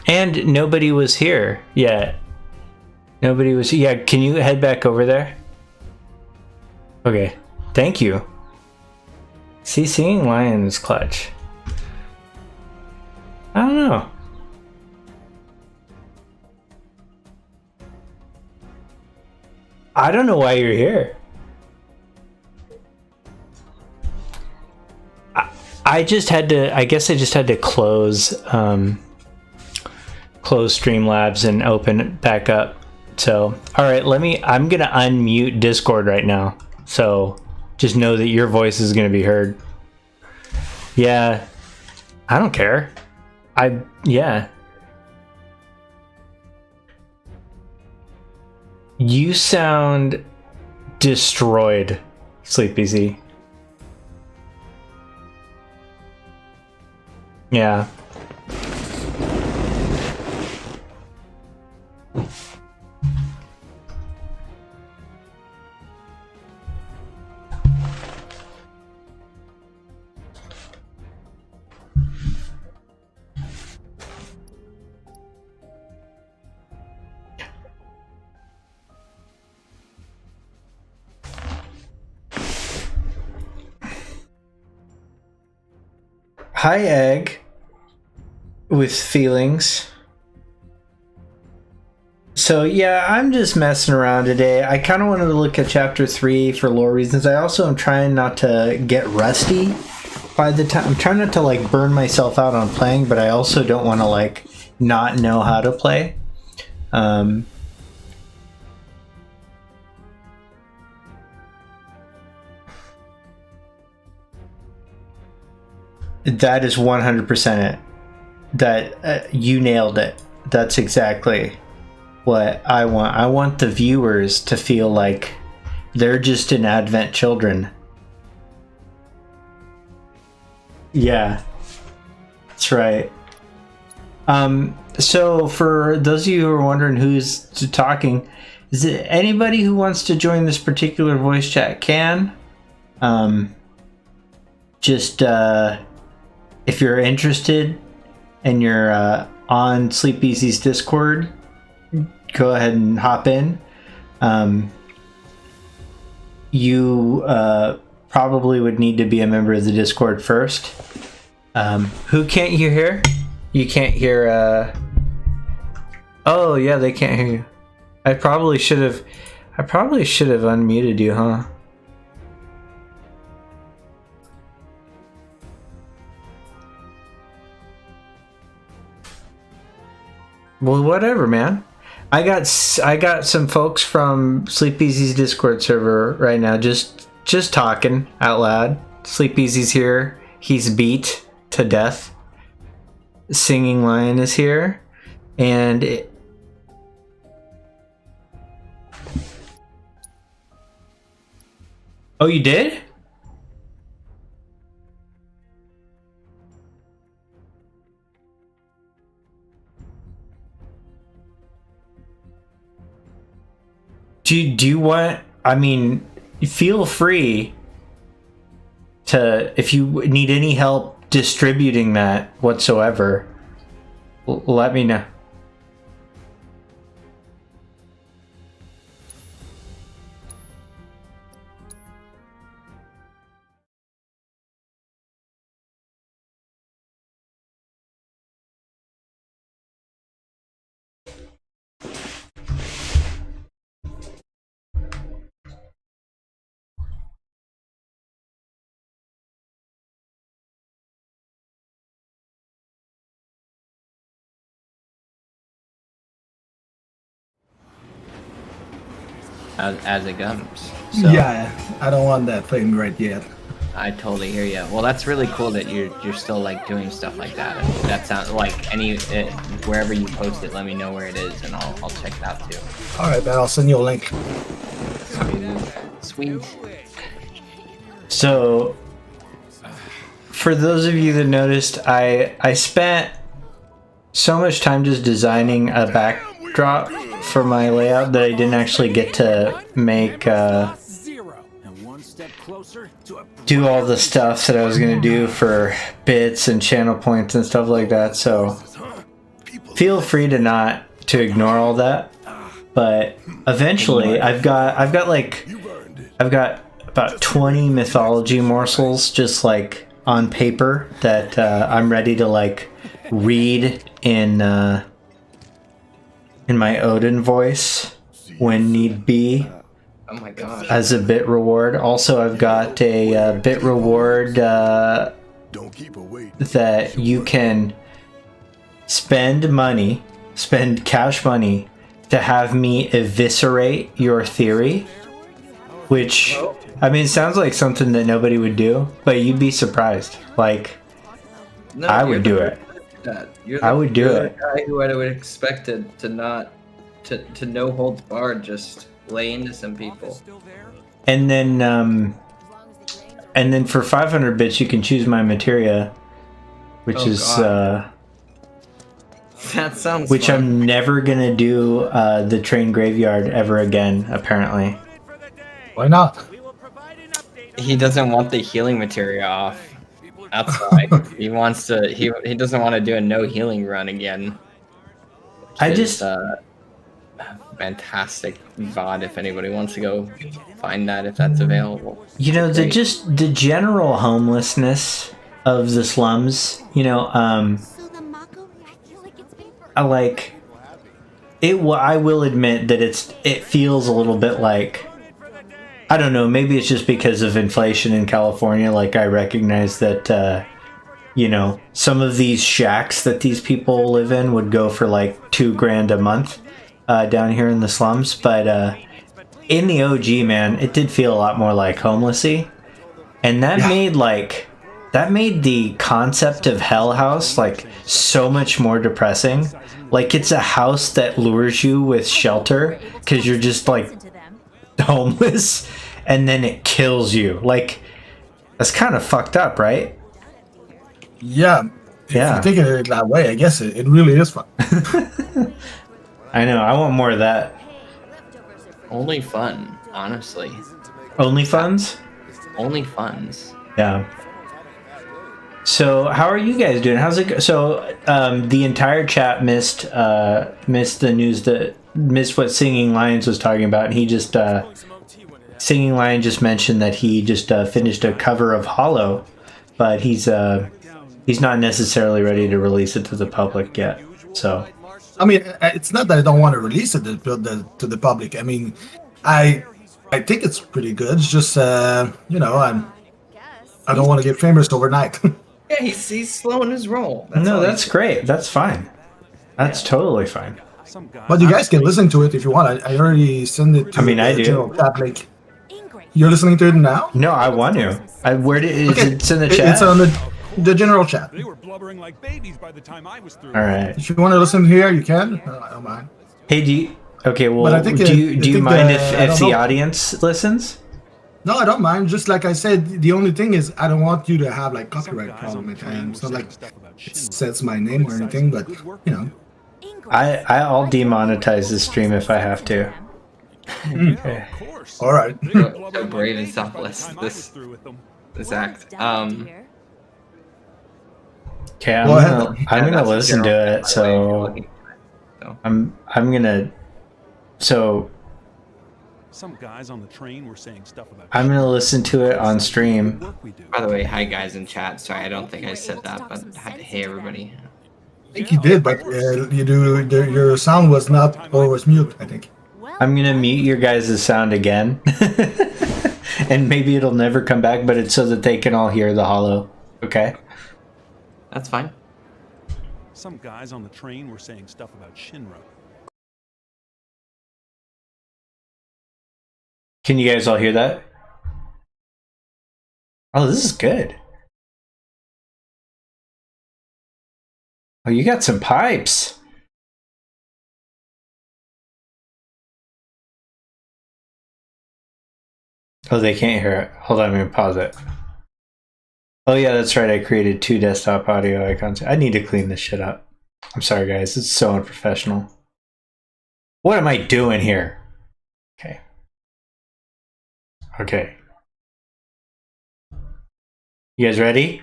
And nobody was here yet. Nobody was... Yeah, can you head back over there? Okay. Thank you. See, seeing lion is clutch. I don't know. I don't know why you're here. I just had to... I guess I just had to close... close Streamlabs and open it back up. So, alright, I'm gonna unmute Discord right now. So, just know that your voice is gonna be heard. Yeah. I don't care. Yeah. You sound destroyed, Sleepy. Yeah. Hi, Egg. With feelings. So yeah, I'm just messing around today. I kind of wanted to look at chapter 3 for lore reasons. I also am trying not to get rusty by the time. I'm trying not to like burn myself out on playing, but I also don't want to like not know how to play. That is 100% it. That you nailed it. That's exactly what I want. I want the viewers to feel like they're just in Advent children. Yeah, that's right. So for those of you who are wondering who's talking, is it anybody who wants to join this particular voice chat can. Just if you're interested and you're on Sleepeasy's Discord, go ahead and hop in. You probably would need to be a member of the Discord first. Who can't you hear? You can't hear... Oh, yeah, they can't hear you. I probably should have unmuted you, huh? Well, whatever, man. I got some folks from Sleepeasy's Discord server right now, just talking out loud. Sleepeasy's here. He's beat to death. Singing Lion is here, and oh, you did? Do you want, I mean, feel free to, if you need any help distributing that whatsoever, let me know. As it comes. So yeah, I don't want that frame rate yet. I totally hear you. Well, that's really cool that you're still like doing stuff like that. And that sounds like wherever you post it, let me know where it is, and I'll check it out too. All right, I'll send you a link. Sweet. So, for those of you that noticed, I spent so much time just designing a backdrop for my layout that I didn't actually get to make do all the stuff that I was gonna do for bits and channel points and stuff like that. So feel free to ignore all that. But eventually, I've got about 20 mythology morsels just like on paper that I'm ready to like read in my Odin voice when need be. Oh my god. As a bit reward. Also, I've got a bit reward that you can spend cash money to have me eviscerate your theory. Which, I mean, it sounds like something that nobody would do, but you'd be surprised. Like, No, I would do it. I would do it. The guy who I would expected to not to no holds barred just lay into some people. And then for 500 bits, you can choose my materia, which is that sounds. which fun. I'm never gonna do the train graveyard ever again. Apparently, Why not? He doesn't want the healing materia off. That's why he wants to. He doesn't want to do a no healing run again. I just Fantastic VOD if anybody wants to go find that if that's available. the general homelessness of the slums. I like it. I will admit that it feels a little bit like. I don't know, maybe it's just because of inflation in California. Like, I recognize that, some of these shacks that these people live in would go for like $2,000 a month down here in the slums. But in the OG, man, it did feel a lot more like homelessy. And that made the concept of Hell House like so much more depressing. Like, it's a house that lures you with shelter because you're just like homeless, and then it kills you. Like, that's kind of fucked up, right? Yeah. If Yeah. you think of it that way, I guess it really is fun. I know. I want more of that. Only fun, honestly. Only funds? Only funds. Yeah. So, how are you guys doing? How's it go? So, the entire chat missed the news missed what Singing Lions was talking about. And he just Singing Lion just mentioned that he just finished a cover of Hollow, but he's not necessarily ready to release it to the public yet. So, I mean, it's not that I don't want to release it to the public. I mean, I think it's pretty good. It's just I don't want to get famous overnight. Yeah, he's slowing his roll. that's great. That's fine. That's totally fine. But you guys can listen to it if you want. I already sent it to I do. general chat link. You're listening to it now? No, I want to. It's in the chat? It's on the general chat. They were blubbering like babies by the time I was through. All right. If you want to listen here, you can. I don't mind. Hey, do you But I think, do you mind if I don't the know. audience listens? No, I don't mind. Just like I said, the only thing is I don't want you to have like copyright problem at times. It's not like it says my name or anything, but I'll demonetize this stream if I have to. Okay. all right. So brave and selfless. This act. Okay, Go ahead. I'm gonna that's listen to general, it. by the way, if you're So looking for it. I'm gonna. So Some guys on the train were saying stuff about. I'm gonna listen to it on stream. Work we do. By the way, hi guys in chat. Sorry, I don't think I said that, but hey everybody. I think you did, but your sound was not always mute. I think. I'm gonna mute your guys' sound again, and maybe it'll never come back. But it's so that they can all hear the hollow. Okay. That's fine. Some guys on the train were saying stuff about Shinra. Can you guys all hear that? Oh, this is good. Oh, you got some pipes. Oh, they can't hear it. Hold on, I'm gonna pause it. Oh yeah, that's right. I created 2 desktop audio icons. I need to clean this shit up. I'm sorry, guys. It's so unprofessional. What am I doing here? Okay. Okay. You guys ready?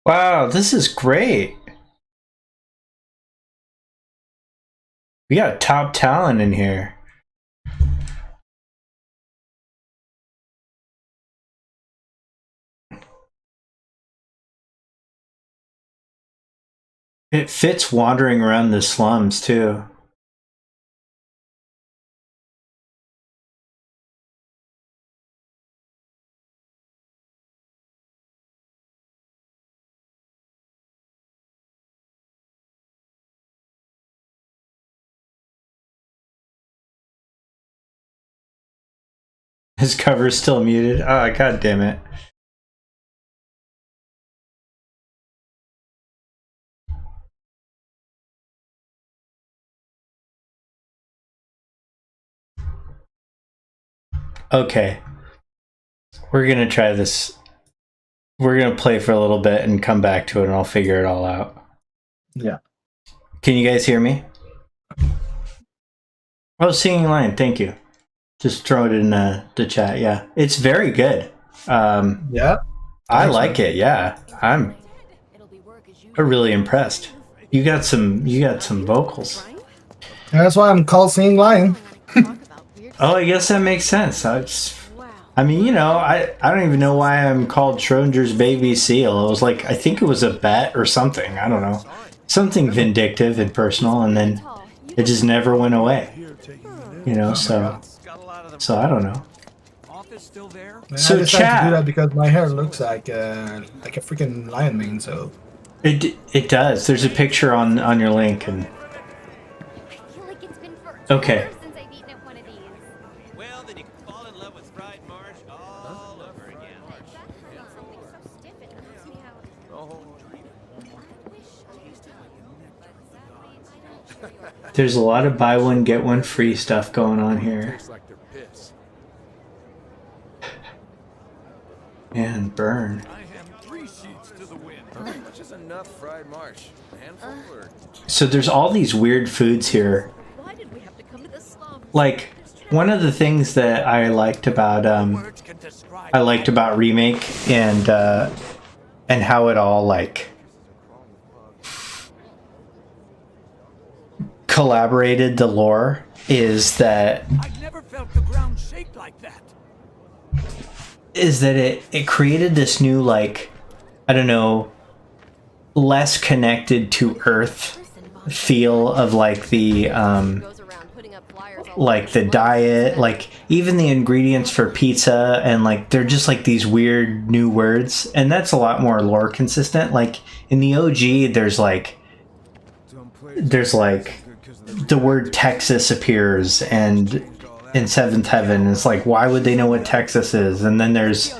Wow, this is great. We got top talent in here. It fits wandering around the slums too. His cover's still muted. Oh, god damn it. Okay. We're gonna try this. We're gonna play for a little bit and come back to it and I'll figure it all out. Yeah. Can you guys hear me? Oh, singing line, thank you. Just throw it in the chat, yeah. It's very good. Yeah. I like it, yeah. I'm really impressed. You got some vocals. Yeah, that's why I'm called Singing Lion. Oh, I guess that makes sense. I mean, you know, I don't even know why I'm called Schrodinger's baby seal. It was like, I think it was a bet or something. I don't know. Something vindictive and personal, and then it just never went away. You know, so I don't know. Yeah, So I decided chat. to do that because my hair looks like a freaking lion mane. So It does. There's a picture on your link, and okay. Well, then you can fall in love with fried marsh all over again. There's a lot of buy one get one free stuff going on here. And burn. So there's all these weird foods here. Like one of the things that I liked about Remake and how it all like collaborated the lore is that I've never felt the ground shake like that. it created this new, like, I don't know, less connected to Earth feel of like the diet, like even the ingredients for pizza, and like they're just like these weird new words, and that's a lot more lore consistent. Like in the OG, there's like the word Texas appears, and in Seventh Heaven it's like, why would they know what Texas is? And then there's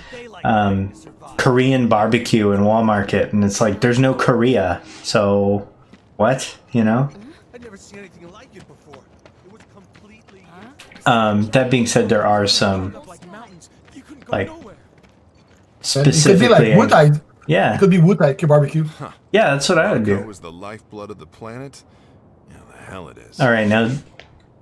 Korean barbecue in Walmart, and it's like there's no Korea, so what, you know? I'd never seen anything like it before. It was completely That being said, there are some like mountains. You couldn't go like nowhere. specifically, it could be like Woodite. yeah, It could be Woodite barbecue. yeah, that's what I would do. Was the lifeblood of the planet? Yeah, the hell it is. All right, now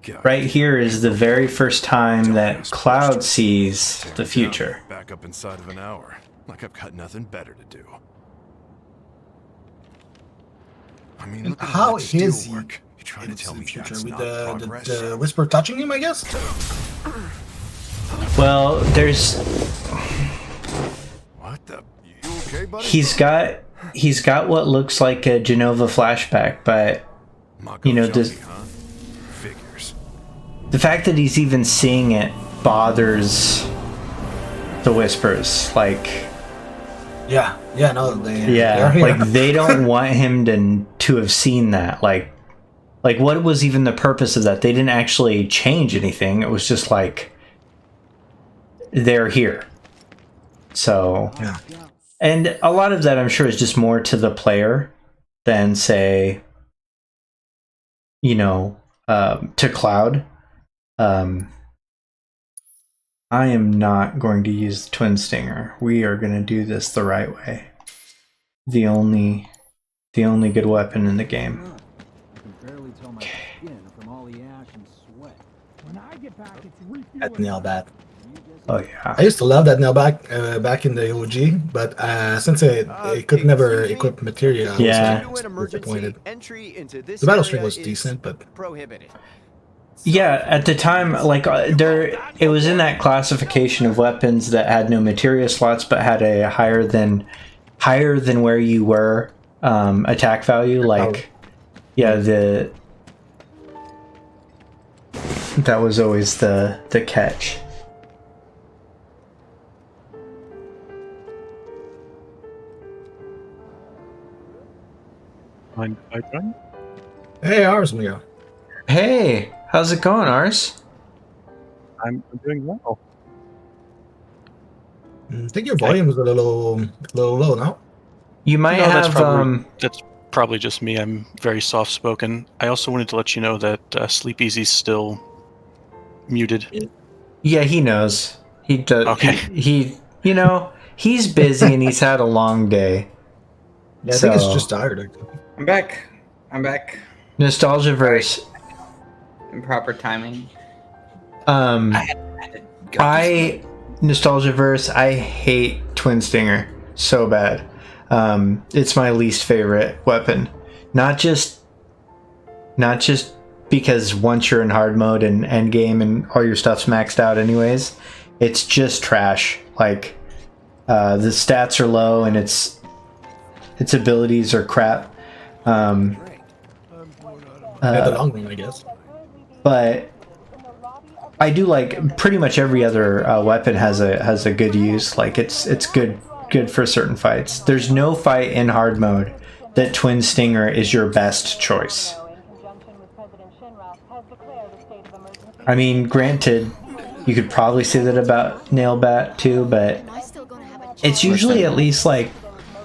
God. right here is the very first time that Cloud sees the future. Back up inside of an hour. Like I've got nothing better to do. I mean, look at How all that steel is he work. You trying to in tell the me future that's with not the progress? whisper touching him? I guess. Well, there's What the? You okay, buddy? he's got what looks like a Genova flashback, but Mako you know, junkie, this- huh? Figures. the fact that he's even seeing it bothers the Whispers. Like, Yeah. Yeah. No. They're yeah, here. like they don't want him to have seen that. Like what was even the purpose of that? They didn't actually change anything. It was just like they're here. So, Yeah. and a lot of that I'm sure is just more to the player than, say, you know, to Cloud. I am not going to use the Twin Stinger. We are going to do this the right way. The only good weapon in the game. I'd nail that. Oh yeah. I used to love that nail back in the OG, but since it could never equip materia, I Yeah. was like, disappointed. Entry into this The battle string area was is decent, but prohibited. Yeah, at the time, like it was in that classification of weapons that had no materia slots, but had a higher than where you were attack value. Like, yeah, that was always the catch. Mind if I join? hey, ours, Mio. Hey, how's it going, Ars? I'm doing well. I think your volume is a little low now. You might No, have that's probably just me. I'm very soft spoken. I also wanted to let you know that Sleep-Easy's still muted. Yeah, he knows. He does. Okay. He he's busy and he's had a long day. Yeah, I think it's So- just tired. I'm back. I'm back. Nostalgia verse. In proper timing. Nostalgia verse. I hate Twin Stinger so bad. It's my least favorite weapon. Not just because once you're in hard mode and end game and all your stuff's maxed out anyways, it's just trash. Like the stats are low and its abilities are crap. The long run, I guess. But I do like pretty much every other weapon has a good use. Like it's good for certain fights. There's no fight in hard mode that Twin Stinger is your best choice. I mean, granted, you could probably say that about Nailbat too, but it's usually at least like,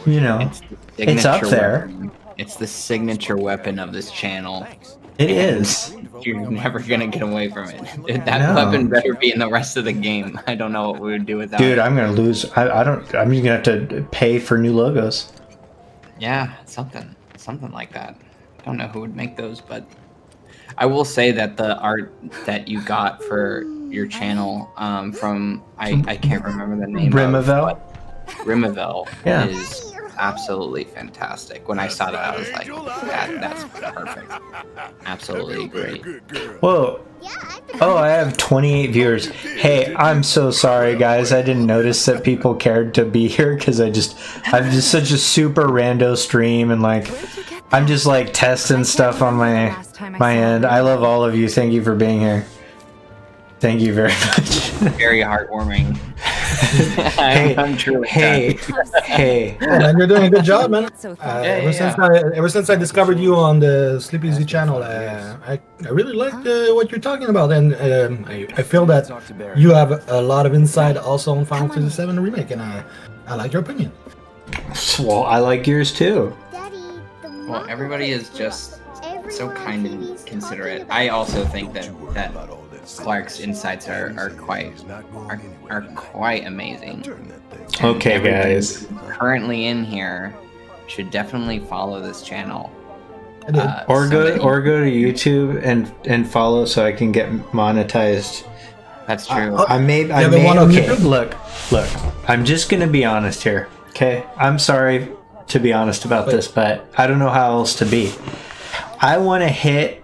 it's up there. Weapon. It's the signature weapon of this channel. It is. You're never gonna get away from it. That No. weapon better be in the rest of the game. I don't know what we would do without Dude, it. I'm gonna lose. I'm just gonna have to pay for new logos. Yeah, something like that. I don't know who would make those, but I will say that the art that you got for your channel from I can't remember the name. Rimavel? Rimavel Yeah. is absolutely fantastic. When I saw that, I was like, that's perfect. Absolutely great. Whoa. Oh, I have 28 viewers. Hey, I'm so sorry, guys. I didn't notice that people cared to be here because I'm just such a super rando stream and like I'm just like testing stuff on my end. I love all of you. Thank you for being here. Thank you very much. Very heartwarming. I'm truly Hey. Oh, man, you're doing a good job, man. Yeah. Ever since I discovered you on the Sleep Easy channel, I really like what you're talking about, and I feel that you have a lot of insight also on Final Fantasy VII Remake, and I like your opinion. Well, I like yours too. Well, everybody is just so kind and considerate. I also think that Clark's insights are quite amazing. And Okay, everybody guys. currently in here should definitely follow this channel. I did. Or go somebody- to YouTube and follow so I can get monetized. That's true. I may the one on okay, YouTube? look. I'm just gonna be honest here. Okay, I'm sorry to be honest about this, but I don't know how else to be. I want to hit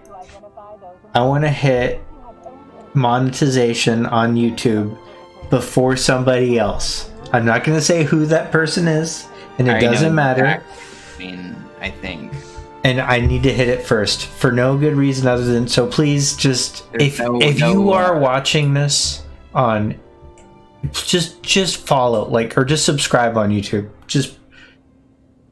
monetization on YouTube before somebody else. I'm not gonna say who that person is, and I it know doesn't matter. exactly. I mean, I think And I need to hit it first for no good reason other than so. Please, just if There's you no, are watching this on, just follow or just subscribe on YouTube.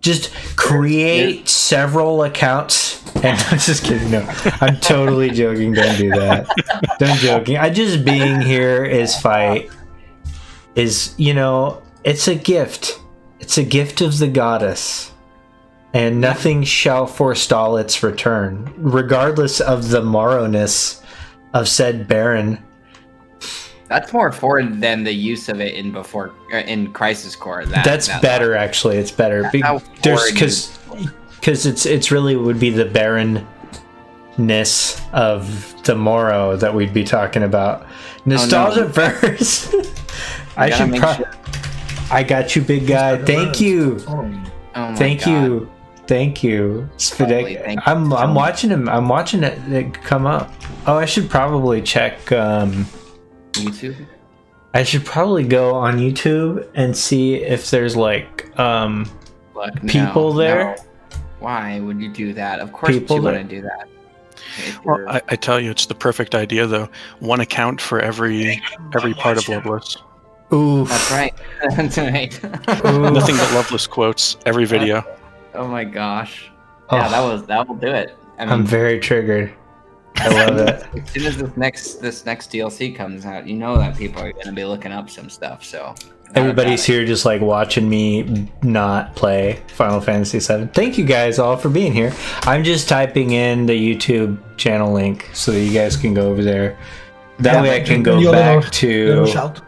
Just create several accounts. And I'm just kidding. No, I'm totally joking. Don't do that. Don't joking. I just being here is it's a gift. It's a gift of the goddess. And nothing shall forestall its return, regardless of the morrowness of said Baron. that's more forward than the use of it in Crisis Core. That's better, actually. It's better how there's forward because it's really would be the barrenness of the Morrow that we'd be talking about. Nostalgia verse. I gotta should make probably. I got you, big guy. Thank you. Oh my Thank God. you. Thank you. Totally, thank you I'm so much. watching him. I'm watching it come up. Oh, I should probably check. YouTube. I should probably go on YouTube and see if there's like Look, people there. No. Why would you do that? Of course People you want there. to do that. If Well, you're- I tell you, it's the perfect idea, though. One account for every part of Loveless. Oof. That's right. That's right. Nothing but Loveless quotes every video. Oh my gosh. Oh. Yeah, that will do it. I mean, I'm very triggered. I love it. as soon as this next DLC comes out, you know that people are going to be looking up some stuff. So Everybody's here just like watching me not play Final Fantasy VII. Thank you guys all for being here. I'm just typing in the YouTube channel link so that you guys can go over there. That way I can go you a back little to shout.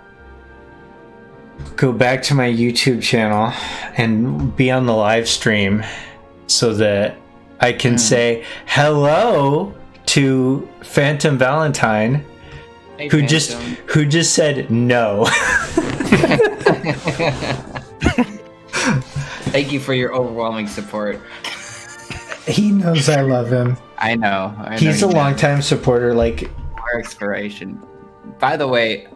go back to my YouTube channel and be on the live stream so that I can say hello to Phantom Valentine, Hey, who Phantom. just said no. Thank you for your overwhelming support. He knows I love him. I know. He's a you do. longtime supporter. Like, Our inspiration. By the way,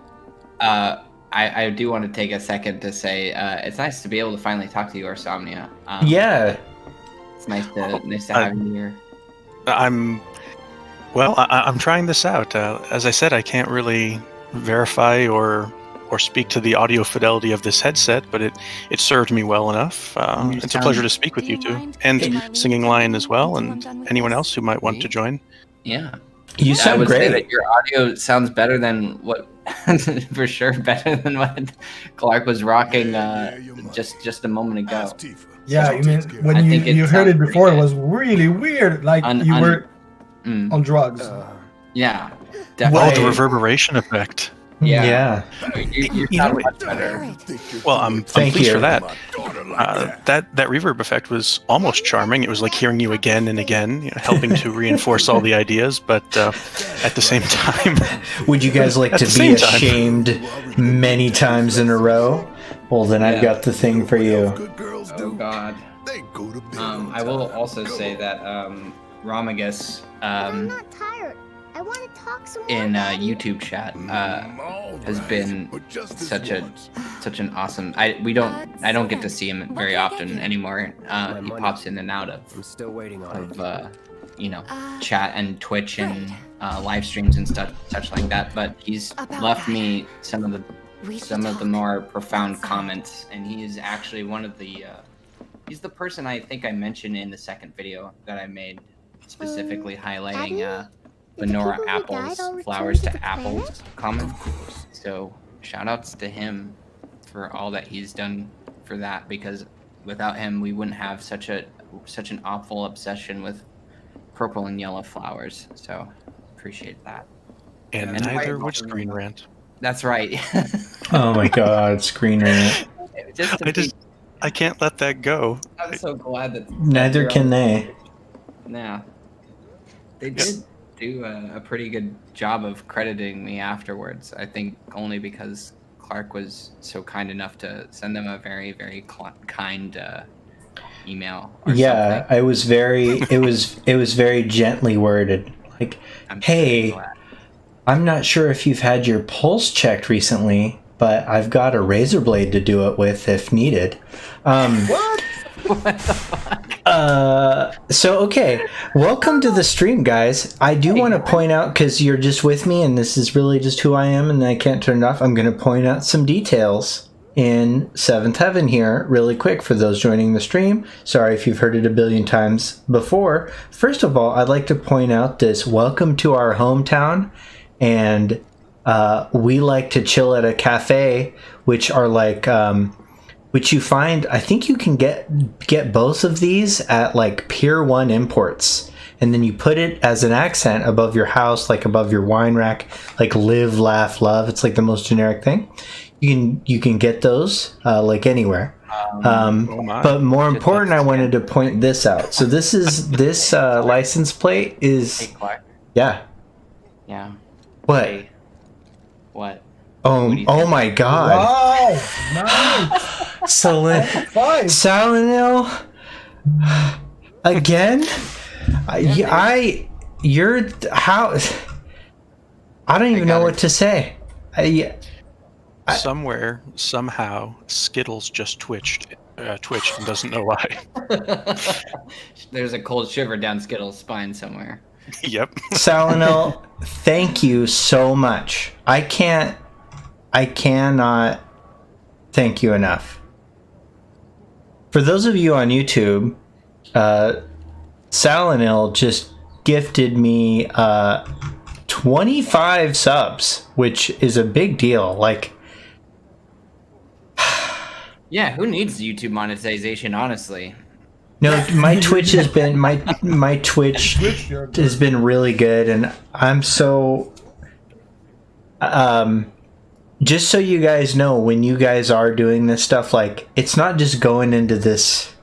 I do want to take a second to say it's nice to be able to finally talk to you, Arsomnia. yeah, It's nice to have you here. I'm trying this out. As I said, I can't really verify or speak to the audio fidelity of this headset, but it served me well enough. You It's a sound- pleasure to speak with you two, and Singing Lion as well, and anyone else who might want to join. Yeah. you I sound would say great. that your audio sounds better than what, for sure, better than what Clark was rocking just a moment ago. Ask Tifa. Yeah, you mean when I you, think it you heard it sounds before, it pretty was really weird. Like you were Mm, on drugs. yeah, Oh, definitely. the reverberation effect. Yeah. Yeah. You You sound know, much better. Well, I'm Thank pleased you. for that. My daughter like That reverb effect was almost charming. It was like hearing you again and again, helping to reinforce all the ideas. But at the same time, Would you guys like At to the be same time. ashamed many times in a row? Well, then I've Yeah. got the thing for you. good girls Oh do. God. They go to bed. I will also say that Romagus I'm not tired. I want to talk some more. in Daddy. YouTube chat All has right, been but just this such once. an awesome. I don't get to see him very often anymore. He pops in and out I'm still waiting on it. of chat and Twitch and live streams and such like that. But he's About left that. me some of We should the talk more profound outside. comments, and he is actually one of the. He's the person I think I mentioned in the second video that I made, specifically highlighting Did the Venora people who died Apple's all return flowers to to the apples planet? comment. So shout outs to him for all that he's done for that, because without him we wouldn't have such an awful obsession with purple and yellow flowers. So appreciate that. and And neither I- would Screen Rant. That's right. Oh my God, Screen Rant. I can't let that go. I'm so glad that Neither you're can on- they. Yeah. They did do a pretty good job of crediting me afterwards. I think only because Clark was so kind enough to send them a very, very kind email. Or Yeah, something. I was very. It was very gently worded. Like, I'm hey, glad. I'm not sure if you've had your pulse checked recently, but I've got a razor blade to do it with if needed. So okay, welcome to the stream, guys. I do want to point out, because you're just with me and this is really just who I am and I can't turn it off, I'm going to point out some details in Seventh Heaven here really quick for those joining the stream. Sorry if you've heard it a billion times before. First of all, I'd like to point out this welcome to our hometown, and we like to chill at a cafe, which are like which you find, I think you can get both of these at like Pier 1 Imports, and then you put it as an accent above your house, like above your wine rack, like live, laugh, love. It's like the most generic thing. You can get those like anywhere. Oh my. But more important, I wanted to point this out. So this license plate Hey, is, Clark. yeah. Yeah. What? Hey. What? Oh my God. Wow! Nice! Salinil again? You're how? I don't even know what to say. Somewhere, somehow, Skittles just twitched and doesn't know why. There's a cold shiver down Skittles' spine somewhere. Yep. Salinil, thank you so much. I cannot thank you enough. For those of you on YouTube, Salinil just gifted me 25 subs, which is a big deal. Like, yeah, who needs YouTube monetization, honestly? no, my Twitch has been my Twitch has been really good, and I'm so just so you guys know, when you guys are doing this stuff, like, it's not just going into this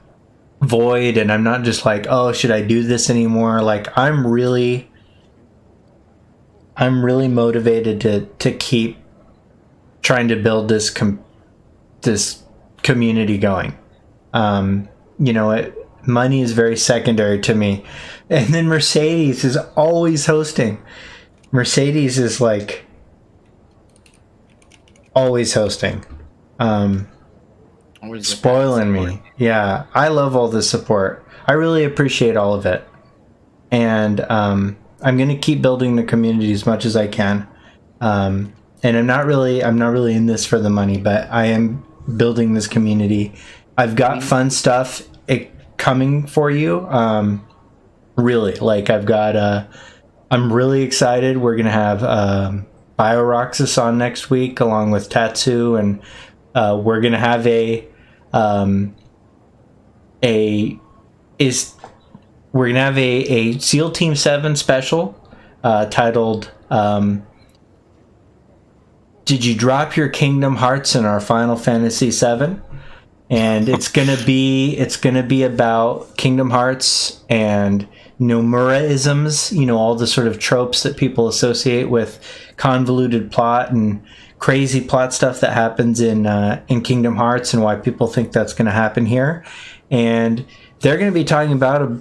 void, and I'm not just like, oh, should I do this anymore? Like, I'm really motivated to keep trying to build this community going. Money is very secondary to me, and then Mercedes is always hosting. Mercedes is like always hosting, spoiling me. Yeah, I love all the support. I really appreciate all of it, and I'm going to keep building the community as much as I can. And I'm not really in this for the money, but I am building this community. I've got fun stuff coming for you. Really, like, I've got I'm really excited. We're gonna have BioRoxas on next week along with Tatsu, and we're gonna have a SEAL Team 7 special titled Did You Drop Your Kingdom Hearts in Our Final Fantasy 7? And it's gonna be about Kingdom Hearts and Nomura-isms, all the sort of tropes that people associate with convoluted plot and crazy plot stuff that happens in Kingdom Hearts, and why people think that's going to happen here. And they're going to be talking about,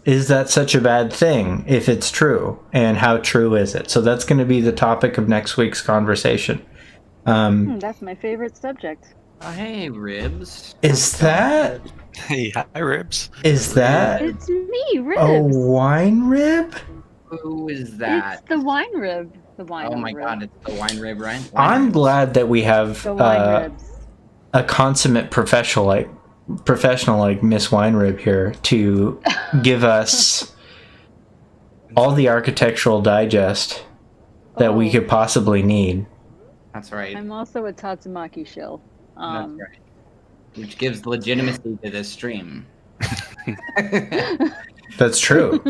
is that such a bad thing if it's true, and how true is it? So that's going to be the topic of next week's conversation. That's my favorite subject. Hey, Ribs. Is that? Hey, hi, Ribs. Is that? It's me, Ribs. A wine rib? Who is that? It's the wine rib. The wine. Oh my rib. God! It's the wine rib, right? I'm glad that we have The wine ribs. a consummate professional like Miss Wine Rib here to give us all the architectural digest that we could possibly need. That's right. I'm also a Tatsumaki shill. That's right. Which gives legitimacy to this stream. That's true.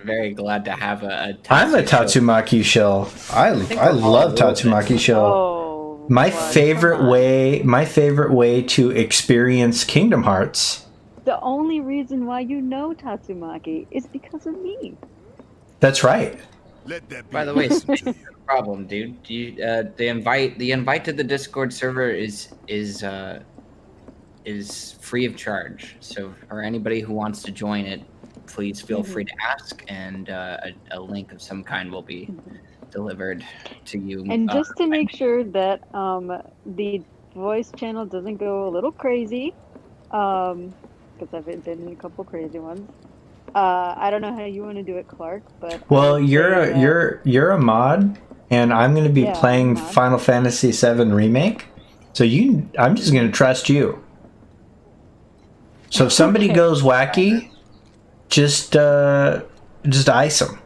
Very glad to have a I'm a Tatsumaki shill. I love Tatsumaki shill. Oh, My favorite way to experience Kingdom Hearts. The only reason why you know Tatsumaki is because of me. That's right. By the way, no problem, dude. The invite to the Discord server is free of charge. So for anybody who wants to join it, please feel free to ask, and a link of some kind will be delivered to you. And just to make sure that the voice channel doesn't go a little crazy, because I've been in a couple crazy ones. I don't know how you want to do it, Clark, but you're a mod, and I'm going to be playing Final Fantasy VII Remake. So I'm just going to trust you. So if somebody goes wacky, just ice them.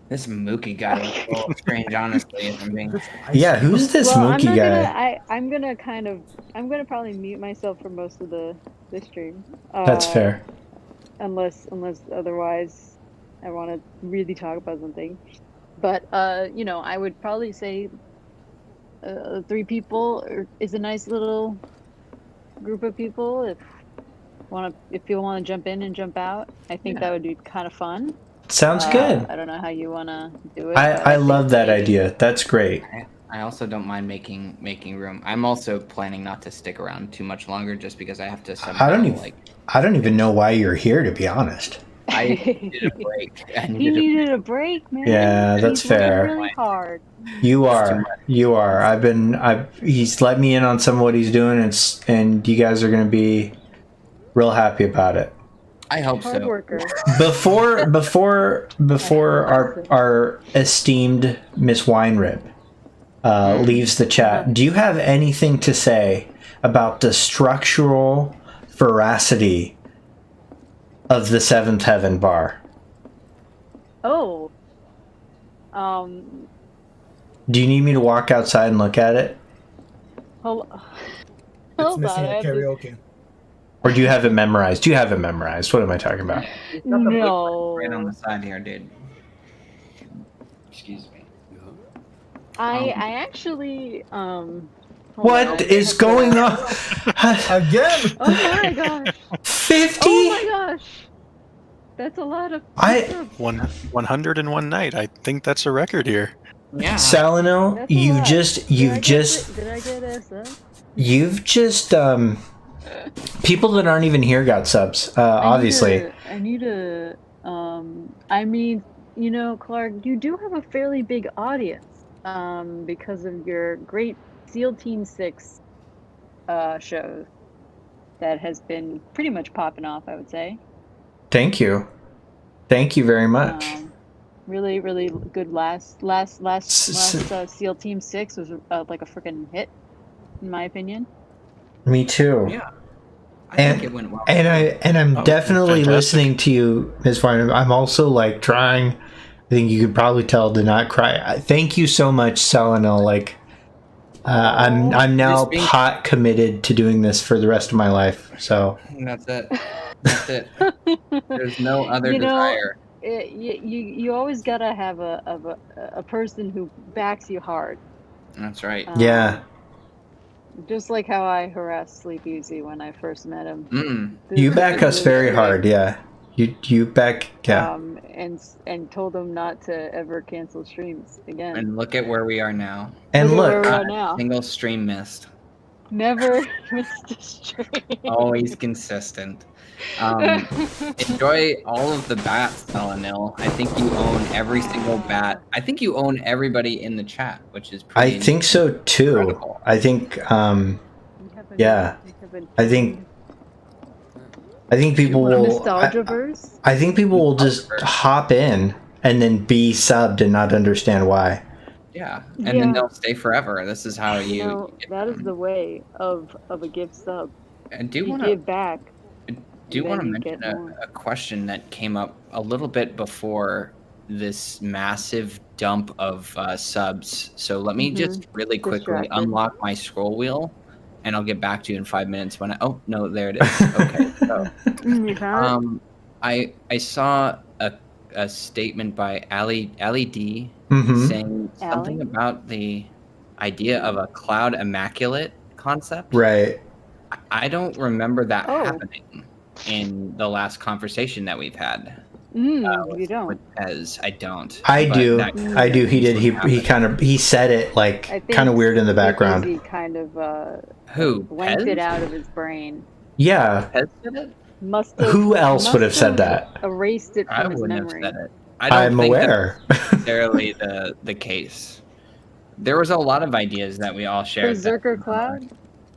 This Mookie guy is a little strange, honestly. If I'm being... Yeah, who's this Mookie guy? I'm gonna probably mute myself for most of the stream. That's fair. Unless otherwise, I want to really talk about something. But I would probably say 3 people is a nice little group of people. If people want to jump in and jump out, I think that would be kind of fun. Sounds good. I don't know how you want to do it. I love that idea. That's great. I also don't mind making room. I'm also planning not to stick around too much longer, just because I have to somehow I don't even know why you're here, to be honest. I needed a break. He needed a break, man. Yeah, that's He's working fair. really hard. You are. He's let me in on some of what he's doing, and you guys are going to be real happy about it. I hope Hard so. worker. Before our esteemed Miss Weinrib leaves the chat, do you have anything to say about the structural veracity of the Seventh Heaven bar? Oh. Do you need me to walk outside and look at it? It's Hold missing on. a karaoke. Or do you have it memorized? What am I talking about? No. Right on the side here, dude. Excuse me. I actually What is going on? Again? Oh my gosh. 50? Oh my gosh. That's a lot of 101 night. I think that's a record here. Yeah. Salino, That's a you've lot. just Did I get a sub? you've just people that aren't even here got subs. Obviously. I need to I mean, you know, Clark, you do have a fairly big audience because of your great SEAL Team 6 shows that has been pretty much popping off, I would say. Thank you very much. Really, really good. Last SEAL Team 6 was like a freaking hit, in my opinion. Me too. Yeah. I think it went well. And I'm definitely fantastic. listening to you, Ms. Farnham. I'm also like trying. I think you could probably tell to not cry. Thank you so much, Salino. Like, I'm now pot committed to doing this for the rest of my life. So That's it. That's it. There's no other desire. You always gotta have a person who backs you hard. That's right. yeah, Just like how I harassed Sleep Easy when I first met him. you back us very hard. Yeah, you back. Yeah, and told him not to ever cancel streams again. And look at where we are now. and Look at look, where we are now. Single stream missed. Never missed a stream. Always consistent. Enjoy all of the bats, Elenil. I think you own every single bat. I think you own everybody in the chat, which is pretty I think so too. incredible. I think, yeah, I think people will. Nostalgiaverse? I think people will just hop in and then be subbed and not understand why. Yeah, and then they'll stay forever. This is how You you. know, that is the way of a gift sub. And do you You want to give back. want to then you mention get more. a question that came up a little bit before this massive dump of subs. So let me just really quickly Distracted. unlock my scroll wheel, and I'll get back to you in 5 minutes when I. Oh no, there it is. Okay, so You found it? I saw a statement by Ali D Mhm. saying something about the idea of a cloud immaculate concept. Right. I don't remember that Oh. happening in the last conversation that we've had. You With don't. Ez. I don't. I But do. that- I do. He did. He happened. he said it I like think kind of weird in the Sleep background. Easy kind of Who? blanked Pez? it out of his brain. Yeah. Pez said it? Must have. Who else would have must said that? Erased it I from his wouldn't have memory. said it. I don't I'm think aware. that's necessarily the case. There was a lot of ideas that we all shared. that- Berserker Cloud?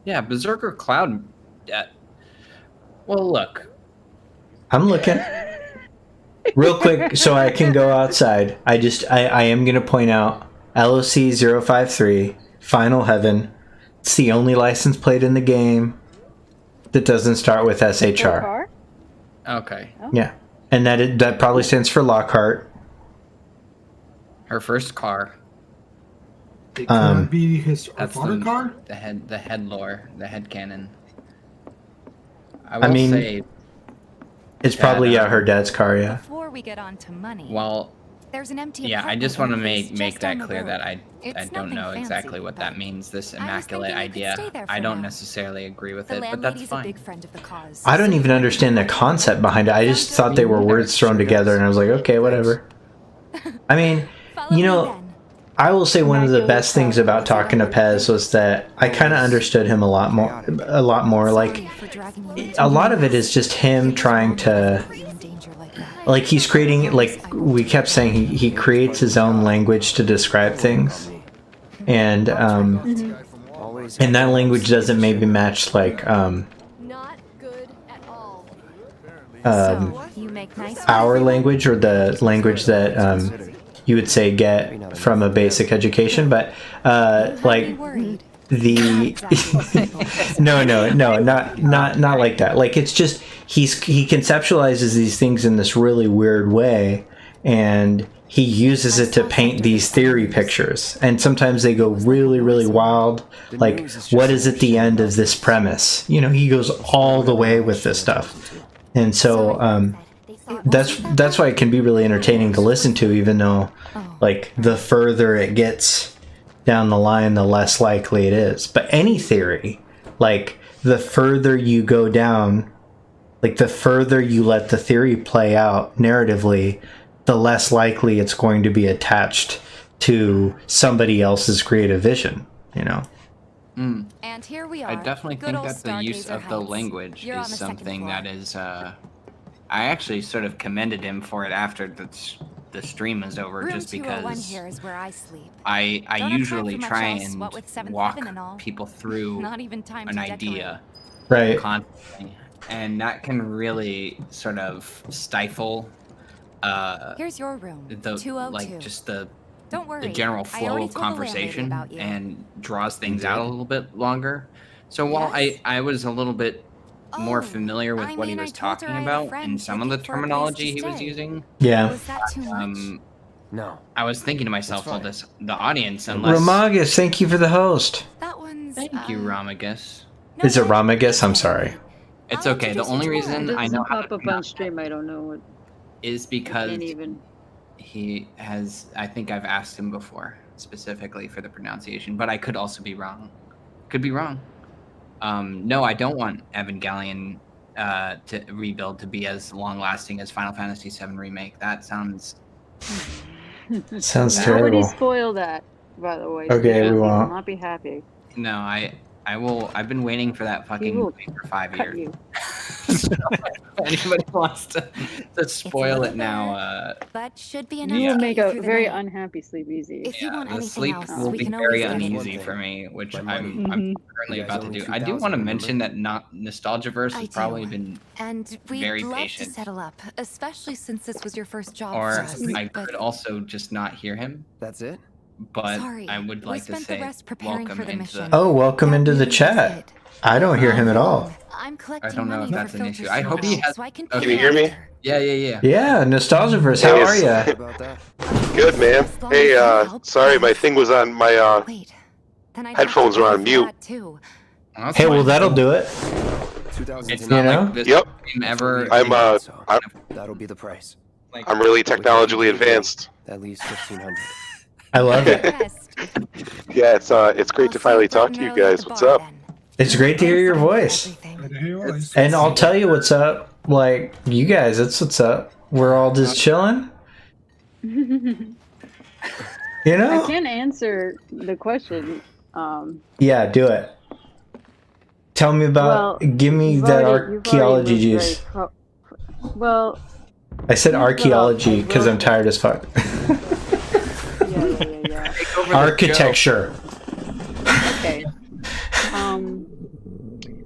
Yeah, Berserker Cloud. Well, look. I'm looking. Real quick, so I can go outside. I am going to point out LOC 053, Final Heaven. It's the only license plate in the game that doesn't start with SHR. Car? Okay. Yeah. And that probably stands for Lockhart. Her first car. It could be his That's father car? the head lore, the head cannon. I I will mean, say, It's probably, yeah, her dad's car, yeah. Before we get on to money, well, there's an empty yeah, I apartment just want to complex make just that down the clear road. that I It's don't know nothing exactly fancy, what that but means. This I was immaculate thinking you could idea. stay there I for don't now. necessarily agree with The it, but that's landlady's a fine. big friend of the cause. I don't even understand the concept behind it. I just thought they were words thrown together, and I was like, okay, whatever. I mean, Follow you me know, then. I will say one of the best things about talking to Pez was that I kind of understood him a lot more. Like, a lot of it is just him trying to, like, he's creating, like we kept saying, he creates his own language to describe things, and that language doesn't maybe match like our language, or the language that you would say get from a basic education, but like the no, not like that. Like, it's just he conceptualizes these things in this really weird way, and he uses it to paint these theory pictures, and sometimes they go really, really wild. Like, what is at the end of this premise? You know, he goes all the way with this stuff, and so that's why it can be really entertaining to listen to, even though, like, the further it gets down the line, the less likely it is. But any theory, like, the further you go down, like, the further you let the theory play out narratively, the less likely it's going to be attached to somebody else's creative vision, you know? And here we are. I definitely think that the use of the language is something that is, I actually sort of commended him for it after the stream is over, just because here is where I sleep. I usually try and walk people through Not even time an to idea Right. constantly, and that can really sort of stifle Here's your room. the 202. like just the Don't worry. general I flow already of told the landlady conversation, about you. and draws things out a little bit longer. So while I was a little bit more familiar with what he was talking about and some of the terminology he was using, Yeah. Was that too much? No. I was thinking to myself, well, the audience, unless Ramagus, thank you for the host. That one's. thank you, Ramagus. Is it Ramagus? I'm sorry. It's okay. The only reason I know how pop to up on pronounce stream. I don't know what. is because Can't even. he has. I think I've asked him before specifically for the pronunciation, but I could also be wrong. Could be wrong. No, I don't want Evangelion to rebuild to be as long lasting as Final Fantasy VII Remake. That sounds Sounds How would he terrible. spoil that? By the way. Okay, we He will won't. not be happy. no. I will. I've been waiting for that fucking will movie for 5 Cut years. you. So if anybody wants to spoil it now, But should be You enough will to make get you a through the very night. unhappy Sleep Easy. If you want the anything sleep else, will we be can very always get it. uneasy for me, which I'm Mhm. currently You guys about to only do. I do 2,000, want to remember? mention that Nostalgiaverse I has probably do. been, And we'd very love patient. to settle up, especially since this was your first job or for us. I but could also just not hear him. That's it? But sorry, I would we like to spent say the rest preparing welcome for the into mission. Oh, welcome That into the really is chat. it. I don't hear him at all. I'm collecting I don't know money if that's for an filter issue. I hope he storage, has. so I can okay. pay you after. Yeah. Yeah, Nostalgiaverse, how are Sorry ya? about that. Good, man. As long Hey, as you help, sorry, my yes. thing was on my, Wait, then I'd headphones have to were pay on for mute. that too. That's Hey, well, fine. that'll do it. 2,000. It's You not know? like this Yep. game ever. That'll be the price. like, I'm really technologically advanced. At least 1,500. I love it. Rest. Yeah, it's great to finally talk to you guys. What's up? It's great to hear your voice. And I'll tell you what's up. Like, you guys, that's what's up. We're all just chilling. You I know? can't answer the question. Yeah, do it. Tell me about. Give me that archaeology juice. Well, I said here's what archaeology I because I'm tired as fuck. yeah. take over the Architecture. Okay.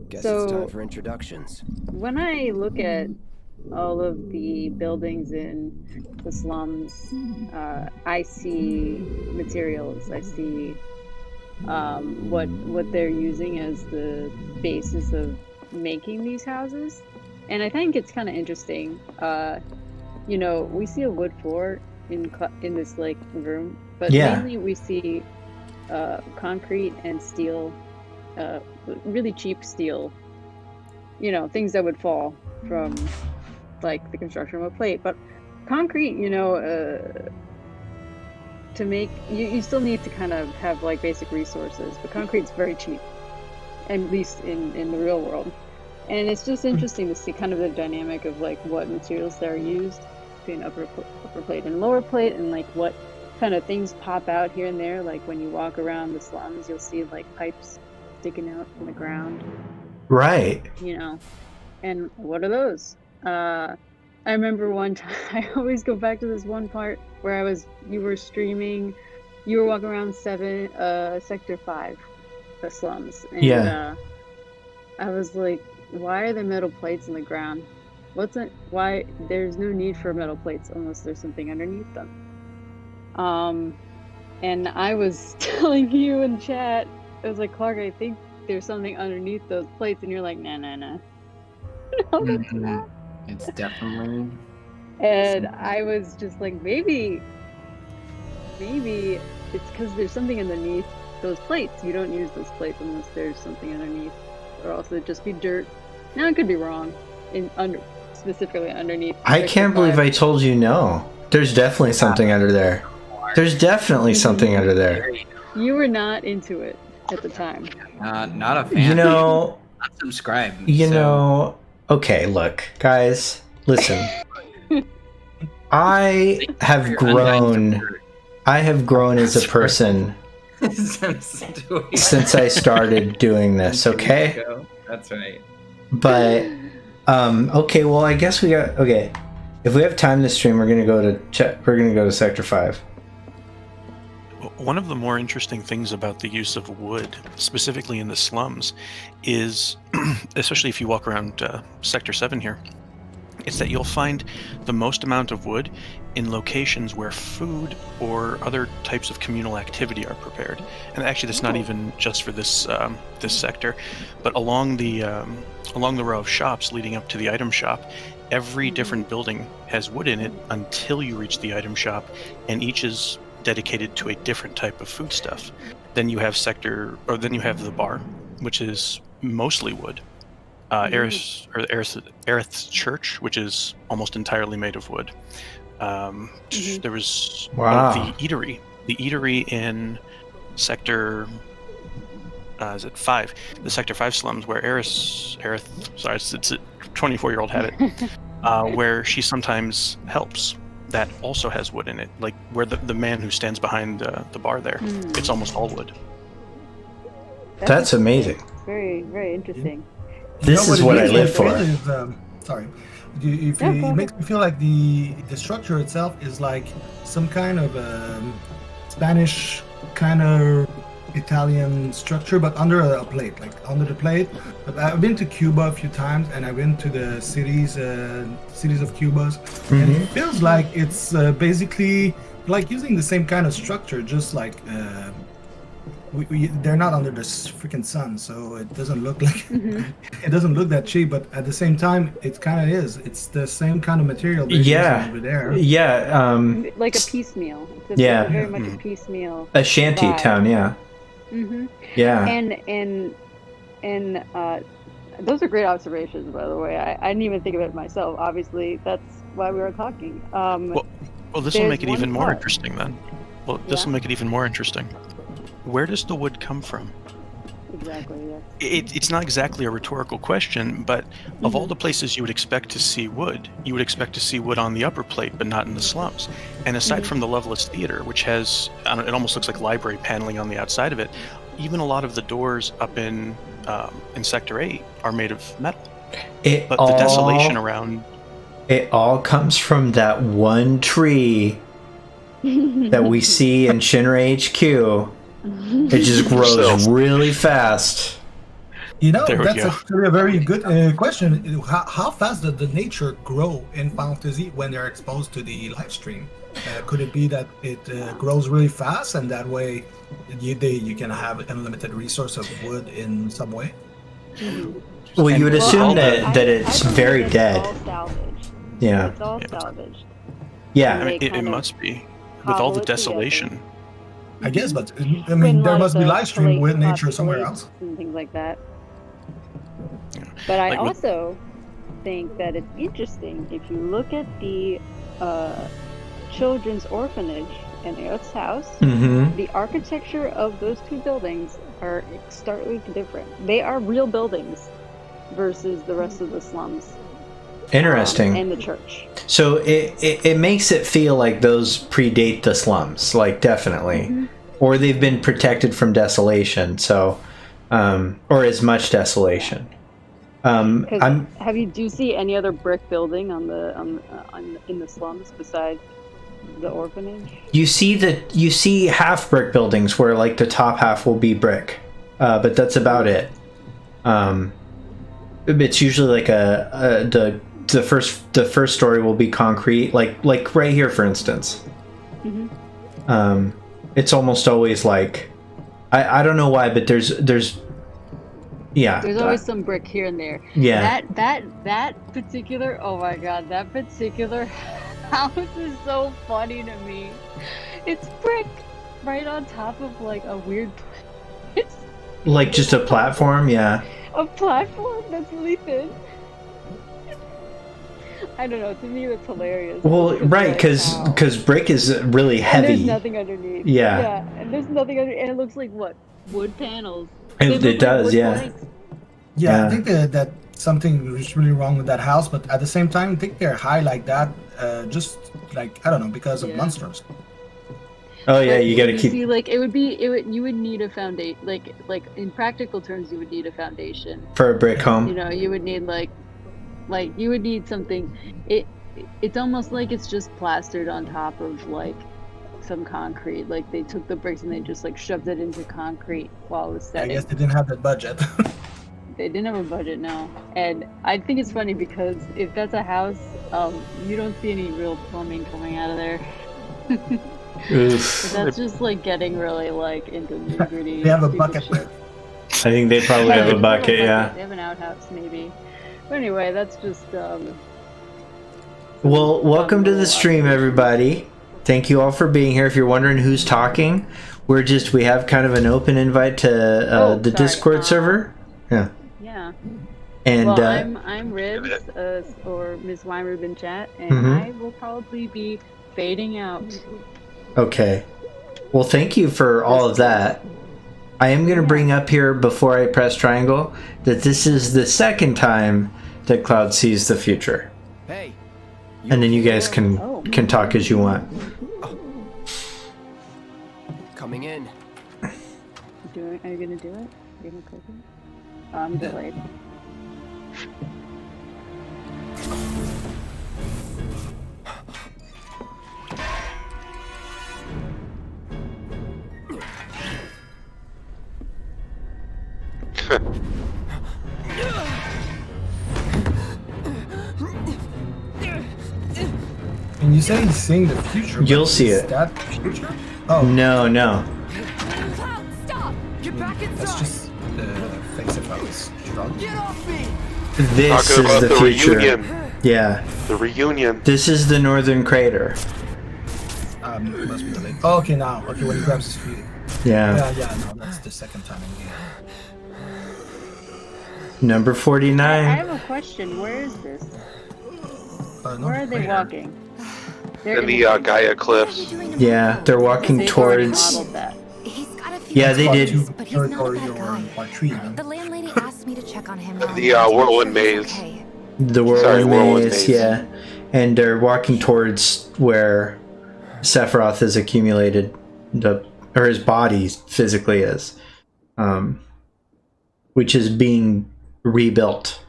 Guess So- it's time for introductions. When I look at all of the buildings in the slums, I see materials. I see what they're using as the basis of making these houses, and I think it's kind of interesting. You know, we see a wood floor in this like room, but Yeah. mainly we see concrete and steel, really cheap steel. You know, things that would fall from like the construction of a plate, but concrete, you know, to make you still need to kind of have like basic resources, but concrete's very cheap, at least in the real world. And it's just interesting to see kind of the dynamic of like what materials that are used between upper plate and lower plate, and like what kind of things pop out here and there. Like when you walk around the slums, you'll see like pipes sticking out from the ground. Right. You know, and what are those? I remember one time. I always go back to this one part where you were streaming. You were walking around Sector 5, the slums. And, Yeah. I was like, why are there metal plates in the ground? Why? There's no need for metal plates unless there's something underneath them. And I was telling you in chat, I was like, Clark, I think there's something underneath those plates. And you're like, nah. No, that's not. It's definitely. And I was just like, maybe it's because there's something underneath those plates. You don't use those plates unless there's something underneath, or else it'd just be dirt. Now I could be wrong, specifically underneath. I can't believe I told you no. There's definitely something under there. There's definitely something under there. You were not into it at the time. Not a fan. You know. Not subscribe. Okay, look, guys, listen. I have grown as a person since I started doing this, okay? That's right. But okay, well, I guess if we have time this stream, we're going to go to Sector 5. One of the more interesting things about the use of wood, specifically in the slums, is, especially if you walk around Sector 7 here, is that you'll find the most amount of wood in locations where food or other types of communal activity are prepared. And actually, that's not even just for this this sector, but along the row of shops leading up to the item shop, every different building has wood in it until you reach the item shop, and each is dedicated to a different type of foodstuff. Then you have the bar, which is mostly wood. Aerith's Church, which is almost entirely made of wood. There was the eatery in Sector is it 5? The Sector 5 slums where Aerith, sorry, it's a 24-year-old had it, where she sometimes helps. That also has wood in it, like where the man who stands behind the bar there. It's almost all wood. That's amazing. Very, very interesting. This is what I live for. It makes me feel like the structure itself is like some kind of Spanish kind of Italian structure, but under a plate, like under the plate. But I've been to Cuba a few times, and I've been to the cities of Cuba, and it feels like it's basically like using the same kind of structure, just like they're not under the freaking sun, so it doesn't look like it doesn't look that cheap. But at the same time, it kind of is. It's the same kind of material. Over there. Yeah. Like a piecemeal. It's very much a piecemeal. A shanty vibe. Town, yeah. Yeah. And those are great observations, by the way. I didn't even think of it myself. Obviously, that's why we were talking. Well, this will make it even more interesting then. Well, this will make it even more interesting. Where does the wood come from? Exactly, yeah. It's not exactly a rhetorical question, but of all the places you would expect to see wood, you would expect to see wood on the upper plate, but not in the slums. And aside from the Loveless Theater, which has, it almost looks like library paneling on the outside of it, even a lot of the doors up in Sector 8 are made of metal. The desolation around... It all comes from that one tree that we see in Shinra HQ. It just grows really fast. You know, that's actually a very good question. How fast does the nature grow in Final Fantasy when they're exposed to the live stream? Could it be that it grows really fast, and that way you can have unlimited resource of wood in some way? Well, you would assume that it's very dead. All salvage. Yeah. It's all salvage. Yeah. I mean, it must be. With all the desolation. I guess, but I mean, there must be live stream with nature somewhere else. And things like that. But I also think that it's interesting if you look at the children's orphanage and Aerith's house, the architecture of those two buildings are starkly different. They are real buildings versus the rest of the slums. Interesting. And the church. So it makes it feel like those predate the slums, like definitely, or they've been protected from desolation. So, or as much desolation. Do you see any other brick building in the slums besides the orphanage? You see half brick buildings where like the top half will be brick, but that's about it. It's usually like the first story will be concrete, like right here, for instance. It's almost always like I don't know why, but there's always some brick here and there. Yeah. That particular, oh my god, that particular house is so funny to me. It's brick right on top of like a weird it's like just a platform. Yeah, a platform that's really thin. I don't know, to me that's hilarious. well, right, because brick is really heavy. And there's nothing underneath. Yeah, and there's nothing under, and it looks like what, wood panels. it does. Like Yeah. planks. Yeah, I think that something is really wrong with that house, but at the same time, I think they're high like that, just like, I don't know, because of monsters. Oh yeah, But you got to you keep. see, like you would need a foundation, like in practical terms, you would need a foundation For a brick home. You know, you would need like you would need something. It's almost like it's just plastered on top of like some concrete. Like they took the bricks and they just like shoved it into concrete while it was setting. I guess they didn't have that budget. They didn't have a budget, no. And I think it's funny because if that's a house, you don't see any real plumbing coming out of there. Oof. But that's just like getting really like into nitty-gritty. They have a stupid bucket. shit. I think they probably have a bucket. Yeah. They have an outhouse maybe. But anyway, that's just Well, welcome to the stream, everybody. Thank you all for being here. If you're wondering who's talking, we have kind of an open invite to the Discord server. Yeah. Yeah. And well, I'm Ribs, or Ms. Weimer in chat, and I will probably be fading out. okay. Well, thank you for all of that. I am going to bring up here before I press triangle that this is the second time that Cloud sees the future. Hey. And then you guys can talk as you want. Coming in. Are you gonna do it? Are you gonna click it? Oh, I'm delayed. And you say he's seeing the future. You'll but see is it. that the future? Oh. No. Cloud, stop! Get back inside! That's just fix if I was drunk. Get off me! This Talking is about the the future. reunion. Yeah. The reunion. This is the northern crater. Must be delayed. Oh, okay, now. Okay, when he grabs his feet. Yeah. Yeah, no, that's the second time in here. Number I 49. have a question. Where is this? Where are they walking? In the Gaia Cliffs. Yeah, they're walking They've already towards. modeled that. Yeah, they did. But he's not a Territory bad or guy. tree. The landlady asked me to check on him. Now. The Whirlwind Maze. Okay. The Sorry, whirlwind whirlwind maze, maze. yeah. And they're walking towards where Sephiroth has accumulated or his body physically is. Which is being rebuilt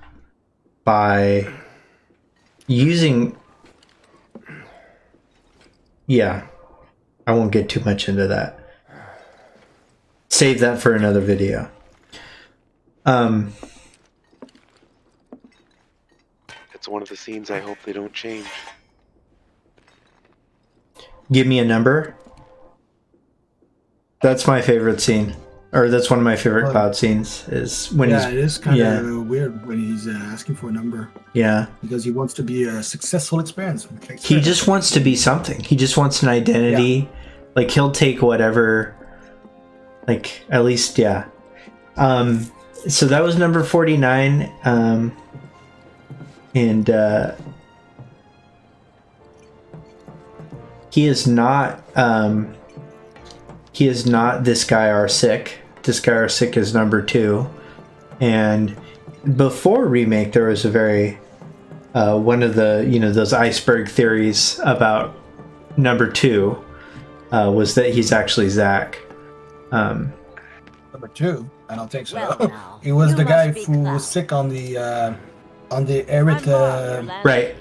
by using. Yeah. I won't get too much into that. Save that for another video. It's one of the scenes I hope they don't change. Give me a number. That's my favorite scene. Or that's one of my favorite Cloud scenes is when he's... it is kind of weird when he's asking for a number. Yeah. Because he wants to be a successful experience. He just wants to be something. He just wants an identity. Yeah. Like, he'll take whatever... Like, at least, yeah. So that was number 49. And he is not this guy R6. This guy R6 is number 2. And before remake there was a very one of the those iceberg theories about number 2 was that he's actually Zach. Number 2? I don't think so. He was the guy who was sick on the Erita. Right.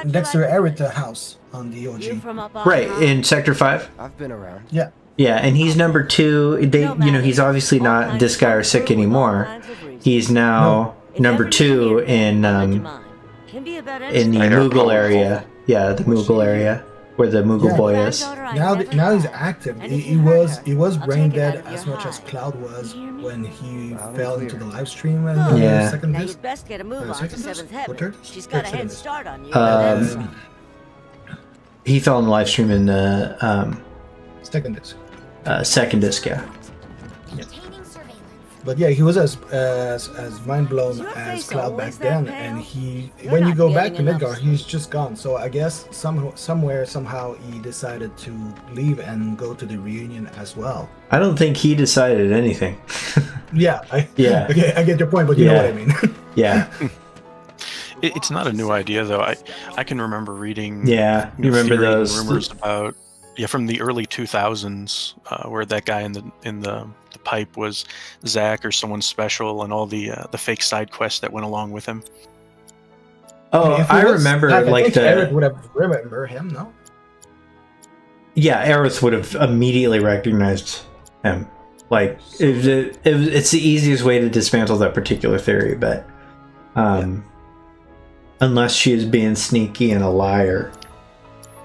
Next to Erita house on the OG. Right, in Sector 5. I've been around. Yeah. Yeah, and he's number 2. They, he's obviously not this guy or sick anymore. He's now number 2 in the Moogle area. Yeah, the Moogle area where the Moogle boy is. Now he's active. He was brain dead as much as Cloud was when he fell into the live stream and the second disc. Best get a move on to seventh heaven. She's got a head start on you. He fell in the live stream in the second disc. Second disc, yeah. But yeah, he was as mind blown as Cloud back then, and when you go back to Midgar, he's just gone. So I guess somehow he decided to leave and go to the reunion as well. I don't think he decided anything. Yeah. Yeah. Okay, I get your point, but you know what I mean. Yeah. It's not a new idea, though. I can remember reading. Yeah, you remember those rumors about from the early 2000s, where that guy in the pipe was Zach or someone special, and all the fake side quests that went along with him. Oh, I remember I like think Eric would have remember him, no? Yeah, Aerith would have immediately recognized him. Like it's the easiest way to dismantle that particular theory, but unless she is being sneaky and a liar.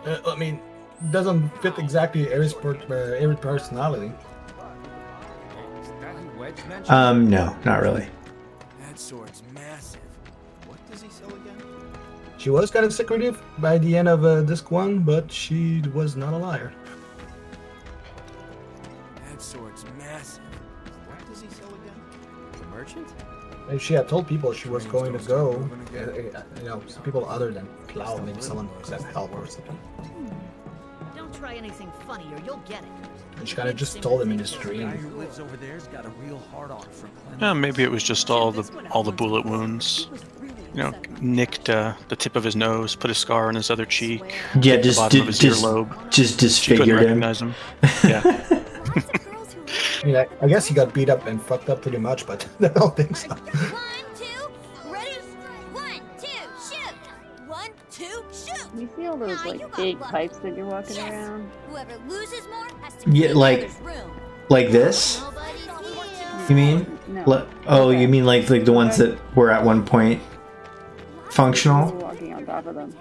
I mean, doesn't fit exactly Eric's personality. No, not really. That sword's massive. What does he sell again? She was kind of secretive by the end of disc 1, but she was not a liar. That sword's massive. What does he sell again? The merchant? If she had told people she was going to go, some people other than Cloud, maybe someone could have helped or something. Don't try anything funny or you'll get it. And she kind of just told him in his dream. Who lives over there's got a real hard on for Maybe it was just all the bullet wounds. Nicked the tip of his nose, put a scar on his other cheek. Yeah, the bottom of his earlobe. Just She couldn't disfigured him. recognize him. Yeah. I guess he got beat up and fucked up pretty much, but I don't think so. 1, 2, ready? 1, 2, shoot! 1, 2, shoot! You see all those like big pipes that you're walking around? Whoever loses more has to Yeah, like this? You mean? No. You mean like the ones that were at one point functional? Walking on top of them.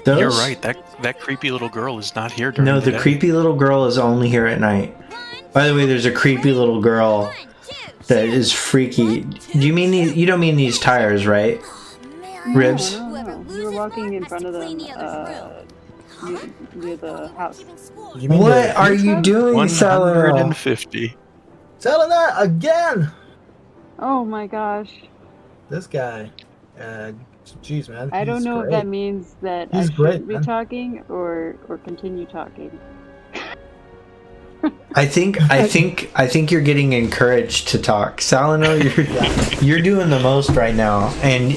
Those? You're right. That creepy little girl is not here during No, the the day. creepy little girl is only here at night. By the way, there's a creepy little girl that is freaky. You don't mean these tires, right? Ribs? No. You were walking in front of them near the house. What are you doing, Salah? 150. Selena again! Oh my gosh. This guy. Jeez, man. I don't he's know great. if that means that He's I great, should be man. talking or continue talking. I think you're getting encouraged to talk. Salino, you're doing the most right now, and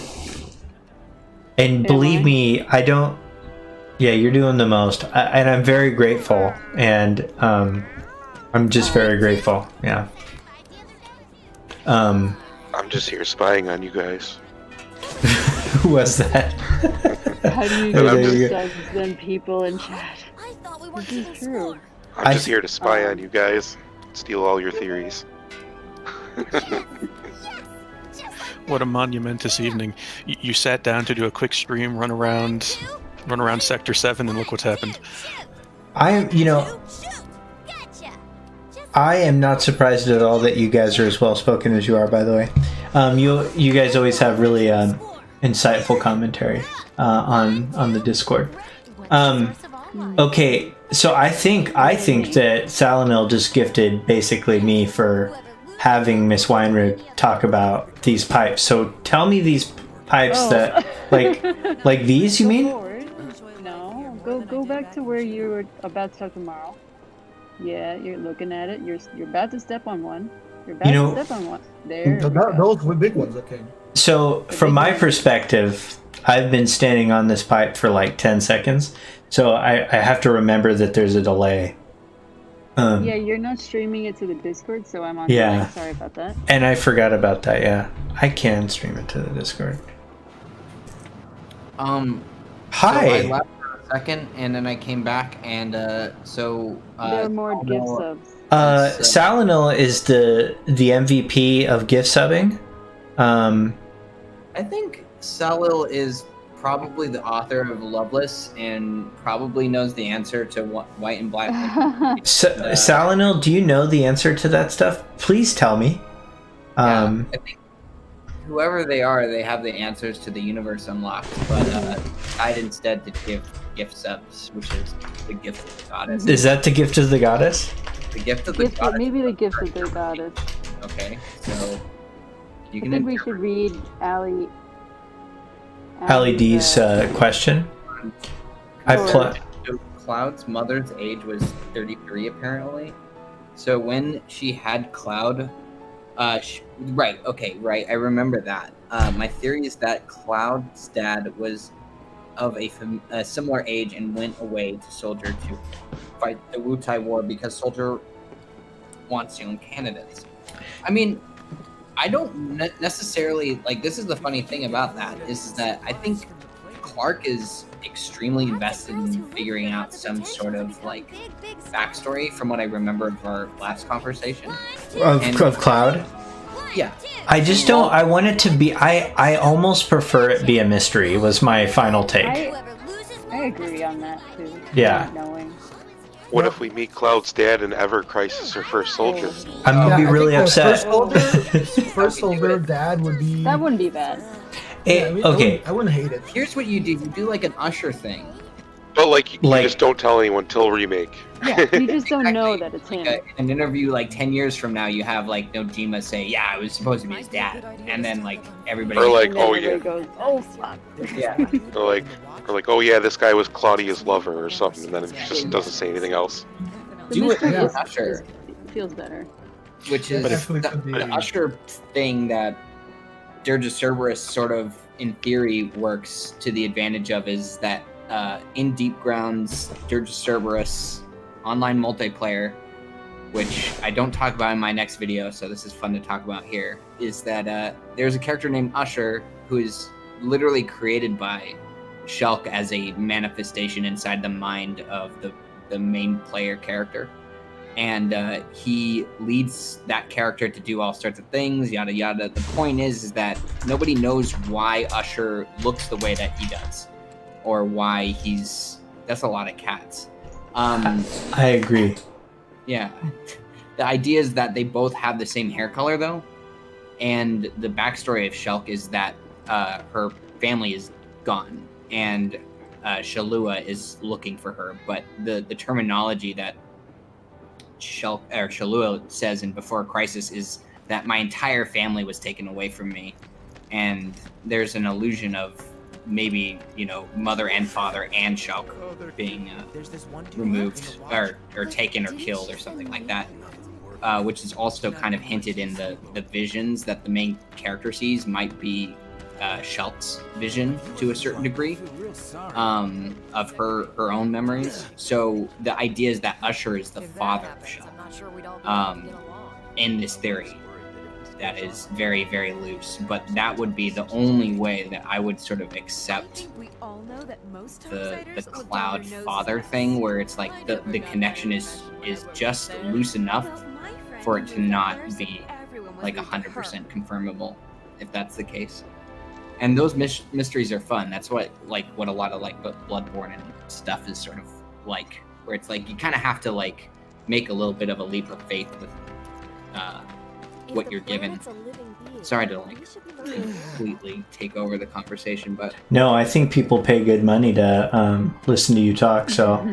believe me, I don't. Yeah, you're doing the most, and I'm very grateful, and I'm just very grateful. Yeah. I'm just here spying on you guys. Who was that? How do you do stuff than people in chat? This is true. I'm just here to spy on you guys, steal all your theories. What a monumentous evening. You sat down to do a quick stream, run around Sector 7, and look what's happened. I am not surprised at all that you guys are as well spoken as you are, by the way. You guys always have really insightful commentary on the Discord. Okay, so I think that Salanil just gifted basically me for having Miss Weinrib talk about these pipes. So tell me these pipes that like these, you mean? No, go back to where you were about to start tomorrow. Yeah, you're looking at it. You're about to step on one. You're about to step on one. there. Those were big ones, okay. So, from my perspective, I've been standing on this pipe for like 10 seconds, so I have to remember that there's a delay. Yeah, you're not streaming it to the Discord, so I'm on. Yeah. Mic. Sorry about that. And I forgot about that, yeah. I can stream it to the Discord. Hi. So I left for a second, and then I came back, and There are more gift subs. Salinil is the MVP of gift subbing. I think Salil is probably the author of Loveless and probably knows the answer to White and Black. Salinil, do you know the answer to that stuff? Please tell me. I think whoever they are, they have the answers to the universe unlocked, but died instead to give gift subs, which is the gift of the goddess. Is that the gift of the goddess? The gift of the goddess. Maybe the gift of the goddess. Okay, so you I can. think we should read Ali D's question. Cloud's mother's age was 33, apparently. So when she had Cloud, right, I remember that. My theory is that Cloud's dad was of a similar age and went away to Soldier to fight the Wutai War because Soldier wants young candidates. I mean, I don't necessarily like. This is the funny thing about that is that I think Clark is extremely invested in figuring out some sort of like backstory from what I remember of our last conversation Of Cloud. Yeah. I just don't. I want it to be. I almost prefer it be a mystery. Was my final take. I agree on that too. Yeah. Not knowing. What if we meet Cloud's dad in Ever Crisis or First Soldier? I'm gonna be really upset. First Soldier dad would be. That wouldn't be bad. Okay. I wouldn't hate it. Here's what you do. You do like an Usher thing. But like you just don't tell anyone till remake. Yeah, you just don't know that it's him. In an interview like 10 years from now, you have like Nojima say, "Yeah, I was supposed to be his dad," and then like everybody. Or like, oh yeah. Goes, oh fuck. Yeah. Or like, oh yeah, this guy was Claudia's lover or something, and then it just doesn't say anything else. Do it with Usher. Feels better. Which is the Usher thing that Dirge Cerberus sort of, in theory, works to the advantage of is that in Deep Ground's Dirge Cerberus online multiplayer, which I don't talk about in my next video, so this is fun to talk about here, is that there's a character named Usher who is literally created by Shulk as a manifestation inside the mind of the main player character. And he leads that character to do all sorts of things, yada yada. The point is that nobody knows why Usher looks the way that he does, or why he's. That's a lot of cats. I agree. Yeah, the idea is that they both have the same hair color though, and the backstory of Shulk is that her family is gone, and Shalua is looking for her. But the terminology that Shalua says in Before Crisis is that my entire family was taken away from me, and there's an illusion of maybe mother and father and Shulk being removed or taken or killed or something like that, which is also kind of hinted in the visions that the main character sees might be Shulk's vision to a certain degree of her own memories. So the idea is that Usher is the father of Shulk in this theory. That is very, very loose, but that would be the only way that I would sort of accept the Cloud father thing, where it's like the connection is just loose enough for it to not be like 100% confirmable, if that's the case. And those mysteries are fun. That's what a lot of like Bloodborne and stuff is sort of like, where it's like you kind of have to like make a little bit of a leap of faith with what you're given. Sorry to like completely take over the conversation, but No, I think people pay good money to listen to you talk, so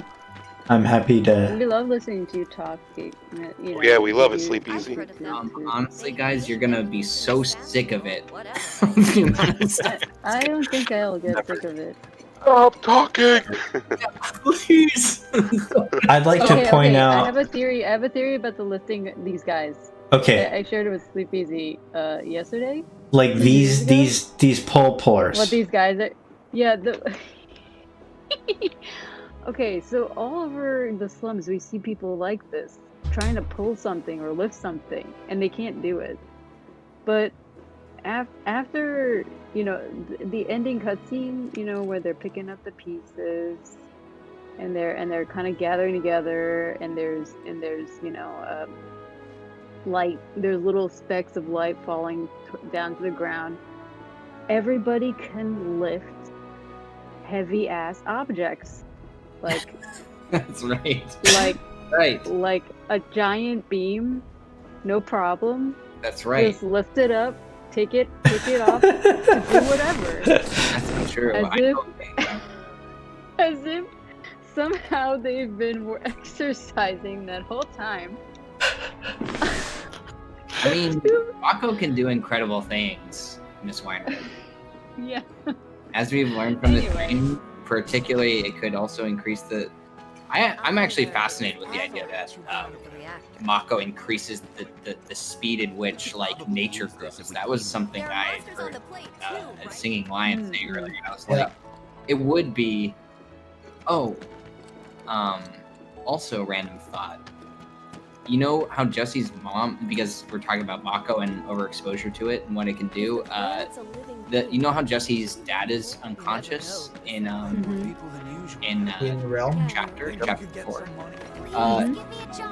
I'm happy to. We love listening to you talk. Yeah, we love it, Sleep Easy. Honestly, guys, you're gonna be so sick of it. I don't think I'll get sick of it. Stop talking. Please. I'd like to point out. I have a theory about the listing these guys. Okay. I shared it with Sleep Easy yesterday. Like these pole pullers. What these guys are? Yeah. Okay, so all over the slums, we see people like this trying to pull something or lift something, and they can't do it. But after the ending cutscene, where they're picking up the pieces, and they're kind of gathering together, and there's light. There's little specks of light falling down to the ground. Everybody can lift heavy ass objects, like That's right. like a giant beam, no problem. That's right. Just lift it up, take it off, to do whatever. That's not true. As if somehow they've been exercising that whole time. I mean, Mako can do incredible things, Miss Weiner. Yeah. As we've learned from this game, particularly, it could also increase the... I'm actually fascinated with the idea that Mako increases the speed in which, like, nature grows. That was something I heard a Singing Lion say earlier. I was like, it would be... also random thought. You know how Jesse's mom, because we're talking about Mako and overexposure to it and what it can do, you know how Jesse's dad is unconscious in Realm? chapter 4.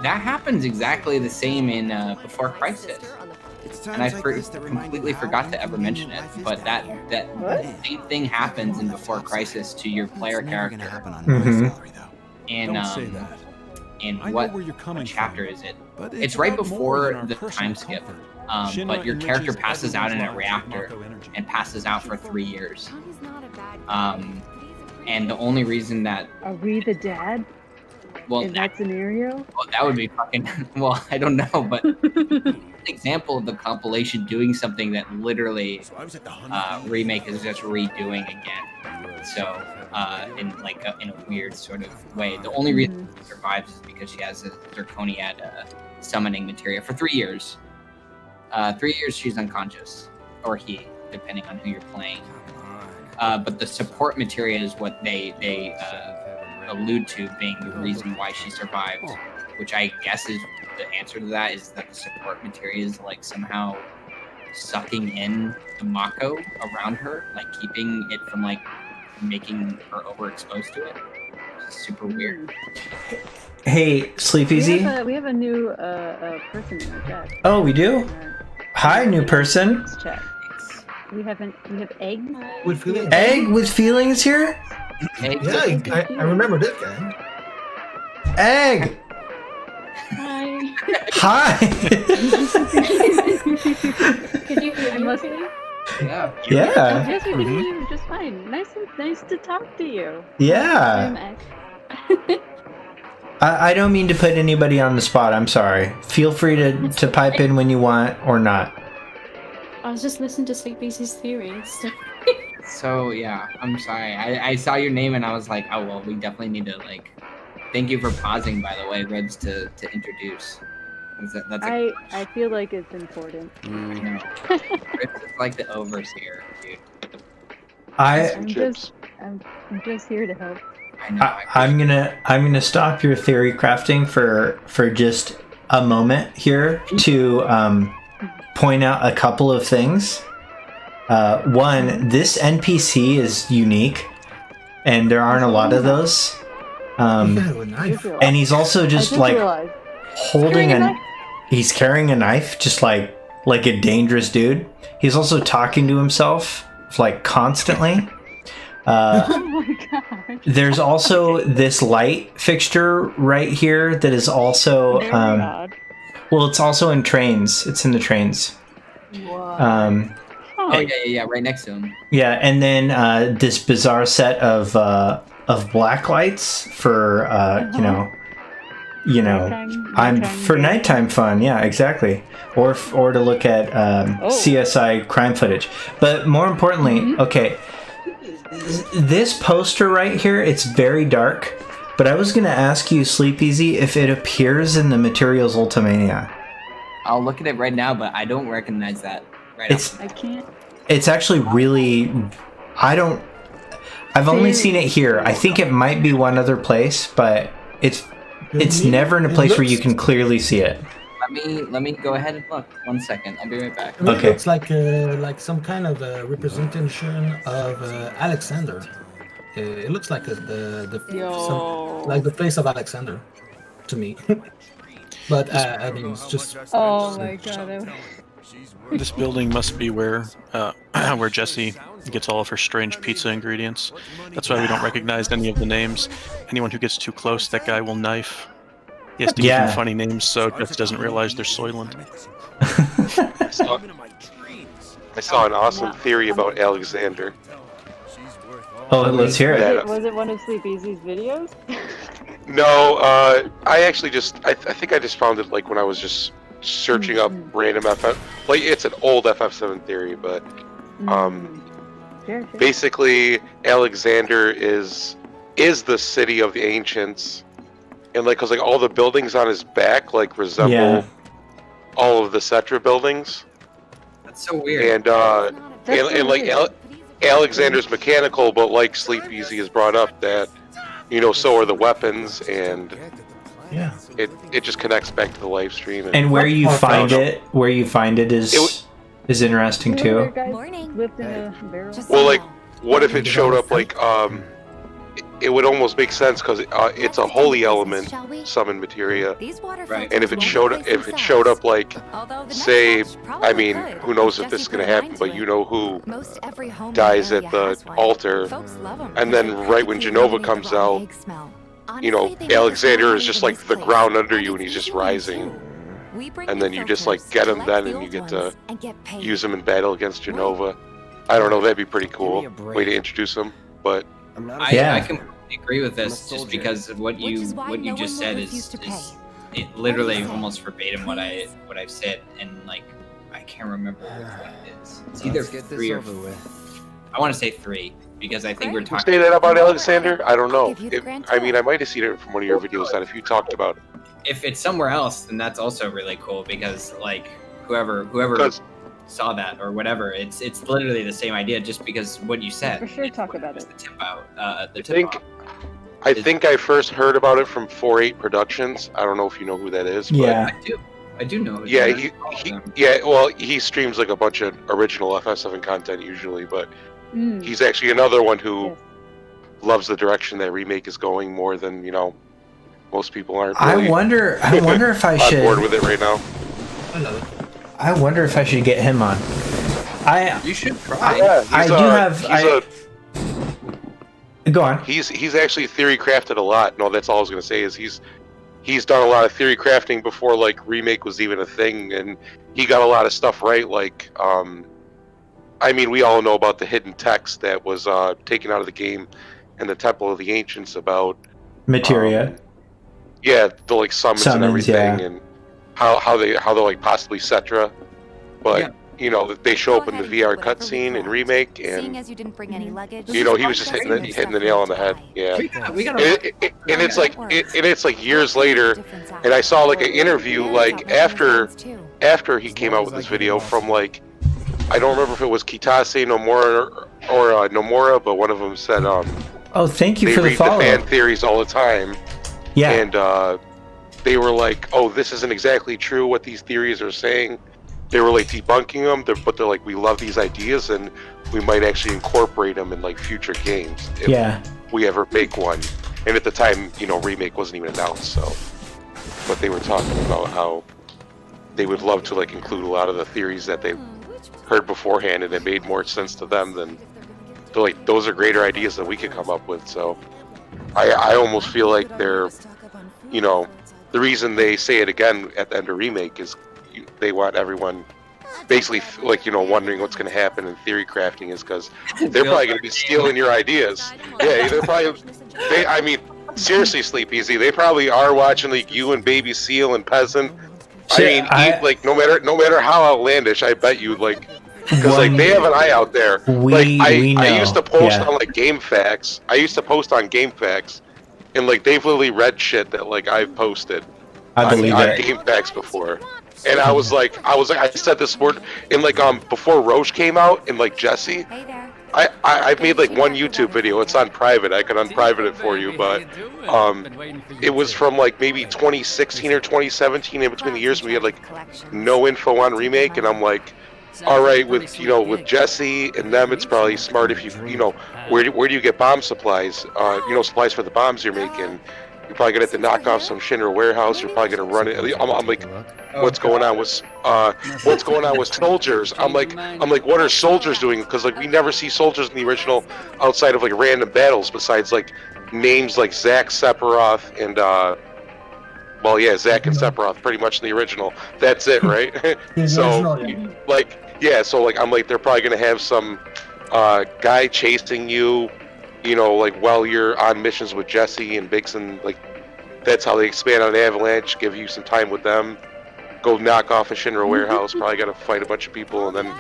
That happens exactly the same in Before Crisis. And I completely forgot to ever mention it, but that same thing happens in Before Crisis to your player character. And what chapter is it? It's right before the time skip. But your character passes out in a reactor and passes out for 3 years. And the only reason that... Are we the dad? Well, in that scenario? Well, that would be fucking... Well, I don't know, but... an example of the compilation doing something that literally Remake is just redoing again. So, in a weird sort of way. The only reason she survives is because she has a Zirconiad summoning materia for 3 years. 3 years she's unconscious, or he, depending on who you're playing. But the support materia is what they allude to being the reason why she survived, which I guess is the answer to that is that the support materia is like somehow sucking in the Mako around her, like keeping it from like making her overexposed to it. It's super weird. Hey, Sleep Easy. We have a new person in our chat. Oh, we do? Hi, new person. Chat. We have Egg with feelings. Egg with feelings here? Yeah, I remember this guy. Egg! Hi. Hi! Could you hear me okay? Yeah. Yeah. Yes, we can hear you just fine. Nice to talk to you. Yeah. I don't mean to put anybody on the spot. I'm sorry. Feel free to pipe in when you want or not. I was just listening to Sleep Easy's theories. So yeah, I'm sorry. I saw your name and I was like, oh well, we definitely need to like. Thank you for pausing, by the way, Ribs, to introduce. I feel like it's important. I know. Ribs is like the overseer, dude. I'm just here to help. I know. I'm gonna stop your theory crafting for just a moment here to point out a couple of things. One, this NPC is unique, and there aren't a lot of those. And he's also just like holding he's carrying a knife, just like a dangerous dude. He's also talking to himself like constantly. Oh my god. There's also this light fixture right here that is also well, it's also in trains. It's in the trains. Wow. Yeah, right next to him. Yeah, and then this bizarre set of black lights for for nighttime fun. Yeah, exactly. Or to look at CSI crime footage. But more importantly, okay, this poster right here, it's very dark. But I was gonna ask you, Sleep Easy, if it appears in the Materials Ultimania. I'll look at it right now, but I don't recognize that. Right. I can't. It's actually really. I've only seen it here. I think it might be one other place, but it's never in a place where you can clearly see it. Let me go ahead and look. 1 second. I'll be right back. I mean, it looks like some kind of representation of Alexander. It looks like like the face of Alexander to me. But I mean, it's just. Oh my god. This building must be where where Jessie gets all of her strange pizza ingredients. That's why we don't recognize any of the names. Anyone who gets too close, that guy will knife. He has to give them funny names so Jessie doesn't realize they're Soylent. I saw an awesome theory about Alexander. Oh, let's hear it. Was it one of Sleep Easy's videos? No, I actually I think I just found it like when I was just searching up random FF. Like it's an old FF7 theory, but basically Alexander is the city of the ancients, and like, cause like all the buildings on his back like resemble all of the Cetra buildings. That's so weird. And Alexander's mechanical, but like Sleep Easy has brought up that, you know, so are the weapons, and it just connects back to the live stream. And where you find it is interesting too. Well, like, what if it showed up like it would almost make sense because it's a holy element summon materia, right? And if it showed up like, say, I mean, who knows if this is gonna happen, but you know who dies at the altar, and then right when Genova comes out, you know, Alexander is just like the ground under you, and he's just rising, and then you just like get him then, and you get to use him in battle against Genova. I don't know, that'd be pretty cool way to introduce him, but. I completely agree with this, just because what you just said is it literally almost verbatim what I've said, and like I can't remember what it is. It's either 3 or I want to say 3 because I think we're talking. Say that about Alexander? I don't know. I mean, I might have seen it from one of your videos that if you talked about it. If it's somewhere else, then that's also really cool because like whoever saw that or whatever, it's literally the same idea, just because what you said. For sure, talk about it. I think I first heard about it from 4-8 Productions. I don't know if you know who that is. Yeah, but I do know. Well, he streams like a bunch of original FF7 content usually, but he's actually another one who loves the direction that remake is going more than, you know, most people aren't. Really I wonder if I should. I'm bored with it right now. I love it. I wonder if I should get him on. You should try. Go on. He's actually theory crafted a lot. No, that's all I was gonna say is he's done a lot of theory crafting before like remake was even a thing, and he got a lot of stuff right. Like, I mean, we all know about the hidden text that was taken out of the game in the Temple of the Ancients about materia. The like summons and everything, and how they're like possibly Cetra, but you know they show up in the VR cutscene in remake, and you know he was just hitting the nail on the head. Yeah, and it's like years later, and I saw like an interview like after he came out with this video from like, I don't remember if it was Kitase Nomura or Nomura, but one of them said oh, thank you for the follow. They read the fan theories all the time. Yeah, and they were like, oh, this isn't exactly true what these theories are saying. They were like debunking them, but they're like, we love these ideas and we might actually incorporate them in like future games if we ever make one. And at the time, you know, remake wasn't even announced, so. But they were talking about how they would love to like include a lot of the theories that they heard beforehand, and it made more sense to them than, they're like, those are greater ideas than we could come up with. So I almost feel like they're, you know, the reason they say it again at the end of remake is they want everyone basically like, you know, wondering what's going to happen in theory crafting is because they're probably going to be stealing your ideas. Yeah, they're probably. I mean, seriously, Sleep Easy. They probably are watching like you and Baby Seal and Peasant. Like no matter how outlandish, I bet you like. Because like they have an eye out there. I used to post on like GameFAQs. I used to post on GameFAQs. And like they've literally read shit that like I've posted on GameFAQs before. And I said this word in like before Roche came out and like Jesse. I made like one YouTube video. It's on private. I could unprivate it for you, but it was from like maybe 2016 or 2017, in between the years when we had like no info on remake, and I'm like, all right, with Jesse and them, it's probably smart if where do you get bomb supplies? Supplies for the bombs you're making. You're probably gonna have to knock off some Shinra warehouse. You're probably gonna run it. I'm like, what's going on with soldiers? I'm like, what are soldiers doing? Because like we never see soldiers in the original outside of like random battles, besides like names like Zack, Sephiroth, and Zack and Sephiroth, pretty much in the original. That's it, right? So I'm like, they're probably gonna have some guy chasing you. Like while you're on missions with Jesse and Bigson, like that's how they expand on Avalanche, give you some time with them, go knock off a Shinra warehouse, probably gotta fight a bunch of people, and then,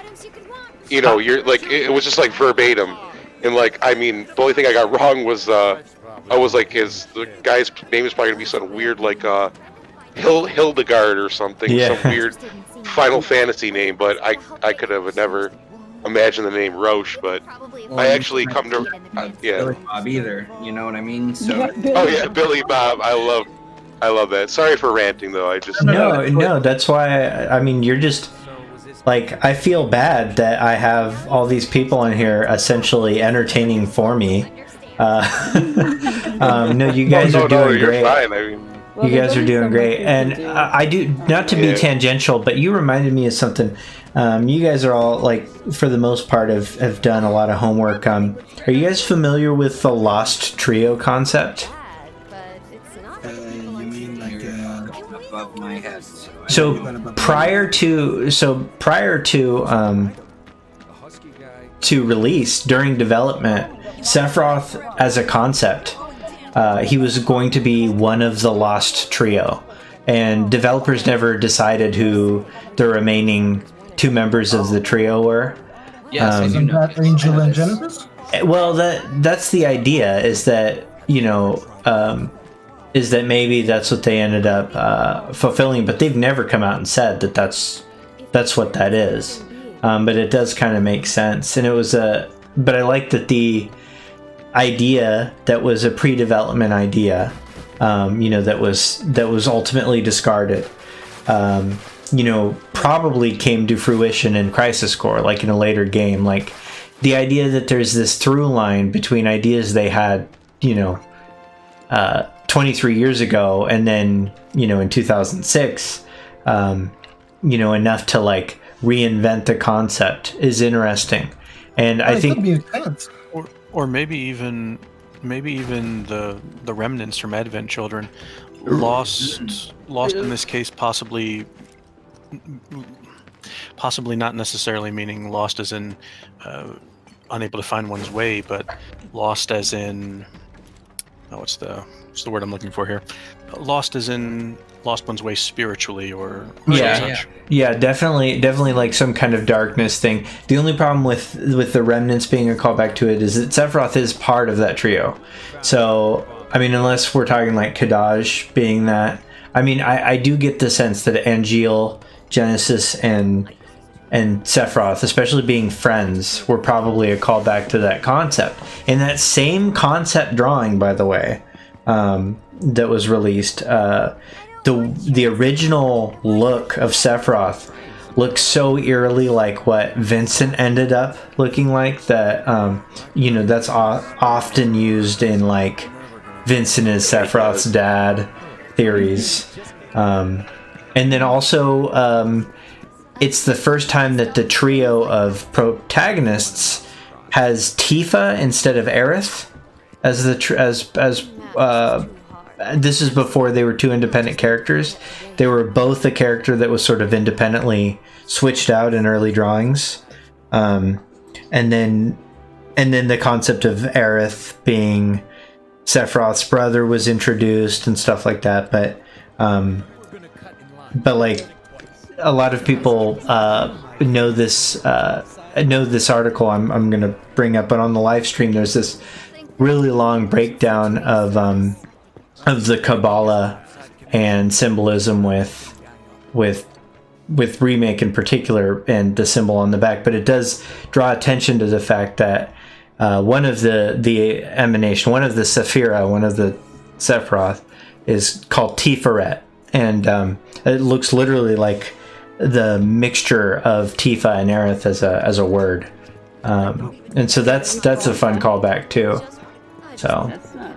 you're like, it was just like verbatim. And like, I mean, the only thing I got wrong was, I was like, the guy's name is probably gonna be something weird like, Hildegard or something, some weird Final Fantasy name, but I could have never imagined the name Roche, but I actually come to Billy Bob either, you know what I mean? So Billy Bob, I love that. Sorry for ranting though. I just no, that's why I mean you're just like, I feel bad that I have all these people in here essentially entertaining for me. No, you guys are doing great. Fine. I mean, you guys are doing great, and I do, not to be tangential, but you reminded me of something. You guys are all, like, for the most part, have done a lot of homework. Are you guys familiar with the Lost Trio concept? You mean like above my head. So prior to release, during development, Sephiroth as a concept, he was going to be one of the Lost Trio, and developers never decided who the remaining two members of the trio were. Yes, isn't that Angel and Genesis? Well, that's the idea, is that maybe that's what they ended up fulfilling, but they've never come out and said that that's what that is. But it does kind of make sense, and it was but I like that the idea that was a pre-development idea, that was ultimately discarded, probably came to fruition in Crisis Core, like in a later game. Like the idea that there's this through line between ideas they had, 23 years ago, and then, in 2006, enough to like reinvent the concept is interesting. And I think, or maybe even the remnants from Advent Children, lost in this case, possibly not necessarily meaning lost as in unable to find one's way, but lost as in what's the word I'm looking for here? Lost as in lost one's way spiritually, or such. Yeah, definitely like some kind of darkness thing. The only problem with the remnants being a callback to it is that Sephiroth is part of that trio. So, I mean, unless we're talking like Kadaj being that, I mean, I do get the sense that Angeal, Genesis, and Sephiroth, especially being friends, were probably a callback to that concept. And that same concept drawing, by the way, that was released, the original look of Sephiroth looks so eerily like what Vincent ended up looking like, that that's often used in like Vincent is Sephiroth's dad theories. And then also it's the first time that the trio of protagonists has Tifa instead of Aerith as this is before they were two independent characters. They were both a character that was sort of independently switched out in early drawings. And then the concept of Aerith being Sephiroth's brother was introduced and stuff like that. But like a lot of people know this article I'm going to bring up, but on the live stream there's this really long breakdown of the Kabbalah and symbolism with with Remake in particular and the symbol on the back, but it does draw attention to the fact that one of the emanation, one of the Sephira, one of the Sephiroth is called Tiferet, and it looks literally like the mixture of Tifa and Aerith as a word, and so that's a fun callback too. So That's not.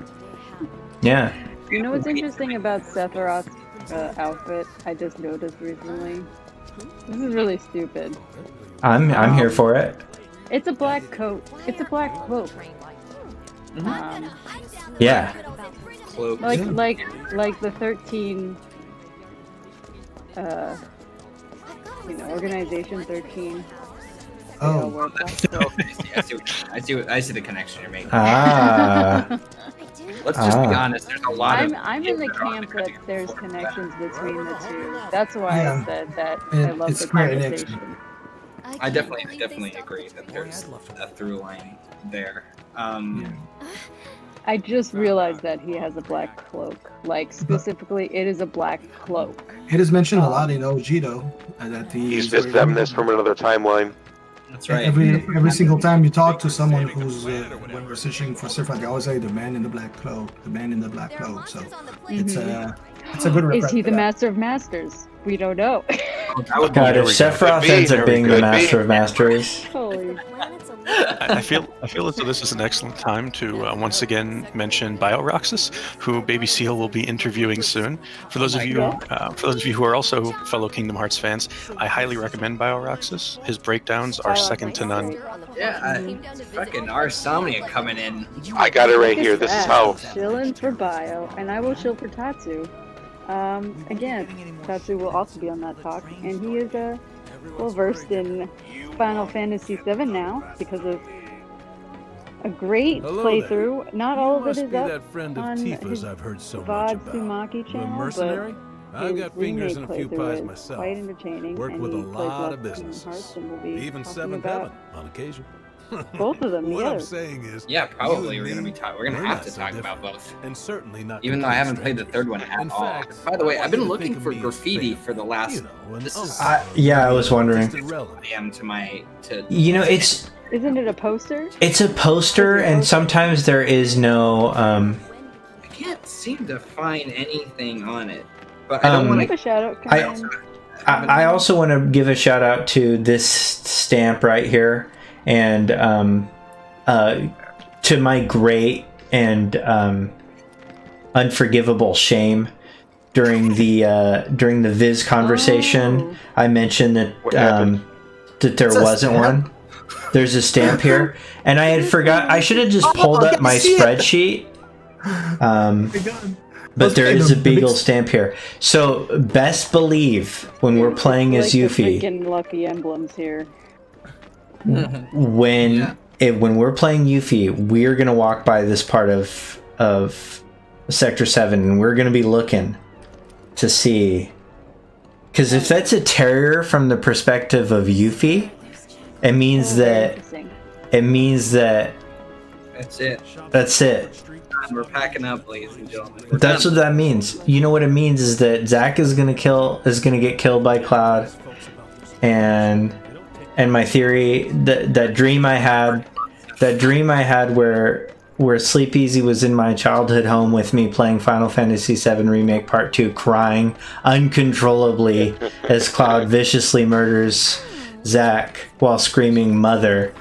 yeah. You know what's interesting about Sephiroth's outfit? I just noticed recently. This is really stupid. I'm here for it. It's a black coat. It's a black cloak. Yeah. Cloak. Like the 13. Organization 13. Oh. I see the connection you're making. Ah. Let's just be honest. There's a lot of. I'm in the camp that there's connections between the two. That's why I said that I And love it's the Square Enix. conversation. I definitely agree that there's a through line there. I just realized that he has a black cloak. Like, specifically, it is a black cloak. It is mentioned a lot in OG though. That He's just them this from another timeline. That's right. Every single time you talk to someone who's when we're searching for Sephiroth, they always say the man in the black cloak, the man in the black cloak. So it's a good reference. Is he to the that. master of masters? We don't know. God, if Sephiroth ends up being the Master of Masters. Holy. I feel as though this is an excellent time to once again mention BioRoxas, who Baby Seal will be interviewing soon. For those of you who are also fellow Kingdom Hearts fans, I highly recommend BioRoxas. His breakdowns are second to none. Yeah, fucking Arsomnia coming in. I got it right here. This is how. Shilling for Bio, and I will shill for Tatsu. Again, Tatsu will also be on that talk, and he is well versed in Final Fantasy VII now because of a great playthrough. Not all of it is up on his VOD Sumaki channel, but his remake playthrough is quite entertaining, and he plays lots of Kingdom Hearts, and we'll be Even talking 7th about Heaven on occasion. both of them What together. I'm saying is, Yeah, probably we're gonna be we're gonna we're have not to so talk different. about both. And certainly not. Even though I haven't complete played the third one at In all. fact, By the way, I've been I want you to looking think for of me as graffiti fake. for the last. You know, and This is Yeah, I was wondering. just irrelevant. am to my to. You know, it's Isn't it a poster? a poster, and sometimes there is no. I can't seem to find anything on it, but I don't Um, want Give a to. shout out. I also want to give a shout out to this stamp right here, and to my great and unforgivable shame, during the Viz conversation, I mentioned that that there wasn't one. There's a stamp here, and I had forgot. I should have just pulled up my spreadsheet. But there is a Beagle stamp here. So best believe when we're playing as Yuffie, Freaking lucky emblems here. when we're playing Yuffie, we're gonna walk by this part of Sector 7, and we're gonna be looking to see, because if that's a terrier from the perspective of Yuffie, it means that That's it. that's it. We're packing up, ladies and gentlemen. That's what that means. You know what it means is that Zack is gonna get killed by Cloud, and my theory, that dream I had where Sleep Easy was in my childhood home with me playing Final Fantasy VII Remake Part 2, crying uncontrollably as Cloud viciously murders Zack while screaming "Mother,"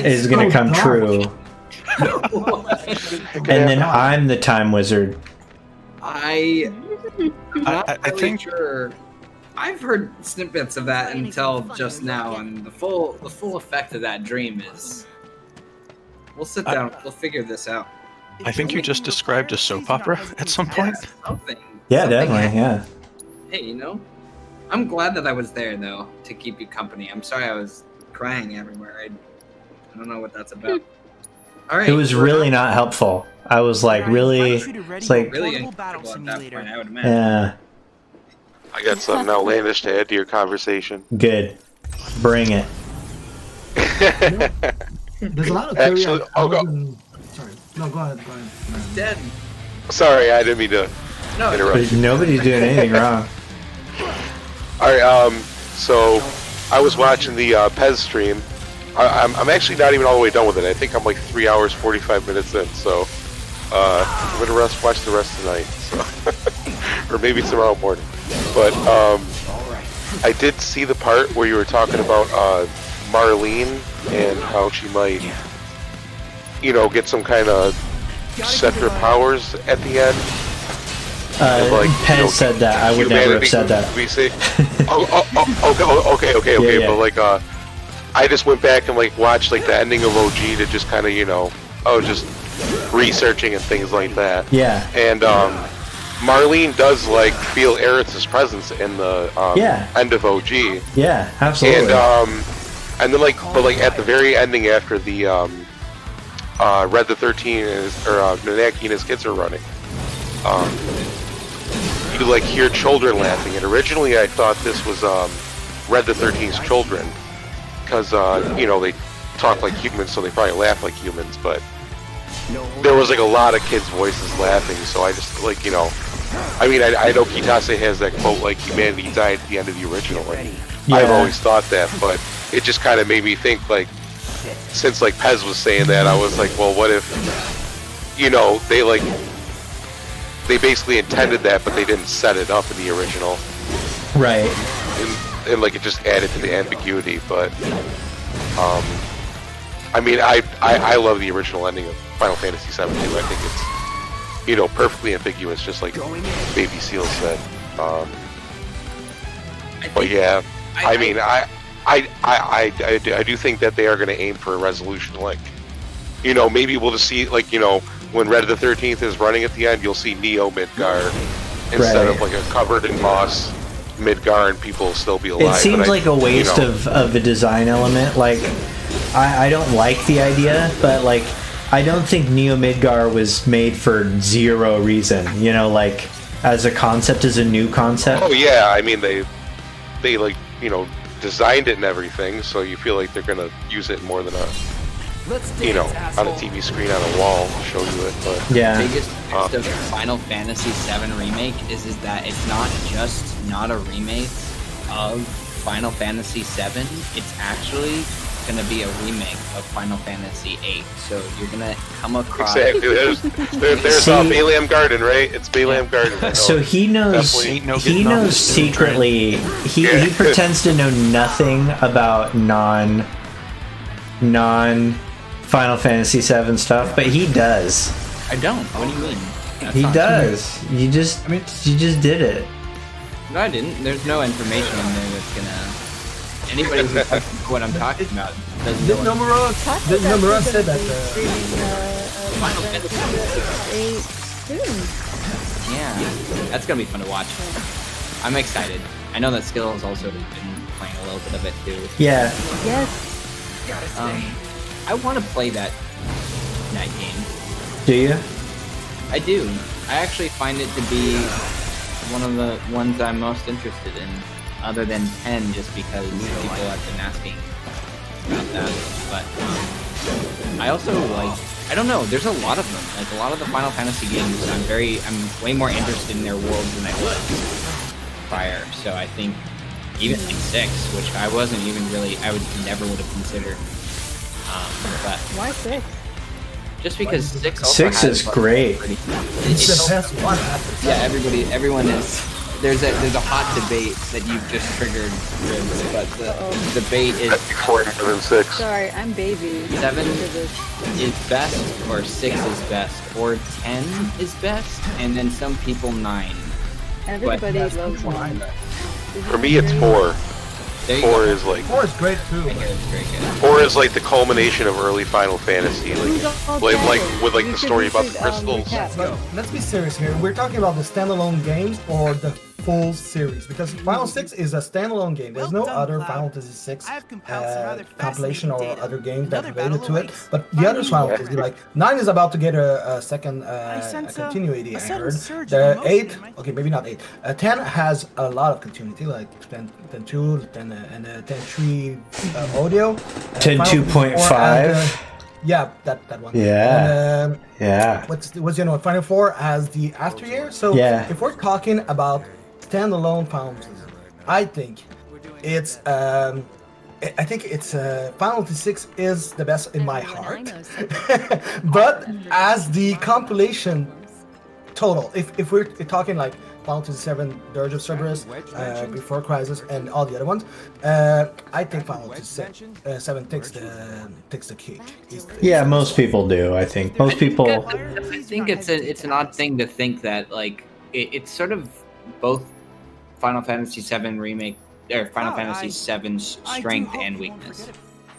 is gonna come true. And then I'm the time wizard. I'm not I really think- sure. I've heard snippets of that until just now, and the full effect of that dream is. We'll sit down. We'll figure this out. I think you just described a soap opera at some point. Something. Yeah, something definitely. happened. Yeah. Hey, I'm glad that I was there though to keep you company. I'm sorry I was crying everywhere. I don't know what that's about. All right. It was really not helpful. I was like, really. It's like, really uncomfortable at that point, I would imagine. yeah, I got something outlandish to add to your conversation. good. Bring it. There's a lot of Actually, theory. I'll go. Sorry. No, go ahead. Dead. Sorry, I didn't mean to interrupt you. Nobody's doing anything wrong. All right. So I was watching the Pez stream. I'm actually not even all the way done with it. I think I'm like 3 hours 45 minutes in. So I'm gonna watch the rest tonight. So or maybe tomorrow morning. But I did see the part where you were talking about Marlene and how she might, get some kind of scepter powers at the end. Pez said that. I would never have said that. We say, okay. Yeah. But like, I just went back and like watched like the ending of OG to just kind of, just researching and things like that. Yeah. And Marlene does like feel Aerith's presence in the end of OG. Yeah, absolutely. And then but at the very ending after the Red the 13 Nanaki and his kids are running, you like hear children laughing. And originally I thought this was Red the 13's children, because they talk like humans, so they probably laugh like humans. But there was like a lot of kids' voices laughing, so I just I know Kitase has that quote like humanity died at the end of the original. I've always thought that, but it just kind of made me think like, since like Pez was saying that, I was like, well, what if they basically intended that, but they didn't set it up in the original, right? And like it just added to the ambiguity. But I love the original ending of Final Fantasy VII too. I think it's perfectly ambiguous, just like Baby Seal said. But yeah, I do think that they are going to aim for a resolution. Like, maybe we'll just see like when Red the 13th is running at the end, you'll see Neo Midgar instead of like a covered in moss Midgar, and people will still be alive. It seems like a waste of a design element. Like, I don't like the idea, but like, I don't think Neo Midgar was made for zero reason. Like as a concept, as a new concept. Oh yeah, I mean they like designed it and everything, so you feel like they're gonna use it more than a on a TV screen on a wall to show you it. But yeah, the biggest twist of Final Fantasy VII Remake is that it's not just not a remake of Final Fantasy VII. It's actually going to be a remake of Final Fantasy VIII. So you're going to come across exactly. There's Baleam Garden, right? It's Baleam Garden. So he knows. He knows secretly. He pretends to know nothing about non Final Fantasy VII stuff, but he does. I don't. What do you mean? He does. You just did it. No, I didn't. There's no information in there that's gonna. Anybody who knows what I'm talking about doesn't know. Nomura said that. Final Fantasy. Yeah, that's gonna be fun to watch. I'm excited. I know that Skill has also been playing a little bit of it too. Yeah. Yes. I want to play that game. Do you? I do. I actually find it to be one of the ones I'm most interested in, other than 10, just because people have been asking about that. But I also I don't know, there's a lot of them. Like a lot of the Final Fantasy games, I'm way more interested in their worlds than I was prior. So I think even like 6, which I wasn't even really, I would never would have considered. But why 6? Just because 6 also 6 is great. It's the best one. Yeah, everyone is. There's a hot debate that you've just triggered, but the debate is 6. Sorry, I'm baby. 7 is best, or 6 is best, or 10 is best, and then some people 9. Everybody loves 9. For me, it's 4. 4 is like 4 is great too. 4 is like the culmination of early Final Fantasy, like with like the story about the crystals. But let's be serious here. We're talking about the standalone games or the full series, because Final 6 is a standalone game. There's no other Final Fantasy 6 compilation or other games that related to it. But the other Final Fantasy, like 9 is about to get a second continuity. I heard the 8, okay, maybe not 8. 10 has a lot of continuity, like 10 2, 10 and 10 3 audio. 10 2.5. Yeah, that one. Yeah. And, Yeah. What's Final Four has the after year. So Yeah. if we're talking about standalone Final Fantasy, I think it's Final Fantasy VI is the best in my heart. But as the compilation total, if we're talking like Final Fantasy VII, Dirge of Cerberus, Before Crisis, and all the other ones, I think Final Fantasy VII takes the cake. Yeah, most people do. I think most people. I think it's an odd thing to think that like it's sort of both Final Fantasy VII remake or Final Fantasy VII's strength and weakness.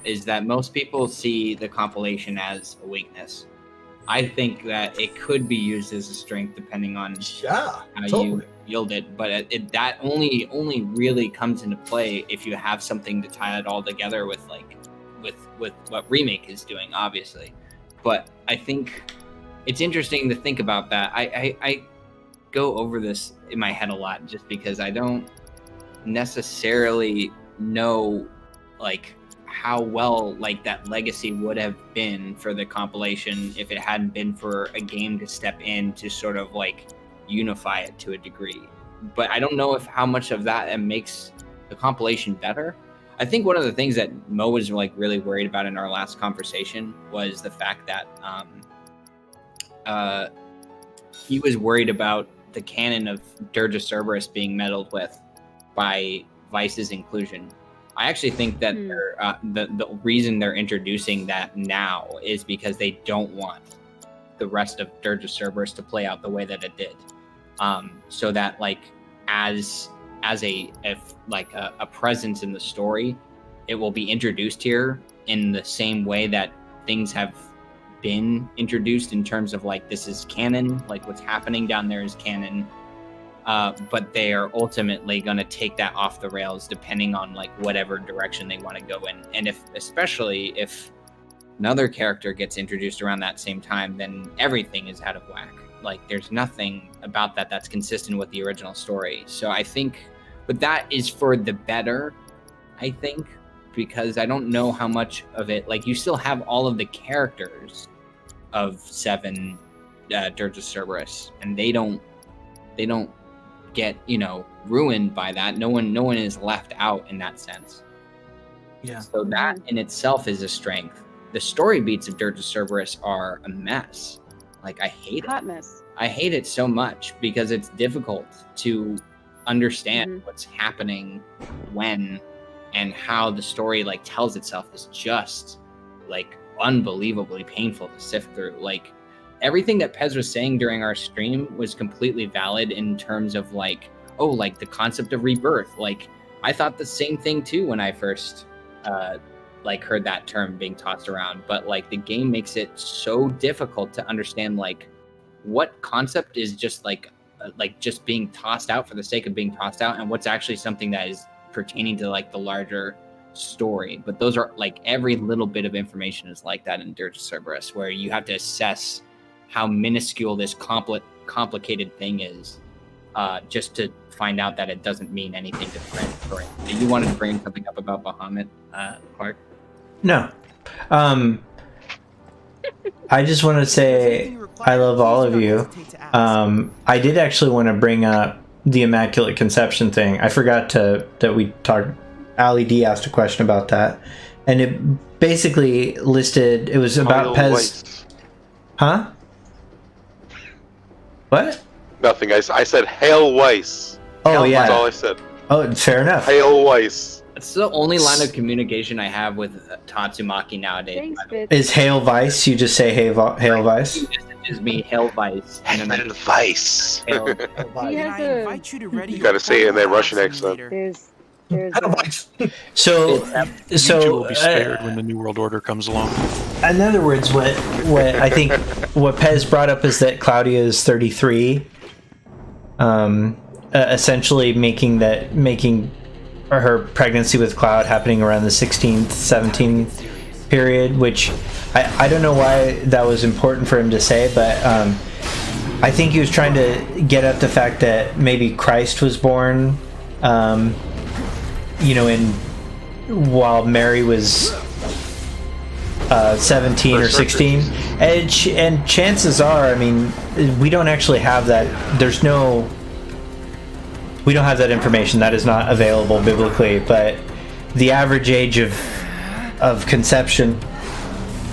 Is that most people see the compilation as a weakness. I think that it could be used as a strength depending on how you yield it, but that only really comes into play if you have something to tie it all together with what remake is doing, obviously. But I think it's interesting to think about that. I go over this in my head a lot just because I don't necessarily know like how well like that legacy would have been for the compilation if it hadn't been for a game to step in to sort of like unify it to a degree. But I don't know how much of that makes the compilation better. I think one of the things that Mo was like really worried about in our last conversation was the fact that he was worried about the canon of Dirge of Cerberus being meddled with by Vice's inclusion. I actually think that the reason they're introducing that now is because they don't want the rest of Dirge of Cerberus to play out the way that it did. So that like as a presence in the story, it will be introduced here in the same way that things have been introduced in terms of like this is canon, like what's happening down there is canon. But they are ultimately going to take that off the rails depending on like whatever direction they want to go in. And especially if another character gets introduced around that same time, then everything is out of whack. Like there's nothing about that that's consistent with the original story. So I think, but that is for the better, I think, because I don't know how much of it, like you still have all of the characters of 7 Dirge of Cerberus, and they don't get ruined by that. No one is left out in that sense. Yeah. So that in itself is a strength. The story beats of Dirge of Cerberus are a mess. Like I hate it. Hot mess. I hate it so much because it's difficult to understand what's happening when and how the story like tells itself is just like unbelievably painful to sift through. Like everything that Pez was saying during our stream was completely valid in terms of like, oh, like the concept of rebirth. Like I thought the same thing too when I first heard that term being tossed around, but like the game makes it so difficult to understand like what concept is just like just being tossed out for the sake of being tossed out and what's actually something that is pertaining to like the larger story. But those are like every little bit of information is like that in Dirge of Cerberus, where you have to assess how minuscule this complicated thing is, just to find out that it doesn't mean anything to the right. You wanted to bring something up about Bahamut, Clark? No. I just want to say I love all of you. I did actually want to bring up the Immaculate Conception thing. I forgot that we talked. Ali D asked a question about that, and it basically listed. It was about Pez. Huh? What? Nothing. I said Hail Weiss. Oh, yeah. That's all I said. Oh, fair enough. Hail Weiss. It's the only line of communication I have with Tatsumaki nowadays. Thanks, Is Hail Vice? You just say Hail Vice? He messages me Hail Vice. And then Vice. He has a... You gotta say it in that Russian accent. There's So You will be spared when the New World Order comes along. In other words, what I think what Pez brought up is that Claudia is 33, essentially making her pregnancy with Cloud happening around the 16th, 17th period, which I don't know why that was important for him to say, but I think he was trying to get at the fact that maybe Christ was born, while Mary was 17 or 16, and chances are, I mean, we don't actually have that. We don't have that information. That is not available biblically. But the average age of conception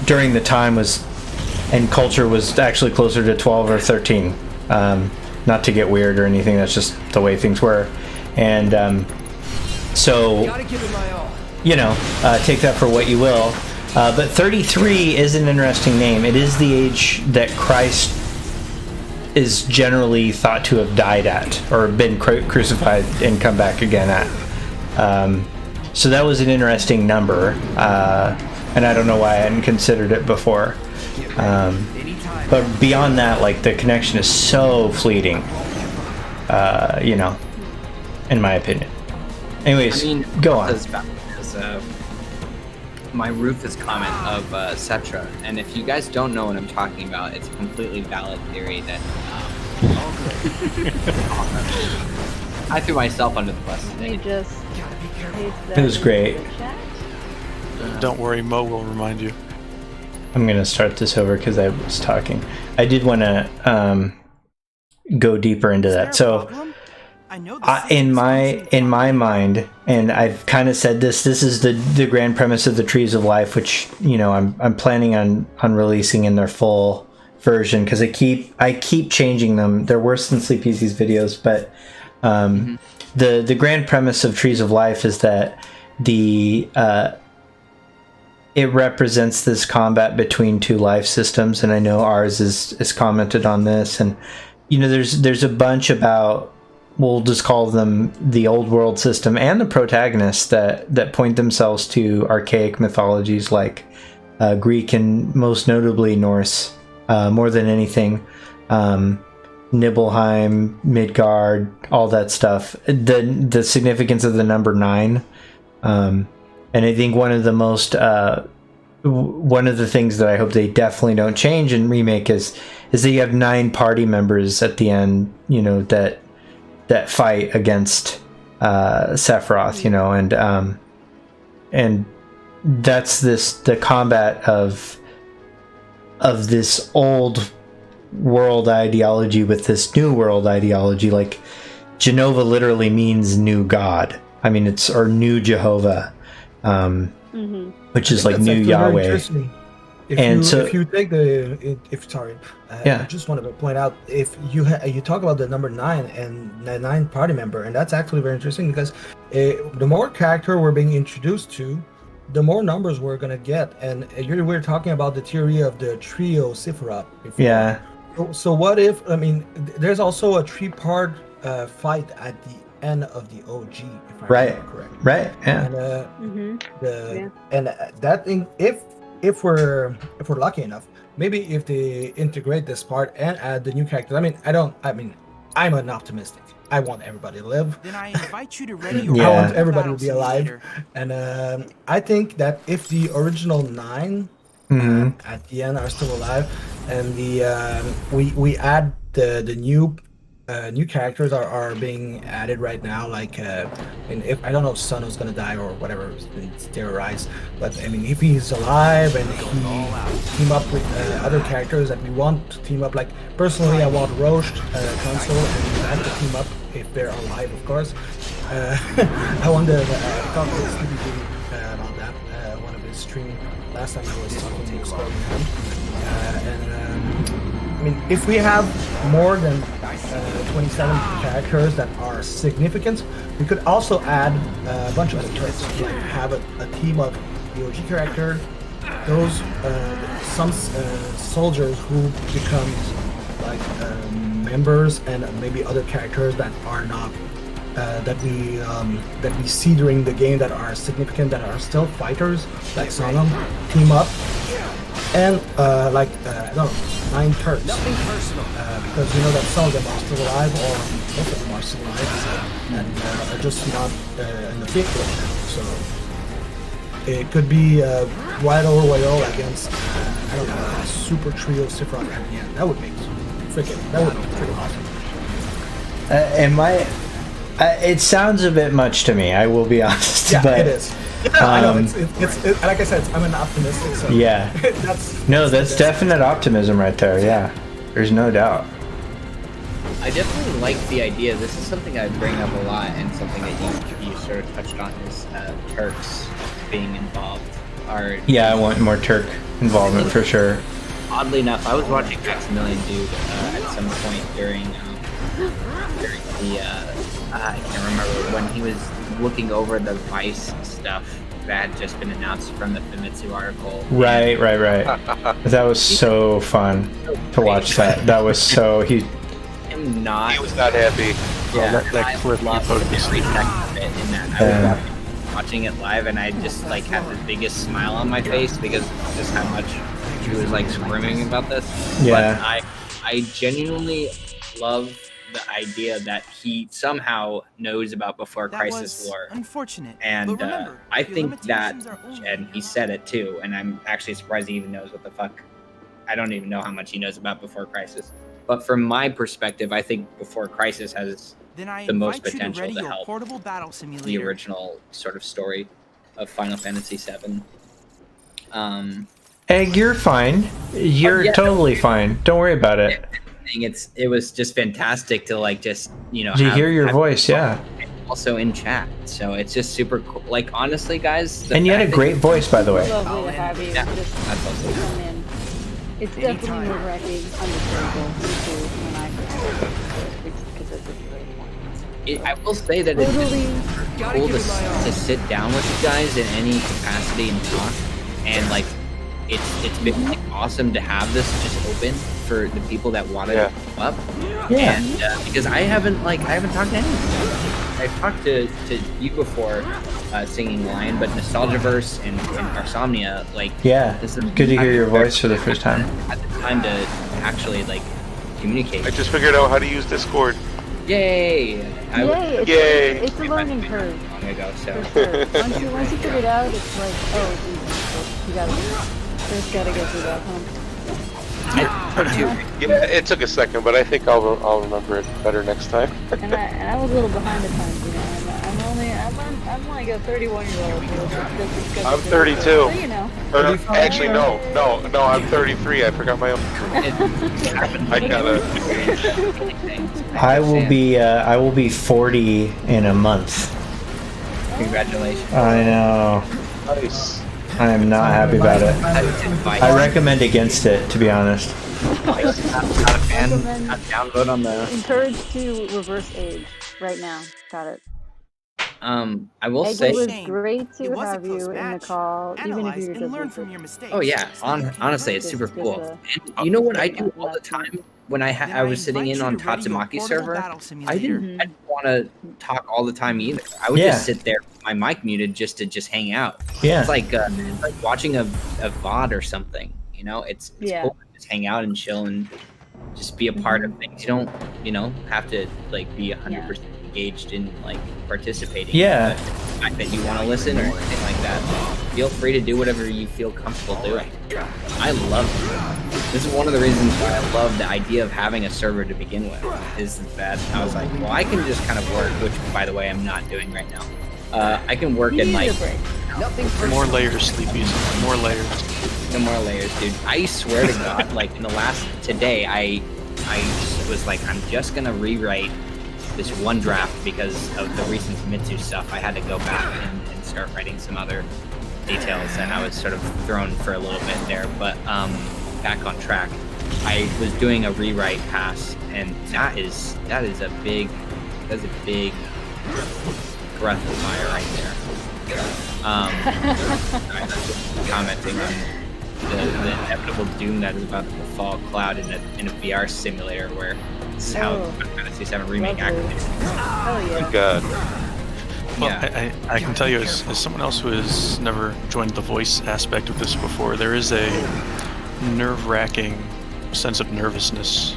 during the time and culture was actually closer to 12 or 13. Not to get weird or anything. That's just the way things were, and so take that for what you will. But 33 is an interesting name. It is the age that Christ is generally thought to have died at, or been crucified and come back again at. So that was an interesting number, and I don't know why I hadn't considered it before. But beyond that, like, the connection is so fleeting, in my opinion. Anyways, go on. My Rufus comment of Cetra, and if you guys don't know what I'm talking about, it's a completely valid theory that I threw myself under the bus today. You just It was great. Don't worry, Mo will remind you. I'm gonna start this over because I was talking. I did want to go deeper into that. So, in my mind, and I've kind of said this is the grand premise of the Trees of Life, which I'm planning on releasing in their full version, because I keep changing them. They're worse than Sleep Easy's videos, but the grand premise of Trees of Life is that it represents this combat between two life systems, and I know ours is commented on this, and there's a bunch about, we'll just call them the old world system, and the protagonists that point themselves to archaic mythologies like Greek and most notably Norse, more than anything. Nibelheim, Midgard, all that stuff. The significance of the number 9, and I think one of the things that I hope they definitely don't change in remake is that you have 9 party members at the end, that fight against Sephiroth, and that's the combat of this old world ideology with this new world ideology. Like, Genova literally means new God. I mean, or new Jehovah, which is like new Yahweh. If you take I just wanted to point out, if you talk about the number 9 and the 9 party member, and that's actually very interesting, because the more character we're being introduced to, the more numbers we're gonna get, and we're talking about the theory of the trio Sephiroth before. Yeah. So what if, there's also a 3-part fight at the end of the OG, if I remember correctly. Right. Yeah. And that thing, if we're lucky enough, maybe if they integrate this part and add the new characters. I'm an optimistic. I want everybody to live. Then I invite you to ready your I want everybody to be alive. And I think that if the original 9 at the end are still alive, and we add the new characters are being added right now, like and if I don't know if Sono's gonna die or whatever, it's terrorized, but if he's alive and he team up with other characters that we want to team up, like personally I want Roche, Console, and that to team up if they're alive, of course. I want to talk to Sleepy about that, one of his streaming last time I was talking to him, if we have more than 27 characters that are significant, we could also add a bunch of other traits, like have a team of the OG character, those some soldiers who become like members, and maybe other characters that are not that we see during the game that are significant, that are still fighters, like Sonam, team up, and I don't know, 9 Turks. Nothing personal. Because that some of them are still alive, or most of them are still alive, and are just not in the field right now. So it could be Wayo against I don't know, a super trio Sephiroth at the end. That would be freaking awesome. It sounds a bit much to me, I will be honest. Yeah, but it is. I know. It's like I said, I'm an optimistic. So Yeah. That's definite optimism right there. Yeah, there's no doubt. I definitely like the idea. This is something I bring up a lot, and something that you sort of touched on is Turks being involved. Yeah, I want more Turk involvement for sure. Oddly enough, I was watching Maximilian Dude at some point during the I can't remember when he was looking over the Vice stuff that had just been announced from the Famitsu article. Right. That was so fun to watch that. That was so he was not happy. Yeah, that clip you posted. Every second of it in that. I was watching it live, and I just like had the biggest smile on my face because of just how much he was like screaming about this. Yeah. But I genuinely love the idea that he somehow knows about Before Crisis lore. Unfortunate. And I think that, and he said it too, and I'm actually surprised he even knows what the fuck. I don't even know how much he knows about Before Crisis. But from my perspective, I think Before Crisis has the most potential to help the original sort of story of Final Fantasy VII. Egg, you're fine. You're totally fine. Don't worry about it. It was just fantastic to like just to hear your voice, yeah. Also in chat, so it's just super cool. Like honestly, guys, and you had a great voice, by the way. Lovely to have you. Yeah, that's awesome. Come in. It's definitely nerve-wracking, understandable too when I because it's very important. I will say that it's cool to sit down with you guys in any capacity and talk, and like it's been like awesome to have this just open for the people that want to come up. Yeah. And because I haven't talked to anyone. I've talked to you before, Singing Lion, but Nostalgiaverse and Arsomnia, like this is good to hear your voice for the first time. At the time to actually like communicate. I just figured out how to use Discord. Yay! It's a learning curve. Long ago, so. For sure. Once you figure it out, it's like, oh, you gotta go through that, huh? It took a second, but I think I'll remember it better next time. and I was a little behind the times, you know. I'm like a 31-year-old. I'm 32. So, you know. Actually, no, I'm 33. I forgot my own. I gotta. I will be 40 in a month. Congratulations. I know. Nice. I am not happy about it. I recommend against it, to be honest. Not a fan. Not downvote on the. Encourage to reverse age right now. Got it. I will say it was great to have you in the call, even if you learn from your mistakes. Oh yeah, honestly, it's super cool. And you know what I do all the time when I was sitting in on Tatsumaki's server? I didn't want to talk all the time either. I would just sit there with my mic muted just to hang out. Yeah. It's like watching a VOD or something. You know, it's cool to just hang out and chill and just be a part of things. You don't have to like be 100% engaged in like participating. Yeah. But the fact that you want to listen or anything like that, feel free to do whatever you feel comfortable doing. I love it. This is one of the reasons why I love the idea of having a server to begin with. Is that I was like, well, I can just kind of work, which by the way I'm not doing right now. I can work in like more layers, Sleepies. More layers. No more layers, dude. I swear to God, like in the last today, I was like, I'm just gonna rewrite this one draft because of the recent Famitsu stuff. I had to go back and start writing some other details, and I was sort of thrown for a little bit there. But back on track. I was doing a rewrite pass, and that is a big breath of fire right there. I was just commenting on the inevitable doom that is about to befall Cloud in a VR simulator where this is how Final Fantasy VII Remake activates. Oh yeah. Thank God. Well, I can tell you, as someone else who has never joined the voice aspect of this before, there is a nerve-wracking sense of nervousness.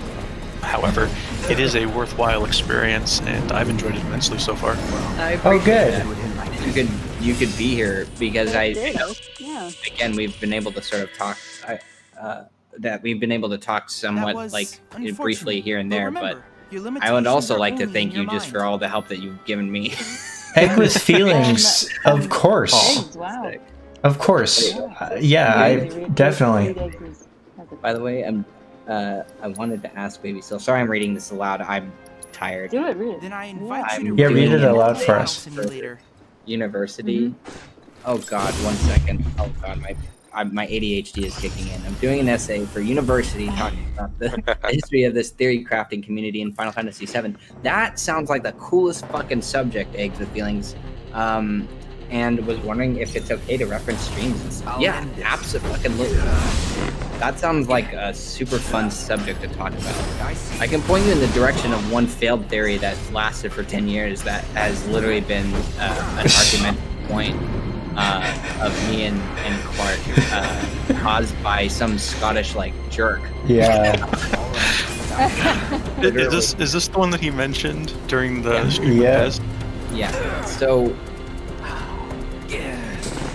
However, it is a worthwhile experience, and I've enjoyed it immensely so far. Oh, good. You could be here because I know, yeah. again, we've been able to sort of talk. That we've been able to talk somewhat like briefly here and there, but I would also like to thank you just for all the help that you've given me Egg with feelings, of course. Eggs, wow. Of course. Yeah, I definitely. By the way, I wanted to ask Baby Still. Sorry, I'm reading this aloud. I'm tired. Do it, read it. Then I invite you to Yeah, read it an aloud for us. simulator. University. Oh God, 1 second. Oh God, my ADHD is kicking in. I'm doing an essay for university talking about the history of this theory crafting community in Final Fantasy VII. That sounds like the coolest fucking subject, Eggs with Feelings. And was wondering if it's okay to reference streams and stuff. Yeah, absolutely. That sounds like a super fun subject to talk about. I can point you in the direction of one failed theory that lasted for 10 years that has literally been an argument point of me and Clark caused by some Scottish like jerk. Yeah. Is this the one that he mentioned during the stream? Yeah. Yeah. So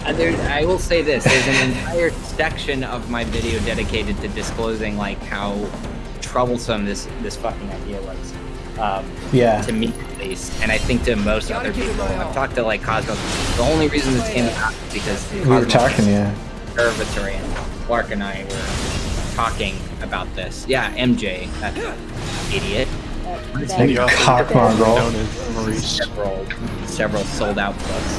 I will say this: there's an entire section of my video dedicated to disclosing like how troublesome this fucking idea was. To me at least, and I think to most other people. I've talked to like Cosmos. The only reason this came out is because We were talking, yeah. Conservatory and Clark and I were talking about this. Yeah, MJ, that idiot. Cock mongrel. Several sold out books.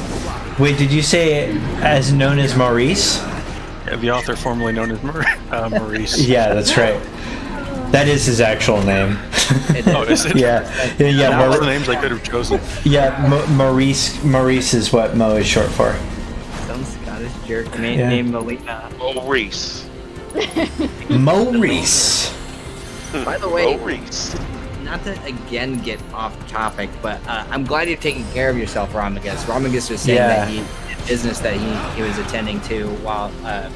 Wait, did you say as known as Maurice? Yeah, the author formerly known as Maurice. Yeah, that's right. That is his actual name. Oh, is it? Yeah. That was the names I could have chosen. Yeah, Maurice is what Mo is short for. Some Scottish jerk named Melina. Maurice. Maurice. By the way, Maurice. not to again get off topic, but I'm glad you're taking care of yourself, Romagus. Romagus was saying that he business that he was attending to while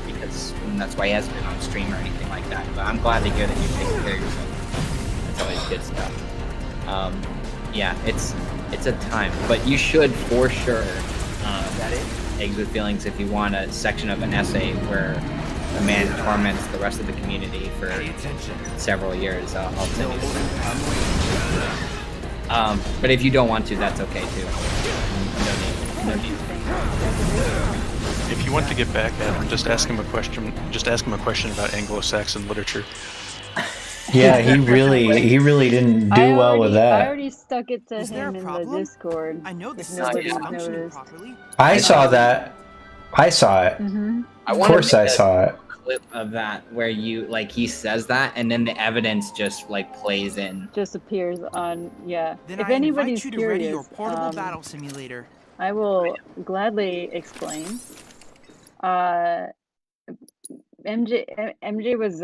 because that's why he hasn't been on stream or anything like that. But I'm glad to hear that you're taking care of yourself. That's always good stuff. Yeah, it's a time, but you should for sure. Eggs with Feelings, if you want a section of an essay where a man torments the rest of the community for several years, I'll send you some. But if you don't want to, that's okay too. No need. If you want to get back at him, just ask him a question. Just ask him a question about Anglo-Saxon literature. Yeah, he really didn't do well with that. I already stuck it to him in the Discord. I know this if nobody's noticed. I saw that. I saw it. Of course I saw it. Clip of that where you like he says that and then the evidence just like plays in. Just appears on Then if I anybody's invite you to ready curious, your portable battle simulator. I will gladly explain. MJ was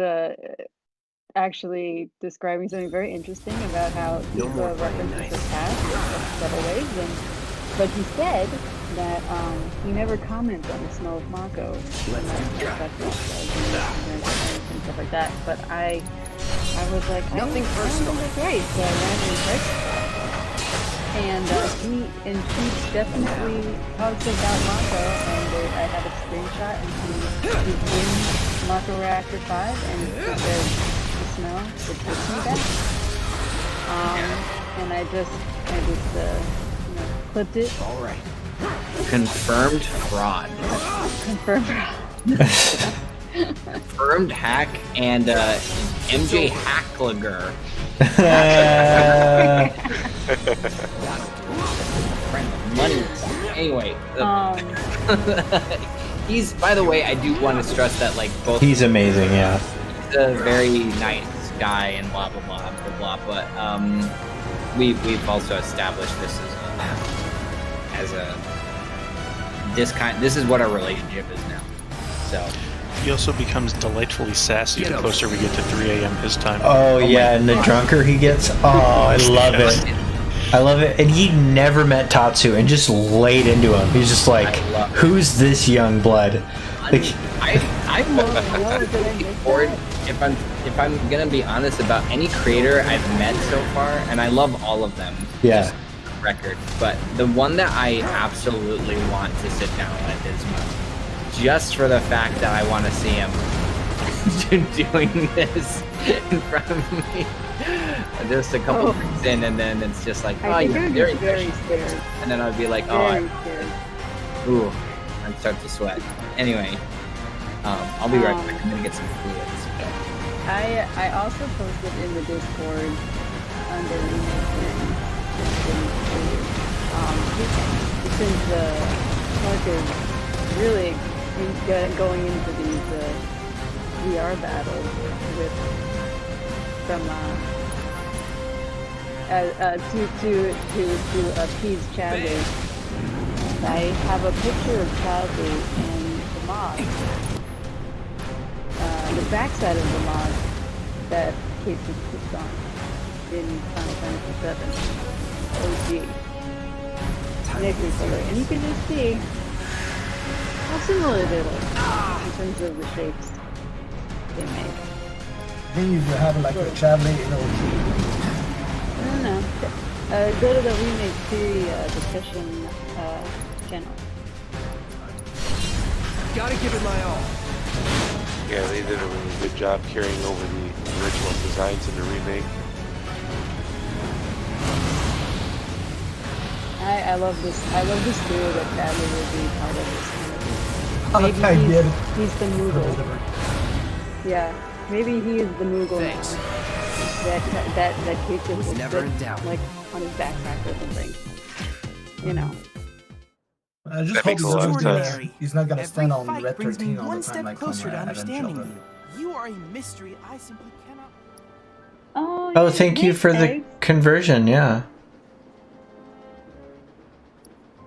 actually describing something very interesting about how people references the past in several ways, but he said that he never comments on the smell of Mako and stuff like that. But I was like, nothing personal. That's right. So I ran in search. And he definitely talks about Mako, and I have a screenshot, and he's in Mako Reactor 5, and it says the smell, it takes me back. And I just clipped it. All right. Confirmed fraud. Confirmed fraud. Confirmed hack and MJ Hackliger. Money. Anyway, he's. By the way, I do want to stress that like both. He's amazing, yeah. He's a very nice guy and blah blah blah blah blah. But we've also established this this is what our relationship is now. So. He also becomes delightfully sassy the closer we get to 3 a.m. his time. Oh yeah, and the drunker he gets. Oh, I love it. I love it. And he never met Tatsu and just laid into him. He's just like, who's this young blood? Like, I'm bored. If I'm gonna be honest about any creator I've met so far, and I love all of them. Yeah. Just record, but the one that I absolutely want to sit down with is Mo. Just for the fact that I want to see him doing this in front of me. Just a couple drinks in, and then it's just like, oh, I think yeah, I would very be very fishy. scared. And then I'd be like, Very scared. ooh, I'd start to sweat. Anyway, I'll be right back. I'm gonna get some fluids. I also posted in the Discord under since Mark is really going into these VR battles with to appease Chadley. I have a picture of Chadley and the mod. The backside of the mod that Kate just clicked on in Final Fantasy VII OG. And you can just see how similar they look in terms of the shapes they make. Then you have like a Chadley in OG. I don't know. Go to the remake theory discussion channel. Gotta give it my all. Yeah, they did a really good job carrying over the original designs in the remake. I love this. I love this theory that Chadley will be part of this. He's the Moogle. Yeah, maybe he is the Moogle. Thanks. That Kate just Was never in doubt. like on his backpack or something. You know. I just That hope makes a lot of sense. he's not gonna stand on Red Brings me 13 all one the time step like closer to Evan understanding Sheldon. you. You are a mystery I simply cannot. Oh, thank you for the conversion. Yeah.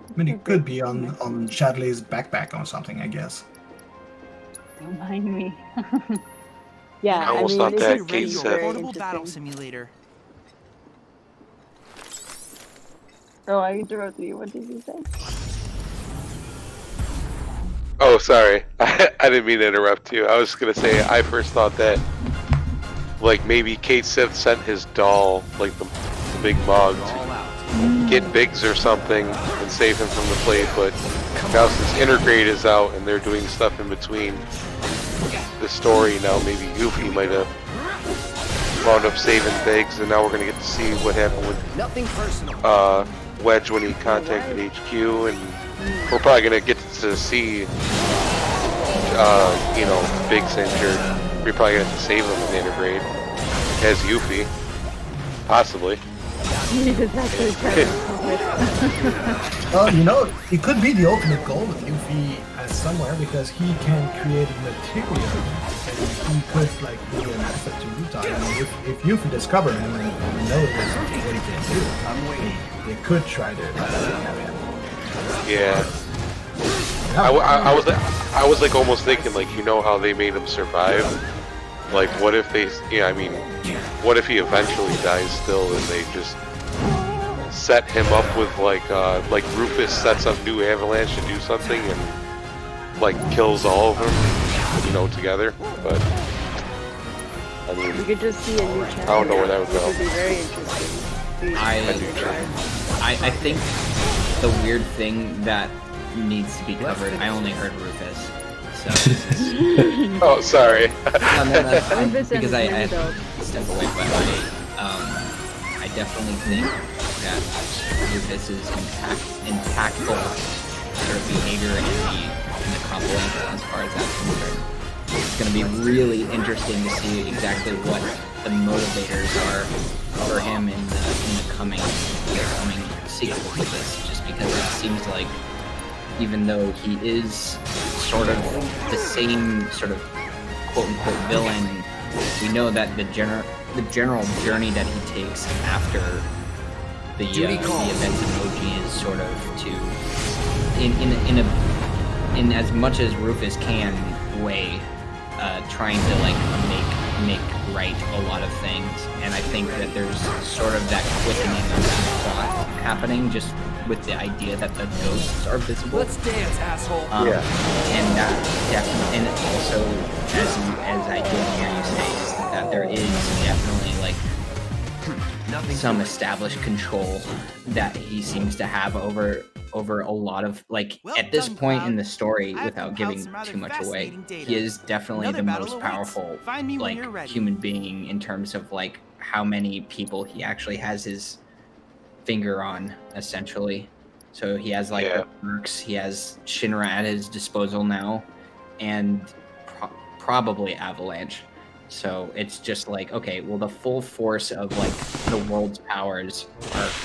I mean, it could be on Chadley's backpack or something, I guess. Don't mind me. Yeah, I almost thought this that is Kate very said. Portable interesting. battle simulator. Oh, I interrupted you. What did you say? Oh, sorry. I didn't mean to interrupt you. I was just gonna say, I first thought that, like, maybe Kate Sith sent his doll, like the big mug, to get Biggs or something and save him from the plate, but now since Intergrade is out and they're doing stuff in between the story, now maybe Yuffie might have wound up saving Biggs, and now we're gonna get to see what happened with Nothing personal. Wedge when he contacted HQ, and we're probably gonna get to see, you know, Biggs injured. We're probably gonna have to save him in Intergrade as Yuffie, possibly. Well, you know, it could be the ultimate goal with Yuffie somewhere, because he can create material and he could like be an asset to Utah. I mean, if Yuffie discover him and knows what he can do, they could try to have him. Yeah. I was like almost thinking, like, you know how they made him survive? Like, what if they, yeah, I mean, what if he eventually dies still and they just set him up with like Rufus sets up New Avalanche to do something and like kills all of them, you know, together. But I mean, You could just see a new chapter. I don't know where that would go. Which would be very interesting. I think the weird thing that needs to be covered. I only heard Rufus, so. Oh, sorry. No, that's fine, because I had to step away, but I definitely think that Rufus's impactful sort of behavior in the compilation, as far as that's concerned, it's going to be really interesting to see exactly what the motivators are for him in the coming sequel to this. Just because it seems like, even though he is sort of the same sort of quote-unquote villain, we know that the general journey that he takes after the events of OG is sort of to, in as much as Rufus can weigh, trying to like make right a lot of things, and I think that there's sort of that quickening of that plot happening just with the idea that the ghosts are visible. Let's dance, asshole. Yeah. And definitely, and also as I did hear you say, is that there is definitely like some established control that he seems to have over a lot of, like, at this point in the story, without giving too much away, he is definitely the most powerful like human being in terms of like how many people he actually has his finger on, essentially. So he has like the Mercs, he has Shinra at his disposal now, and probably Avalanche. So it's just like, okay, well, the full force of like the world's powers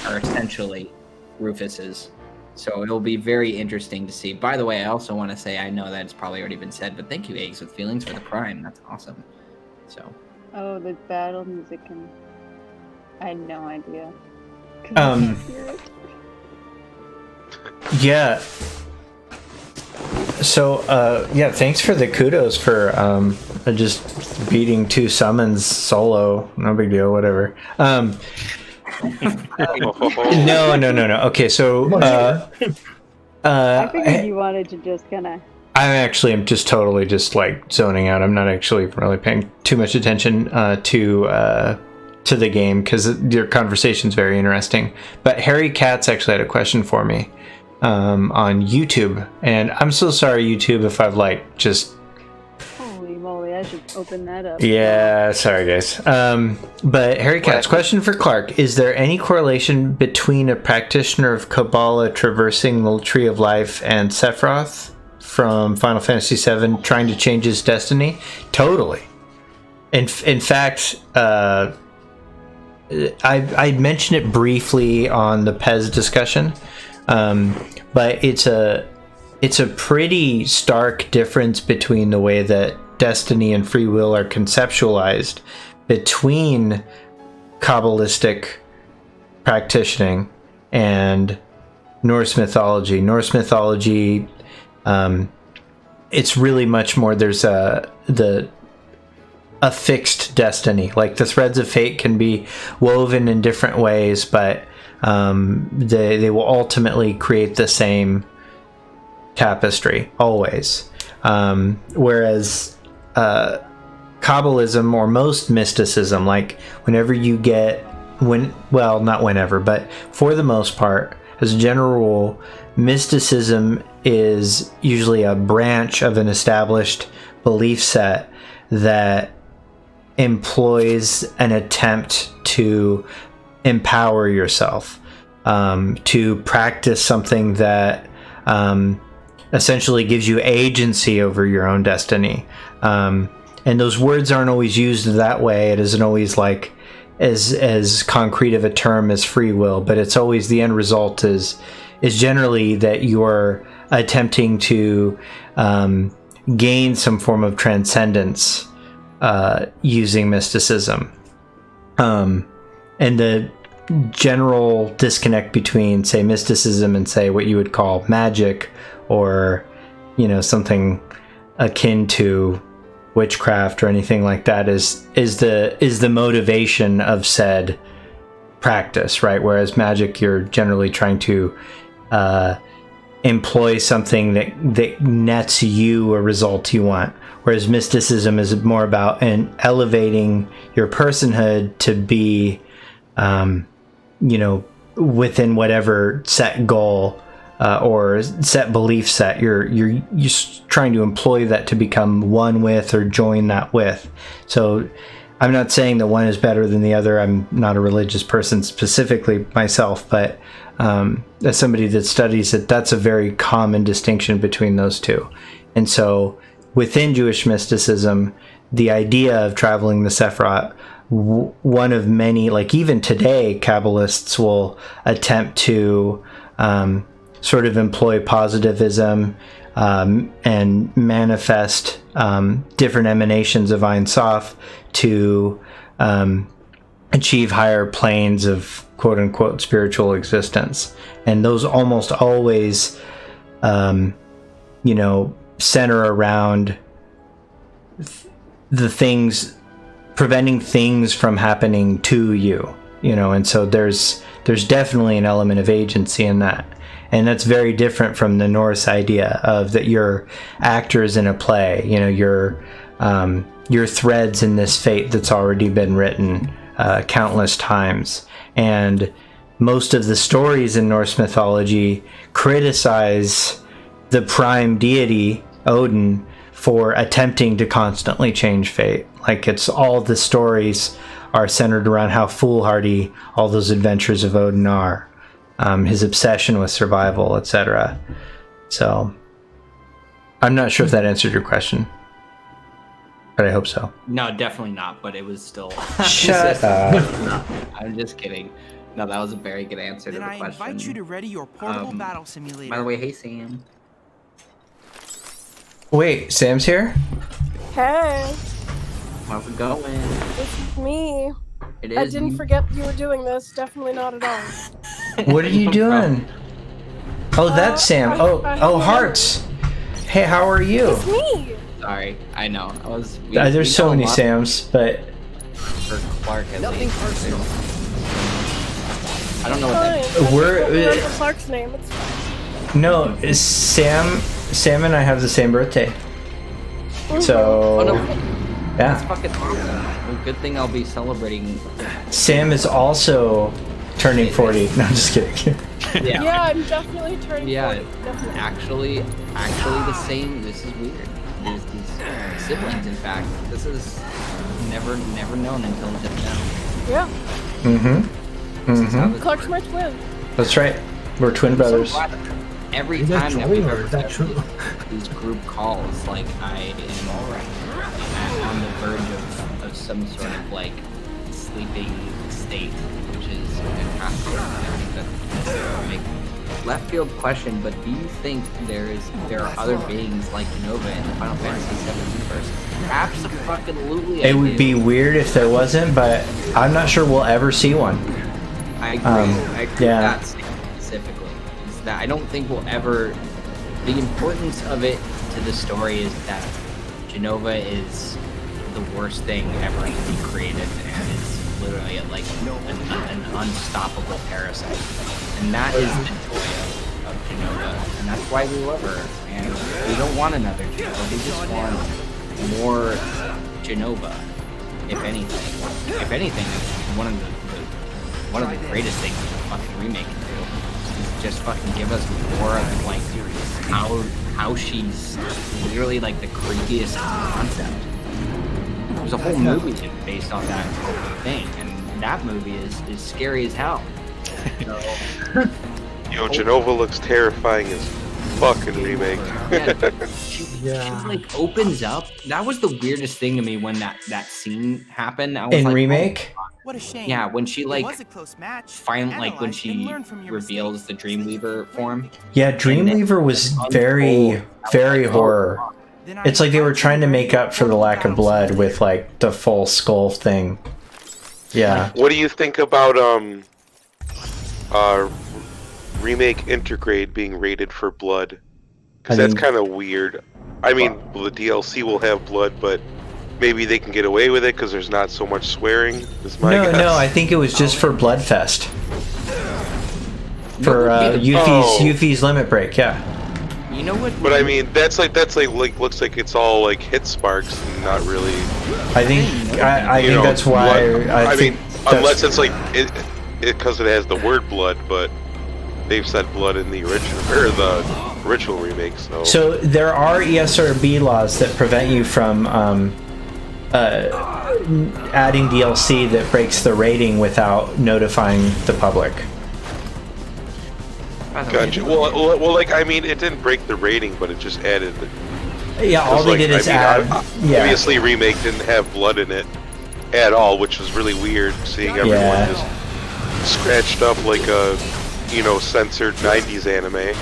are essentially Rufus's. So it'll be very interesting to see. By the way, I also want to say, I know that it's probably already been said, but thank you, Eggs with Feelings, for the Prime. That's awesome. So. Oh, the battle music, and I had no idea. Yeah. So, yeah, thanks for the kudos for just beating 2 summons solo. No big deal, whatever. No. Okay, so I figured you wanted to just kind of. I'm just totally just like zoning out. I'm not actually really paying too much attention to the game because your conversation's very interesting. But Harry Katz actually had a question for me on YouTube, and I'm so sorry, YouTube, if I've like just. Holy moly! I should open that up. Yeah, sorry guys. But Harry Katz, question for Clark: is there any correlation between a practitioner of Kabbalah traversing the Tree of Life and Sephiroth from Final Fantasy VII trying to change his destiny? Totally. In fact, I mentioned it briefly on the Pez discussion, but it's a pretty stark difference between the way that destiny and free will are conceptualized between Kabbalistic practicing and Norse mythology. Norse mythology, it's really much more, there's a fixed destiny. Like the threads of fate can be woven in different ways, but they will ultimately create the same tapestry always. Whereas Kabbalism, or most mysticism, like whenever you get not whenever, but for the most part, as a general rule, mysticism is usually a branch of an established belief set that employs an attempt to empower yourself, to practice something that essentially gives you agency over your own destiny. And those words aren't always used that way. It isn't always like as concrete of a term as free will, but it's always, the end result is generally that you're attempting to gain some form of transcendence using mysticism. And the general disconnect between, say, mysticism and, say, what you would call magic, or something akin to witchcraft or anything like that, is the motivation of said practice, right? Whereas magic, you're generally trying to employ something that nets you a result you want. Whereas mysticism is more about elevating your personhood to be, within whatever set goal or set belief set you're trying to employ that to become one with or join that with. So I'm not saying that one is better than the other. I'm not a religious person specifically myself, but as somebody that studies it, that's a very common distinction between those two. And so within Jewish mysticism, the idea of traveling the Sephiroth, one of many, like even today, Kabbalists will attempt to sort of employ positivism and manifest different emanations of Ein Sof to achieve higher planes of quote-unquote spiritual existence. And those almost always, center around the things, preventing things from happening to you, and so there's definitely an element of agency in that. And that's very different from the Norse idea of that you're actors in a play, you're threads in this fate that's already been written countless times. And most of the stories in Norse mythology criticize the prime deity, Odin, for attempting to constantly change fate. Like, it's all the stories are centered around how foolhardy all those adventures of Odin are, his obsession with survival, etc. So I'm not sure if that answered your question, but I hope so. No, definitely not. But it was still. Shut up. No, I'm just kidding. No, that was a very good answer to the question. I invite you to ready your portable battle simulator. By the way, hey Sam. Wait, Sam's here? Hey, How's it going? this is me. It I is didn't you. forget you were doing this. Definitely not at all. What are you doing? Oh, that's Sam. Oh, Hearts. Hey, how are you? It's me. Sorry, I know. I was. There's so many Sams, but For Clark at Nothing least. personal. I don't know what that Fine. means. We're- I can't remember Clark's name. It's fine. no, Sam and I have the same birthday. So, Oh no, that's yeah. fucking awesome. Well, good thing I'll be celebrating. Sam is also turning 40. No, I'm just kidding. Yeah. Yeah, I'm definitely turning 40. Yeah, Definitely. actually the same. This is weird. These siblings, in fact, this is never known until just now. Yeah. Clark's my twin. That's right. We're twin brothers. Every Is that time that true we've or ever is that true? these group calls, like I am on the verge of some sort of like sleeping state, which is fantastic. I think that's make left field question, but do you think there are other beings like Genova in the Final Fantasy VII universe? Absolutely. It would be weird if there wasn't, but I'm not sure we'll ever see one. I agree. I agree yeah. with that specifically. Is that I don't think we'll ever. The importance of it to the story is that Genova is the worst thing ever to be created and is literally like an unstoppable parasite. And that is the joy of Genova. And that's why we love her. And we don't want another Genova. We just want more Genova, if anything. If anything, one of the greatest things that the fucking remake can do is just fucking give us more of like how she's literally like the creepiest concept. There's a whole movie based on that thing, and that movie is scary as hell. Yo, Genova looks terrifying as fucking remake. She like opens up. That was the weirdest thing to me when that scene happened. I was In like, remake? Oh, What a shame. yeah, when she It like was a close match. finally like when Analyze and she learn from your reveals the Dreamweaver form. Yeah, Dreamweaver was very, very horror. It's like they were trying to make up for the lack of blood with like the full skull thing. Yeah. What do you think about remake Intergrade being rated for blood? Because that's kind of weird. I mean, the DLC will have blood, but maybe they can get away with it because there's not so much swearing. Is my guess. No, I think it was just for Bloodfest. For Yuffie's Limit Break, yeah. You know what? But I mean, that's like looks like it's all like hit sparks and not really. I think that's why I mean, unless it's like it because it has the word blood, but they've said blood in the original remake. So there are ESRB laws that prevent you from adding DLC that breaks the rating without notifying the public. Gotcha. Well, like I mean, it didn't break the rating, but it just added. Yeah, all they did is add. Yeah. Obviously, remake didn't have blood in it at all, which was really weird. Seeing everyone just scratched up like a, censored '90s anime.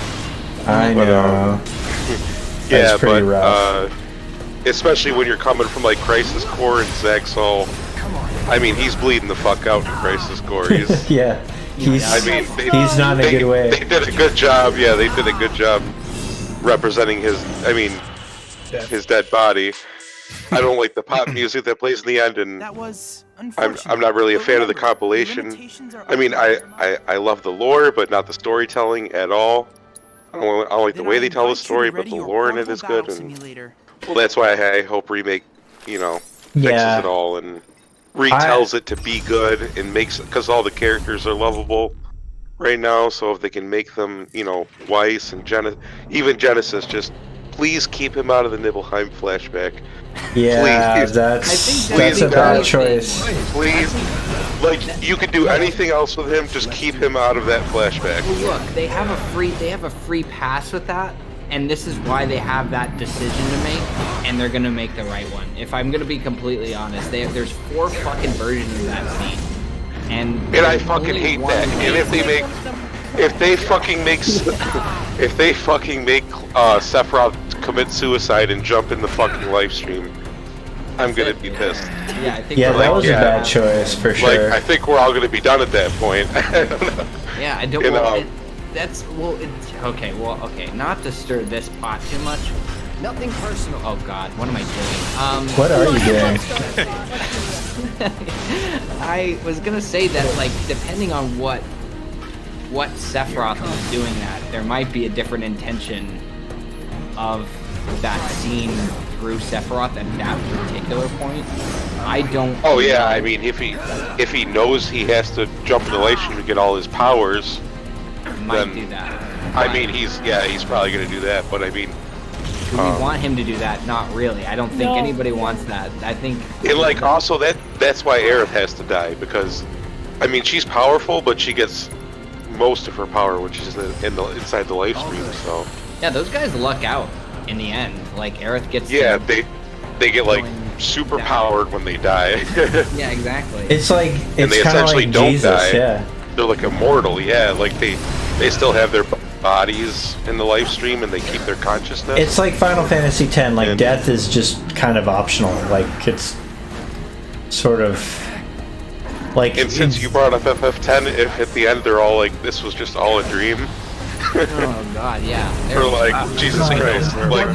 I know. Yeah, pretty but rough. especially when you're coming from like Crisis Core and Zaxxal. I mean, he's bleeding the fuck out in Crisis Core. He's, yeah. He's not in a good way. They did a good job. Yeah, they did a good job representing his dead body. I don't like the pop music that plays in the end, and I'm not really a fan of the compilation. I mean, I love the lore, but not the storytelling at all. I don't like the way they tell the story, but the lore in it is good, and well, that's why I hope remake, fixes it all and retells it to be good and makes, because all the characters are lovable right now. So if they can make them, Weiss and even Genesis just please keep him out of the Nibelheim flashback. Yeah, Please. that's a bad choice. Please, like you could do anything else with him, just keep him out of that flashback. Well, look, they have a free pass with that, and this is why they have that decision to make, and they're gonna make the right one. If I'm gonna be completely honest, there's 4 fucking versions of that scene, and I fucking hate that. And if they fucking make Sephiroth commit suicide and jump in the fucking live stream, I'm gonna be pissed. Yeah, I think that was a bad choice for sure. Like, I think we're all gonna be done at that point. I don't know. Yeah, I don't. Okay. Not to stir this pot too much. Nothing personal. Oh God, what am I doing? What are you doing? I was gonna say that, like, depending on what Sephiroth is doing, that there might be a different intention of that scene through Sephiroth at that particular point. I don't. Oh yeah, I mean, if he knows he has to jump in the live stream to get all his powers, might do that. I mean, he's probably gonna do that. But I mean, do we want him to do that? Not really. I don't think anybody wants that. I think. And like also that's why Aerith has to die, because, I mean, she's powerful, but she gets most of her power when she's inside the live stream. So. Yeah, those guys luck out in the end. Like Aerith gets. Yeah, they get like super powered when they die. Yeah, exactly. It's like and they essentially like don't Jesus, die. Yeah. They're like immortal. Yeah, like they still have their bodies in the live stream and they keep their consciousness. It's like Final Fantasy X. Like death is just kind of optional. Like it's sort of like. And since you brought up FF10, if at the end they're all like, "This was just all a dream." Oh God, yeah. Or like, Jesus Christ. Like,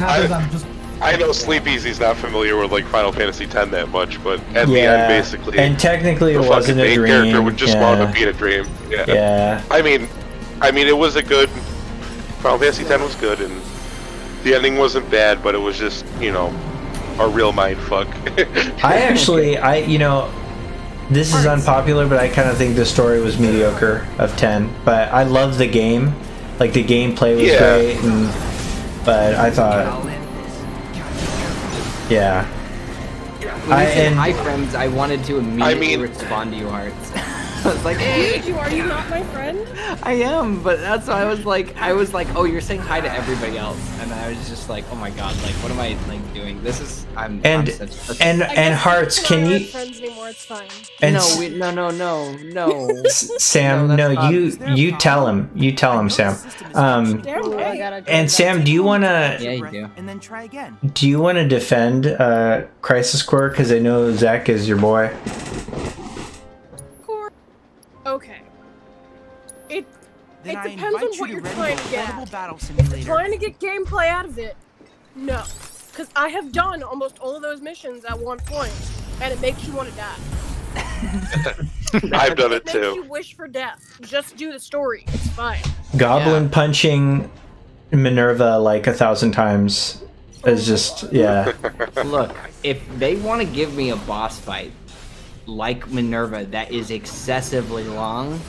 I know Sleep Easy's not familiar with like Final Fantasy X that much, but at the end, basically, and technically it the wasn't a main dream. character would just wound up being a dream. Yeah. Yeah. I mean, it was a good Final Fantasy X was good, and the ending wasn't bad, but it was just, you know, a real mind fuck. This is unpopular, but I kind of think the story was mediocre of 10. But I love the game. Like, the gameplay was great, but I thought, yeah. When you said hi, friends, I wanted to immediately respond to you, Hearts. I was like, hey! Are you not my friend? I am, but that's why I was like, oh, you're saying hi to everybody else, and I was just like, oh my God, like, what am I like doing? This is, I'm such and Hearts, can you? Friends anymore, it's fine. And no. Sam, you tell him. You tell him, Sam. And Sam, do you wanna? Yeah, you do. And then try again. Do you want to defend Crisis Core? Because I know Zach is your boy. Okay. It Then I depends on invite what you you're to trying run to get Incredible at. Battle If you're Simulator. trying to get gameplay out of it, no. Because I have done almost all of those missions at one point, and it makes you want to die. I've done it It makes too. you wish for death. Just do the story. It's fine. Goblin punching Minerva like 1,000 times is just Look, if they want to give me a boss fight like Minerva that is excessively long,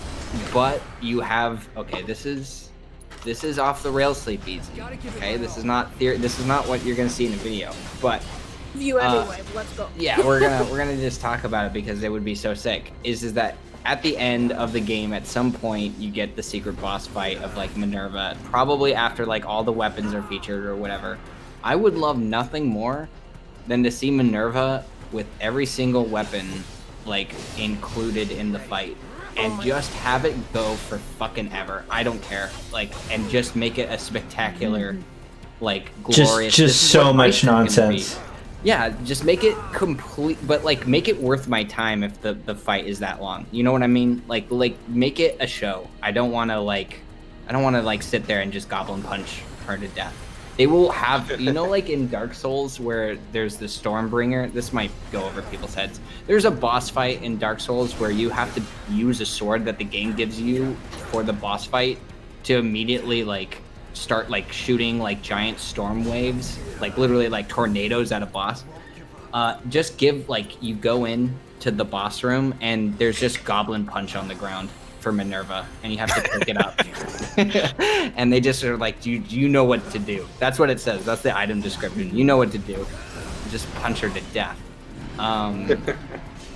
but you have this is off the rails, Sleep Easy. Okay, this is not what you're gonna see in a video, but You anyway. Let's go. yeah, we're gonna just talk about it because it would be so sick. Is that at the end of the game, at some point, you get the secret boss fight of like Minerva, probably after like all the weapons are featured or whatever. I would love nothing more than to see Minerva with every single weapon like included in the fight, and just have it go for fucking ever. I don't care, like, and just make it a spectacular, like, glorious. Just so much nonsense. Yeah, just make it complete, but like make it worth my time if the fight is that long. You know what I mean? Like make it a show. I don't want to sit there and just goblin punch her to death. They will have, like in Dark Souls where there's the Stormbringer. This might go over people's heads. There's a boss fight in Dark Souls where you have to use a sword that the game gives you for the boss fight to immediately like start like shooting like giant storm waves, like literally like tornadoes at a boss. Just give like, you go in to the boss room and there's just goblin punch on the ground for Minerva, and you have to pick it up. And they just are like, do you know what to do? That's what it says. That's the item description. You know what to do. Just punch her to death.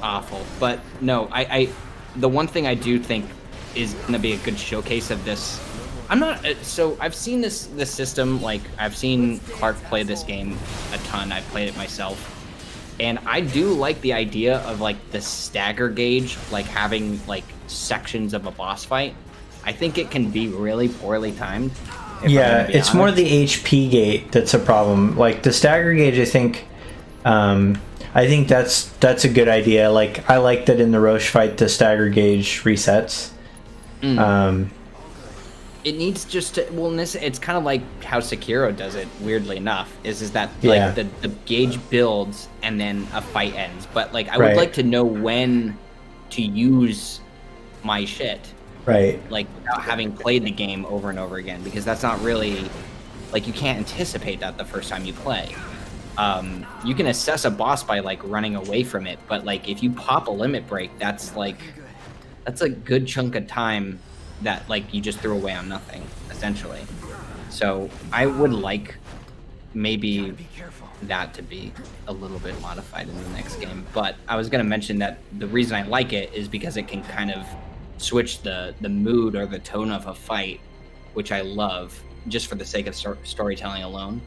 Awful. But no, I the one thing I do think is going to be a good showcase of this. I'm not so I've seen this system, like I've seen Clark play this game a ton. I've played it myself. And I do like the idea of like the stagger gauge, like having like sections of a boss fight. I think it can be really poorly timed. Yeah, it's more the HP gate that's a problem. Like the stagger gauge, I think that's a good idea. Like I like that in the Roche fight, the stagger gauge resets. It needs just to, well, it's kind of like how Sekiro does it, weirdly enough, is that like the gauge builds and then a fight ends. But like I would like to know when to use my shit. Right. Like without having played the game over and over again, because that's not really, like you can't anticipate that the first time you play. You can assess a boss by like running away from it, but like if you pop a limit break, that's a good chunk of time that like you just threw away on nothing, essentially. So I would like maybe that to be a little bit modified in the next game. But I was going to mention that the reason I like it is because it can kind of switch the mood or the tone of a fight, which I love, just for the sake of storytelling alone.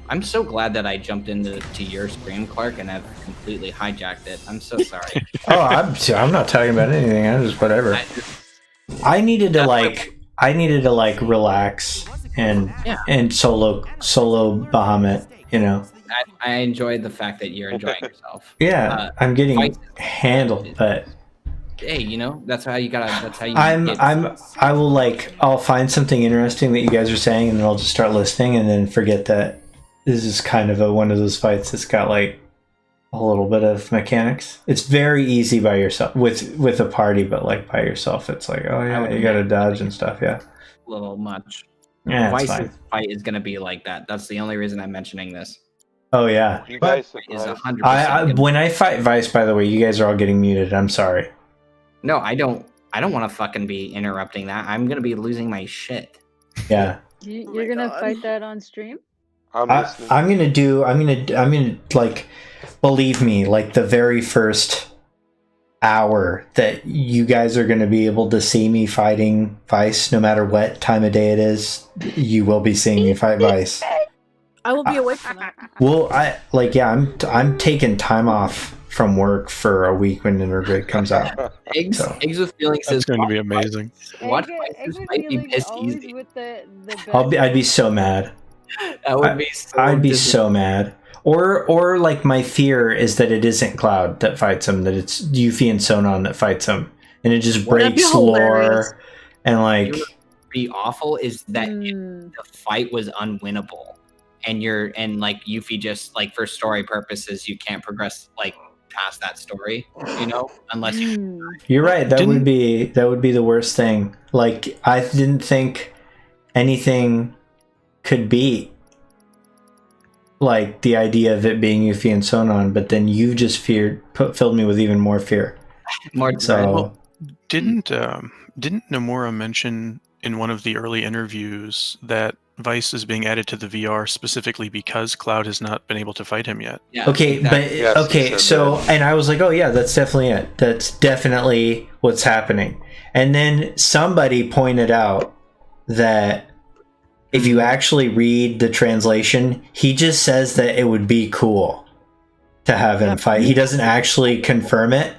I'm so glad that I jumped into your stream, Clark, and I've completely hijacked it. I'm so sorry. I'm not talking about anything. I'm just whatever. I needed to relax and solo Bahamut, you know. I enjoyed the fact that you're enjoying yourself. Yeah, I'm getting handled, but hey, you know, that's how you gotta. That's how you. I'll find something interesting that you guys are saying, and then I'll just start listening, and then forget that this is kind of one of those fights that's got like a little bit of mechanics. It's very easy by yourself with a party, but like by yourself, it's like, oh yeah, you gotta dodge and stuff. Yeah, a little much. Yeah, Vice's fight is gonna be like that. That's the only reason I'm mentioning this. Oh yeah. You guys is 100%. When I fight Vice, by the way, you guys are all getting muted. I'm sorry. No, I don't want to fucking be interrupting that. I'm gonna be losing my shit. Yeah. You're gonna fight that on stream? I'm gonna like, believe me, like the very first hour that you guys are gonna be able to see me fighting Vice, no matter what time of day it is, you will be seeing me fight Vice. I will be awake from that. Well, I'm taking time off from work for a week when Intergrade comes out. Eggs with feelings is going to be amazing. Watch Vice might be pissed easy. I'd be so mad. That would be so I'd be so mad. Or like my fear is that it isn't Cloud that fights him, that it's Yuffie and Sonon that fights him, and it just breaks lore. And like, what would be awful is that the fight was unwinnable, and like Yuffie just like for story purposes you can't progress like past that story, you know, unless you. You're right. That would be the worst thing. Like I didn't think anything could beat like the idea of it being Yuffie and Sonon, but then you just filled me with even more fear. Didn't Nomura mention in one of the early interviews that Vice is being added to the VR specifically because Cloud has not been able to fight him yet? Yeah, okay, and I was like, oh yeah, that's definitely it. That's definitely what's happening. And then somebody pointed out that if you actually read the translation, he just says that it would be cool to have him fight. He doesn't actually confirm it.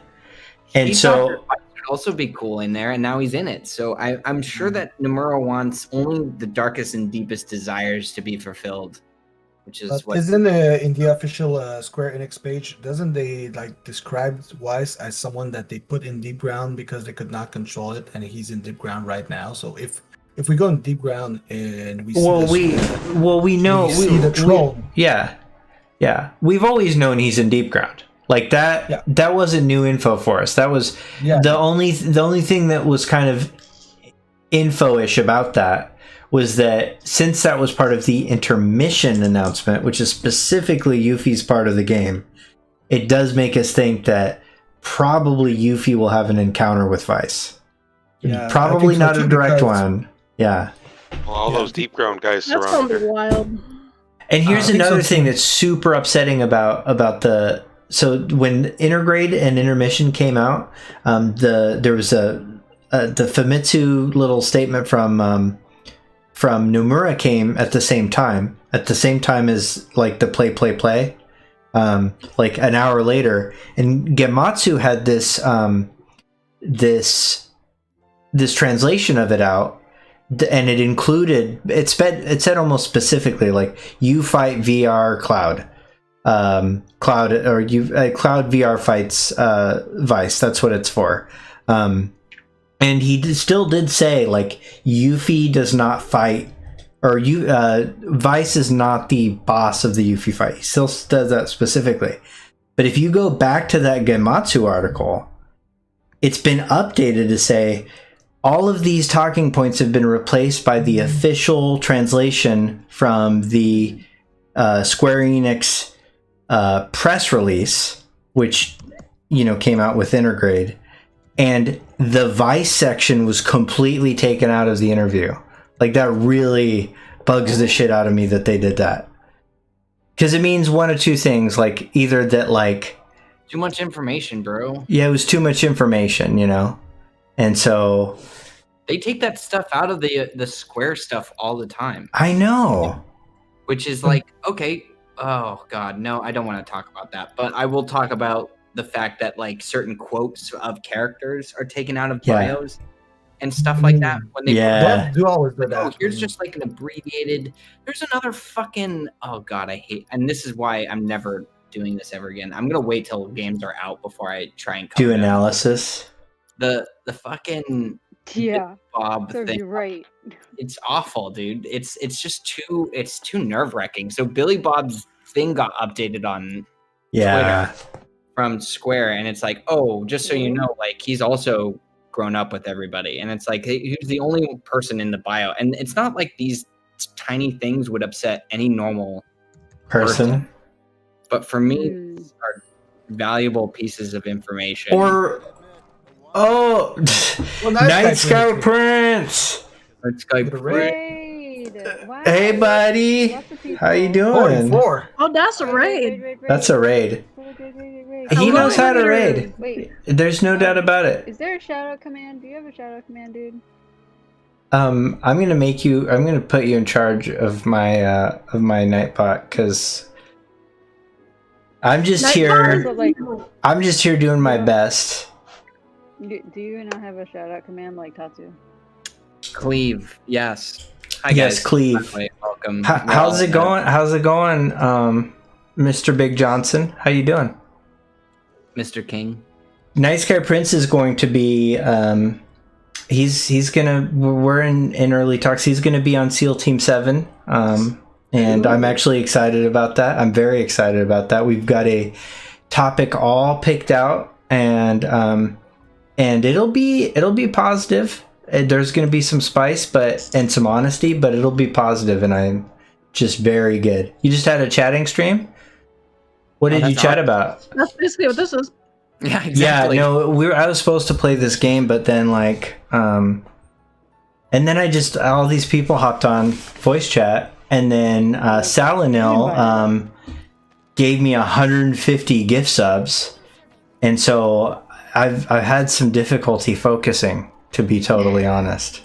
And he so it would also be cool in there, and now he's in it. So I'm sure that Nomura wants only the darkest and deepest desires to be fulfilled, which is what isn't in the official Square Enix page. Doesn't they like describe Weiss as someone that they put in deep ground because they could not control it, and he's in deep ground right now. So if we go in deep ground and we see we know we see the troll. Yeah. We've always known he's in deep ground. Like that. Yeah. That wasn't new info for us. That was the only thing that was kind of info-ish about that was that since that was part of the intermission announcement, which is specifically Yuffie's part of the game, it does make us think that probably Yuffie will have an encounter with Vice. Yeah, Probably I think so not too, a direct because- one. Yeah. Well, all those deep ground guys That's surround gonna be her. wild. And here's I think another so, thing too. that's super upsetting about the so when Intergrade and Intermission came out, there was the Famitsu little statement from Nomura came at the same time as like the play, like an hour later, and Gematsu had this this translation of it out. And it included it said almost specifically like you fight VR Cloud Cloud VR fights Vice. That's what it's for. And he still did say like Yuffie does not fight, or Vice is not the boss of the Yuffie fight. He still does that specifically. But if you go back to that Gematsu article, it's been updated to say all of these talking points have been replaced by the official translation from the Square Enix press release, which came out with Intergrade, and the Vice section was completely taken out of the interview. Like, that really bugs the shit out of me that they did that, because it means one of two things: like either that like Too much information, bro. it was too much information, and so They take that stuff out of the Square stuff all the time. I know. Which is like, okay, oh god, no, I don't want to talk about that. But I will talk about the fact that like certain quotes of characters are taken out of bios and stuff like that. When they do always do that. oh, here's just like an abbreviated. There's another fucking. Oh god, I hate. And this is why I'm never doing this ever again. I'm gonna wait till games are out before I try and do analysis. The fucking Bob serves thing. you right. It's awful, dude. It's just too nerve wracking. So Billy Bob's thing got updated on Twitter from Square, and it's like, oh, just so you know, like he's also grown up with everybody, and it's like he's the only person in the bio, and it's not like these tiny things would upset any normal person. But for me, these are valuable pieces of information. Or Night Sky Prince. Night Sky Raid. Wow. Hey, buddy. How you doing? 44. Oh, that's a raid. That's a raid. He knows how to raid. Wait. There's no doubt about it. Is there a shout out command? Do you have a shout out command, dude? I'm gonna put you in charge of my Nightbot, because I'm just here. I'm just here doing my best. Do you not have a shout out command like Tatsu? Cleave, yes. Hi Yes, guys. Cleave. By the way, welcome. How's it going? How's it going, Mr. Big Johnson? How you doing? Mr. King. Night Sky Prince is going to be he's gonna, we're in early talks. He's gonna be on SEAL Team 7. And I'm actually excited about that. I'm very excited about that. We've got a topic all picked out, and it'll be positive. There's going to be some spice, and some honesty, but it'll be positive, and I'm just very good. You just had a chatting stream? What did you chat about? That's basically what this is. Yeah, exactly. Yeah, no, I was supposed to play this game, but then and then all these people hopped on voice chat, and then Salanil gave me 150 gift subs, and so I've had some difficulty focusing, to be totally honest.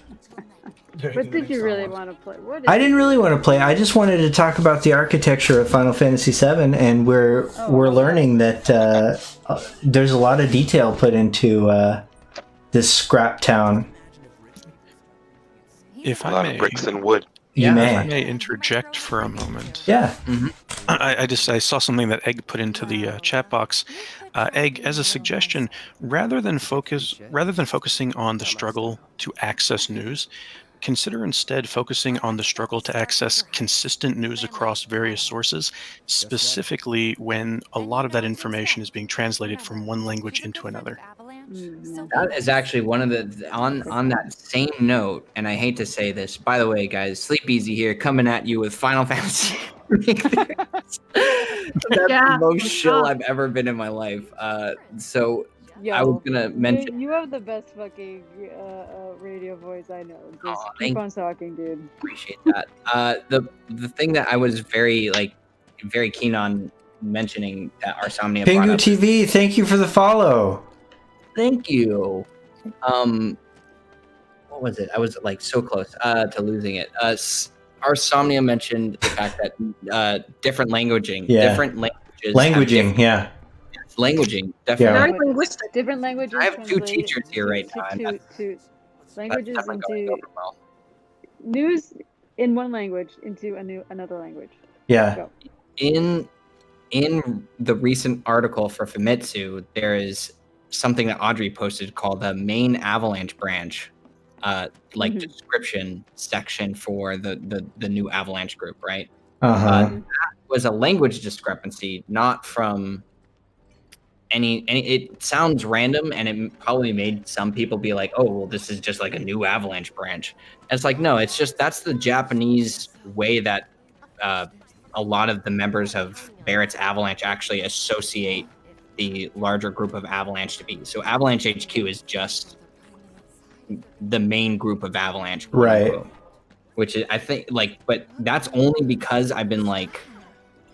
What did you really want to play? I didn't really want to play. I just wanted to talk about the architecture of Final Fantasy VII, and we're learning that there's a lot of detail put into this scrap town. If A I lot may, of bricks and wood. If I may. may interject for a moment. Yeah. I saw something that Egg put into the chat box. Egg, as a suggestion, rather than focusing on the struggle to access news, consider instead focusing on the struggle to access consistent news across various sources, specifically when a lot of that information is being translated from one language into another. That is actually one of the on that same note, and I hate to say this, by the way, guys, Sleep Easy here, coming at you with Final Fantasy. That's the most chill I've ever been in my life. So Yo, I was gonna mention. You have the best fucking radio voice I know. Just keep on talking, dude. Appreciate that. The thing that I was very keen on mentioning that Arsomnia brought Pingu up. TV, thank you for the follow. Thank you. What was it? I was like so close to losing it. Arsomnia mentioned the fact that different languaging, different languages. Yeah. Languaging, definitely. Very linguistic. Different languages. I have 2 teachers here right now. To languages that's into news in one language into another language. Yeah. Go. In the recent article for Famitsu, there is something that Audrey posted called the main Avalanche branch, description section for the new Avalanche group, right? That was a language discrepancy, not from any. It sounds random, and it probably made some people be like, "Oh, well, this is just like a new Avalanche branch." And it's like, no, it's just that's the Japanese way that a lot of the members of Barrett's Avalanche actually associate the larger group of Avalanche to be. So Avalanche HQ is just the main group of Avalanche, right? Which is, I think, but that's only because I've been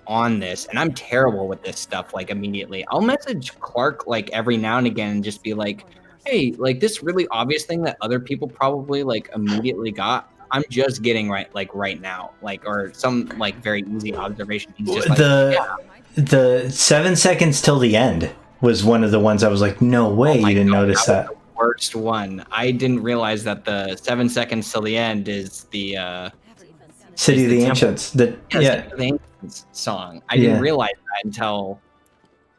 on this, and I'm terrible with this stuff. Immediately, I'll message Clark every now and again and just be like, "Hey, this really obvious thing that other people probably immediately got. I'm just getting right now, or some very easy observation." He's just the 7 seconds till the end was one of the ones I was like, no way you didn't notice that. Was the worst one. I didn't realize that the 7 seconds till the end is the City of the Ancients. City of the Ancients song. I didn't realize that until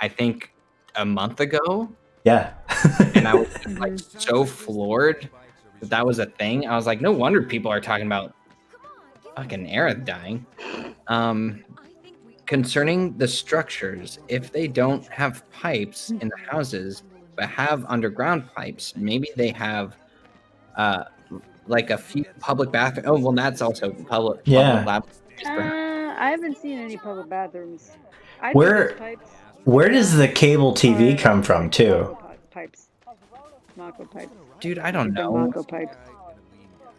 I think a month ago. Yeah. And I was so floored that was a thing. I was like, no wonder people are talking about fucking Aerith dying. Concerning the structures, if they don't have pipes in the houses but have underground pipes, maybe they have a few public bathrooms. Oh, well, that's also public. Yeah. Public I haven't seen any public bathrooms. Where does the cable TV come from too? Pipes. Mako pipes. Dude, I don't know. Mako pipes.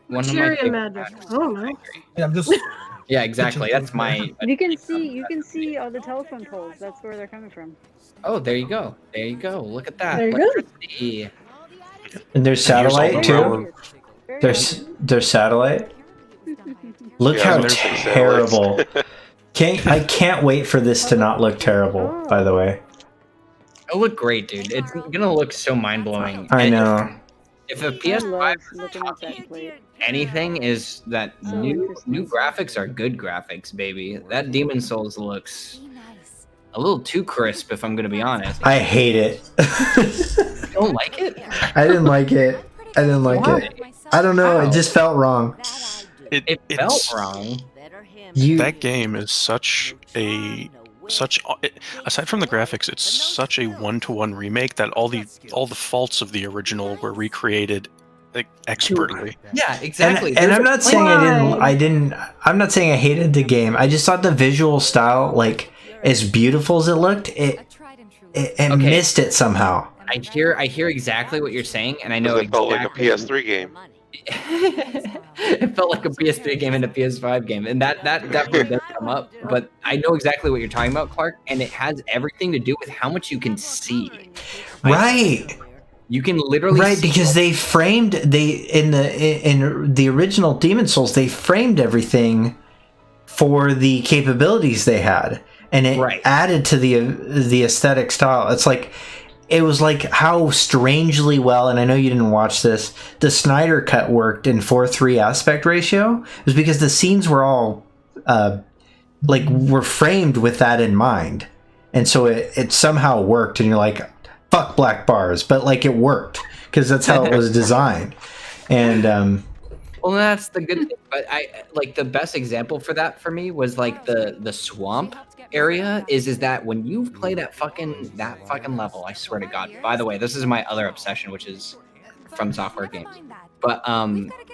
One of Cheerio my magic. I don't know. Yeah, I'm just. Yeah, exactly. That's my. You can see all the telephone poles. That's where they're coming from. Oh, there you go. There you go. Look at that. There you go. Electricity. And there's satellite too. There's satellite. Look how terrible. I can't wait for this to not look terrible. By the way. It'll look great, dude. It's gonna look so mind blowing. I know. If a PS5 taught me anything, is that new graphics are good graphics, baby. That Demon Souls looks a little too crisp, if I'm gonna be honest. I hate it. You don't like it? I didn't like it. Why? I don't know. It just felt wrong. It felt wrong. That game is aside from the graphics, it's such a one-to-one remake that all the faults of the original were recreated expertly. Yeah, exactly. And I'm not saying I'm not saying I hated the game. I just thought the visual style, as beautiful as it looked, it missed it somehow. I hear exactly what you're saying, and I know it felt like a PS3 game. It felt like a PS3 game and a PS5 game, and that definitely does come up. But I know exactly what you're talking about, Clark, and it has everything to do with how much you can see. Right. You can literally see because they framed in the original Demon Souls, they framed everything for the capabilities they had, and it added to the aesthetic style. It was how strangely well, and I know you didn't watch this, the Snyder Cut worked in 4:3 aspect ratio. It was because the scenes were all were framed with that in mind, and so it somehow worked. And you're like, fuck black bars, but it worked because that's how it was designed. And well, that's the good thing. But I the best example for that for me was the swamp area is that when you play that fucking level, I swear to God. By the way, this is my other obsession, which is from software games. But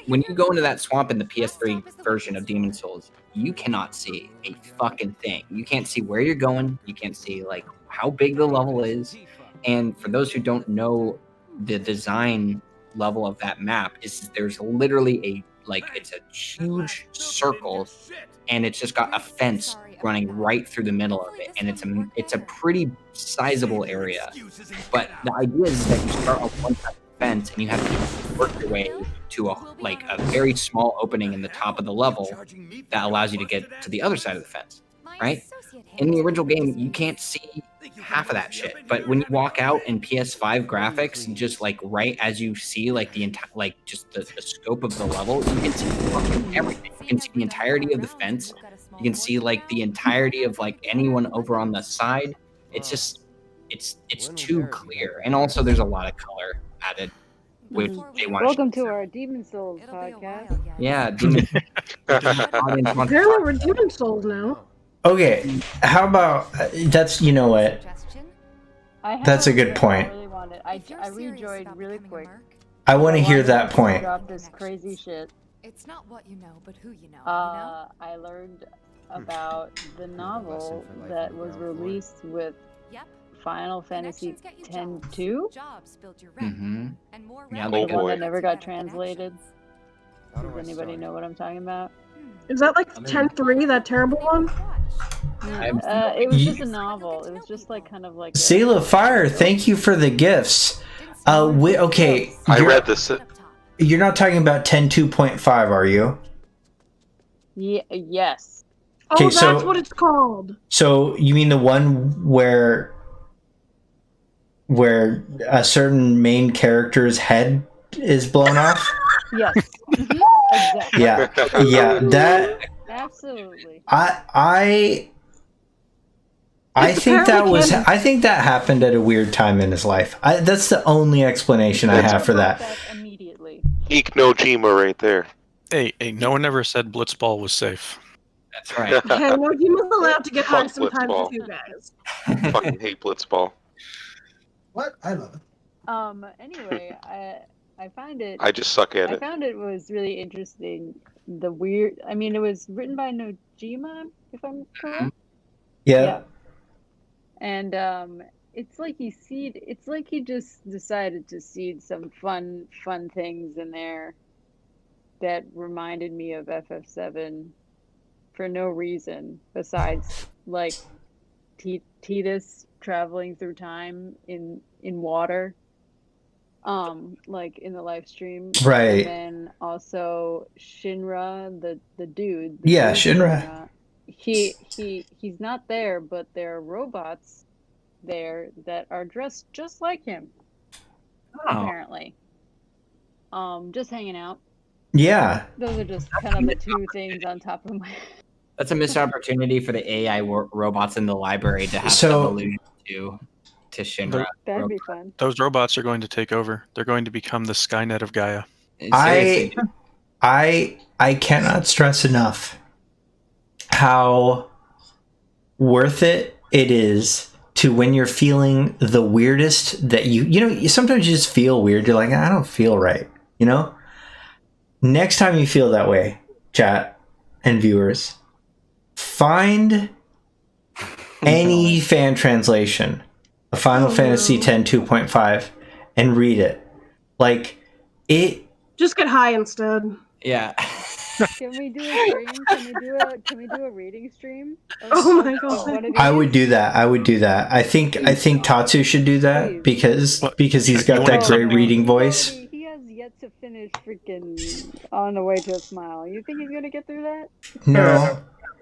when you go into that swamp in the PS3 version of Demon Souls, you cannot see a fucking thing. You can't see where you're going. You can't see how big the level is. And for those who don't know the design level of that map, is there's literally it's a huge circle, and it's just got a fence running right through the middle of it, and it's a pretty sizable area. But the idea is that you start on one side of the fence, and you have to work your way to a very small opening in the top of the level that allows you to get to the other side of the fence, right? In the original game, you can't see half of that shit, but when you walk out in PS5 graphics, just right as you see the entire just the scope of the level, you can see fucking everything. You can see the entirety of the fence. You can see the entirety of anyone over on the side. It's just it's too clear, and also there's a lot of color added. Which they want. Welcome to our Demon Souls podcast. Yeah, Demon. Apparently, we're Demon Souls now. Okay, how about that's you know what? That's a good point. I rejoined really quick. I want to hear that point. Drop this crazy shit. It's not what you know, but who you know. I learned about the novel that was released with Final Fantasy X-2. Mm-hmm. Yeah, the one that never got translated. Does anybody know what I'm talking about? Is that 10-3, that terrible one? It was just a novel. It was just kind of like. Seal of Fire, thank you for the gifts. Okay. I read this. You're not talking about 10.2.5, are you? Yes. Okay, that's what it's called. So you mean the one where a certain main character's head is blown off? Yes. Exactly. Yeah. That. Absolutely. I think that happened at a weird time in his life. That's the only explanation I have for that. Immediately. Eek Nojima right there. Hey, no one ever said Blitzball was safe. That's right. Okay, Nojima's allowed to get high sometimes Blitzball. with you guys. Fucking hate Blitzball. What? I love it. Anyway, I find it. I just suck at I it. found it was really interesting. The weird. I mean, it was written by Nojima, if I'm correct. Yeah. And it's like he just decided to seed some fun things in there that reminded me of FF7 for no reason besides Tidus traveling through time in water. In the live stream, right? And then also Shinra, the dude. Shinra. He's not there, but there are robots there that are dressed just like him. Apparently. Just hanging out. Yeah. Those are just kind of the two things on top of my. That's a missed opportunity for the AI robots in the library to have some allusion to Shinra. That'd be fun. Those robots are going to take over. They're going to become the Skynet of Gaia. I cannot stress enough how worth it is to, when you're feeling the weirdest, that you sometimes you just feel weird. You're like, I don't feel right. Next time you feel that way, chat and viewers, find any fan translation of Final Fantasy X 2.5 and read it. Just get high instead. Yeah. Can we do a stream? Can we do a reading stream? Oh my god! I would do that. I think Tatsu should do that because he's got that great reading voice. He has yet to finish freaking On the Way to a Smile. You think he's gonna get through that?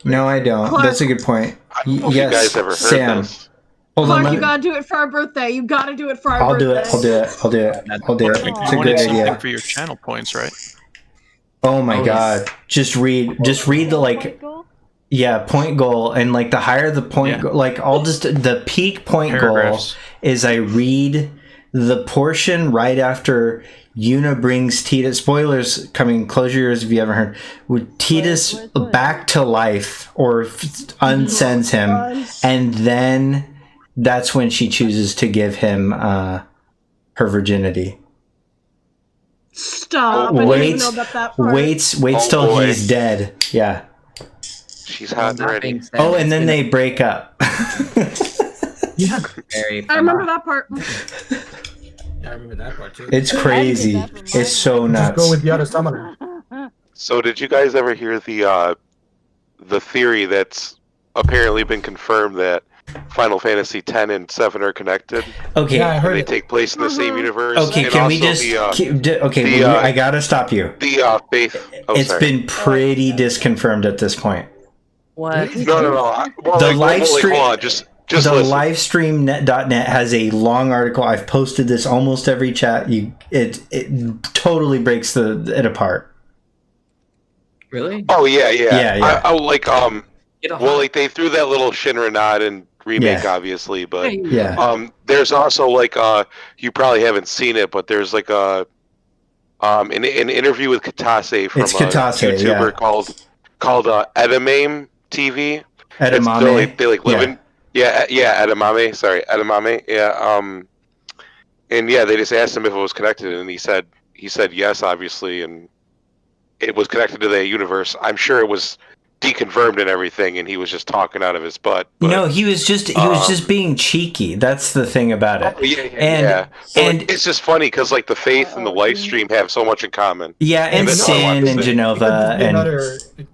No, I don't. That's a good point. Yes, you guys ever heard Sam. this? Hold on, you gotta do it for our birthday. You gotta do it for our birthday. I'll do it. It's a good idea. For your channel points, right? Oh my god! Just read the point goal, and the higher the point goal, I'll just the peak point Paragraphs. Goal is I read the portion right after Yuna brings Tidus. Spoilers coming. Close your ears if you haven't heard. With Tidus back to life or unsends him, and then that's when she chooses to give him her virginity. Stop! Waits till he's dead. Yeah. She's hot and ready. Oh, and then they break up. Yeah. Very I remember that part. Yeah, I remember that part too. It's crazy. It's so nuts. Just go with the other summoner. So did you guys ever hear the theory that's apparently been confirmed that Final Fantasy X and 7 are connected? Okay. Yeah, I heard They it. take place in the same universe. Okay, and can we also just I gotta stop you. the faith. Oh, It's sorry. been pretty disconfirmed at this point. What? No. Well, The like, live stream- hold on, just The listen. livestreamnet.net has a long article. I've posted this almost every chat. It totally breaks it apart. Really? Oh yeah. Yeah. I like well, like they threw that little Shinra nod in remake, Yeah. obviously, but Yeah. there's also like you probably haven't seen it, but there's like an interview with Katase from It's Katase, a YouTuber called Edamame TV. Edamame. They like live in Edamame. Sorry, Edamame. Yeah. And yeah, they just asked him if it was connected, and he said yes, obviously, and it was connected to the universe. I'm sure it was deconfirmed and everything, and he was just talking out of his butt. But, No, he was just being cheeky. That's the thing about it. Yeah. So it's just funny because like the faith and the live stream have so much in common. Yeah, and that's all I Sin wanted to and say. Genova and It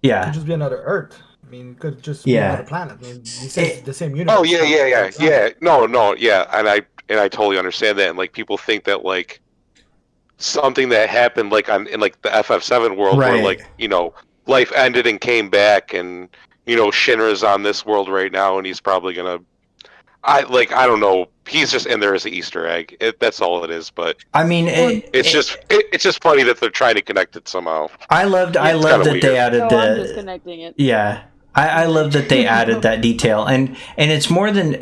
yeah. could just be another Earth. I mean, it could just be Yeah. another planet. I mean, he says the same universe. Oh yeah. No, yeah, and I totally understand that. And like people think that like something that happened like in like the FF7 world where Right. like life ended and came back, and Shinra's on this world right now, and he's probably gonna. I don't know. He's just in there as an Easter egg. That's all it is. But I mean, it's just funny that they're trying to connect it somehow. I loved kinda that weird. they added I'm the disconnecting it. yeah. I love that they added that detail, and it's more than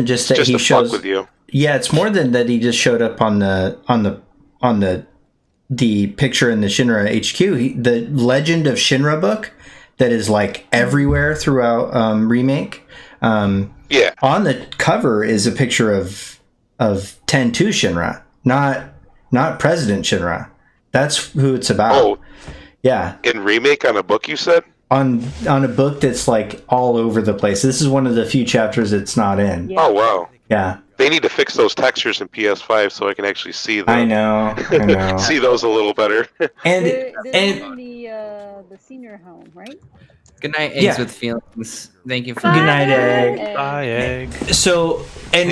just that Just he to shows. fuck with you. Yeah, it's more than that he just showed up on the picture in the Shinra HQ. The Legend of Shinra book that is like everywhere throughout remake. Yeah. On the cover is a picture of 10-2 Shinra, not President Shinra. That's who it's about. Oh. Yeah. In remake on a book, you said? On a book that's like all over the place. This is one of the few chapters it's not in. Oh wow. Yeah. They need to fix those textures in PS5 so I can actually see them. I know. See those a little better. And They're in the senior home, right? Good night, eggs Yeah. with feelings. Thank you for Good night, Egg. Bye, Egg. So and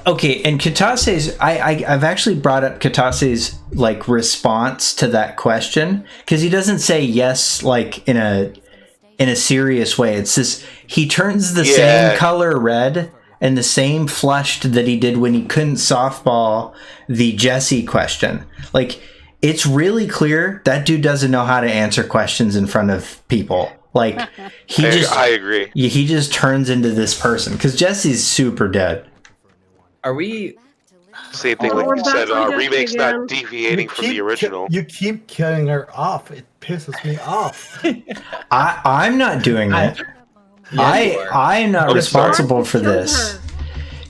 okay, and Katase's I've actually brought up Katase's like response to that question because he doesn't say yes like in a serious way. It's just he turns the same color red and the same flushed that he did when he couldn't softball the Jesse question. Like it's really clear that dude doesn't know how to answer questions in front of people. Like I agree. He just turns into this person because Jesse's super dead. Are we? Same thing like you said. Remake's not deviating from the original. You keep killing her off. It pisses me off. I'm not doing it. I am not responsible for this.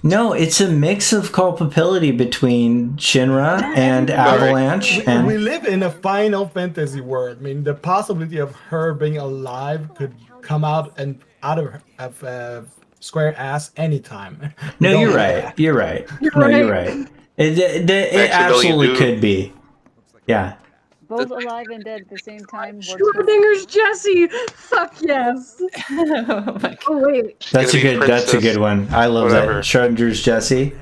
No, it's a mix of culpability between Shinra and Avalanche. And we live in a Final Fantasy world. I mean, the possibility of her being alive could come out of Square ass anytime. no, you're right. You're right. No, you're right. It absolutely could be. Yeah. Both alive and dead at the same time. Schrodinger's Jesse. Fuck yes. Oh wait. That's a good one. I love that. Schrodinger's Jesse.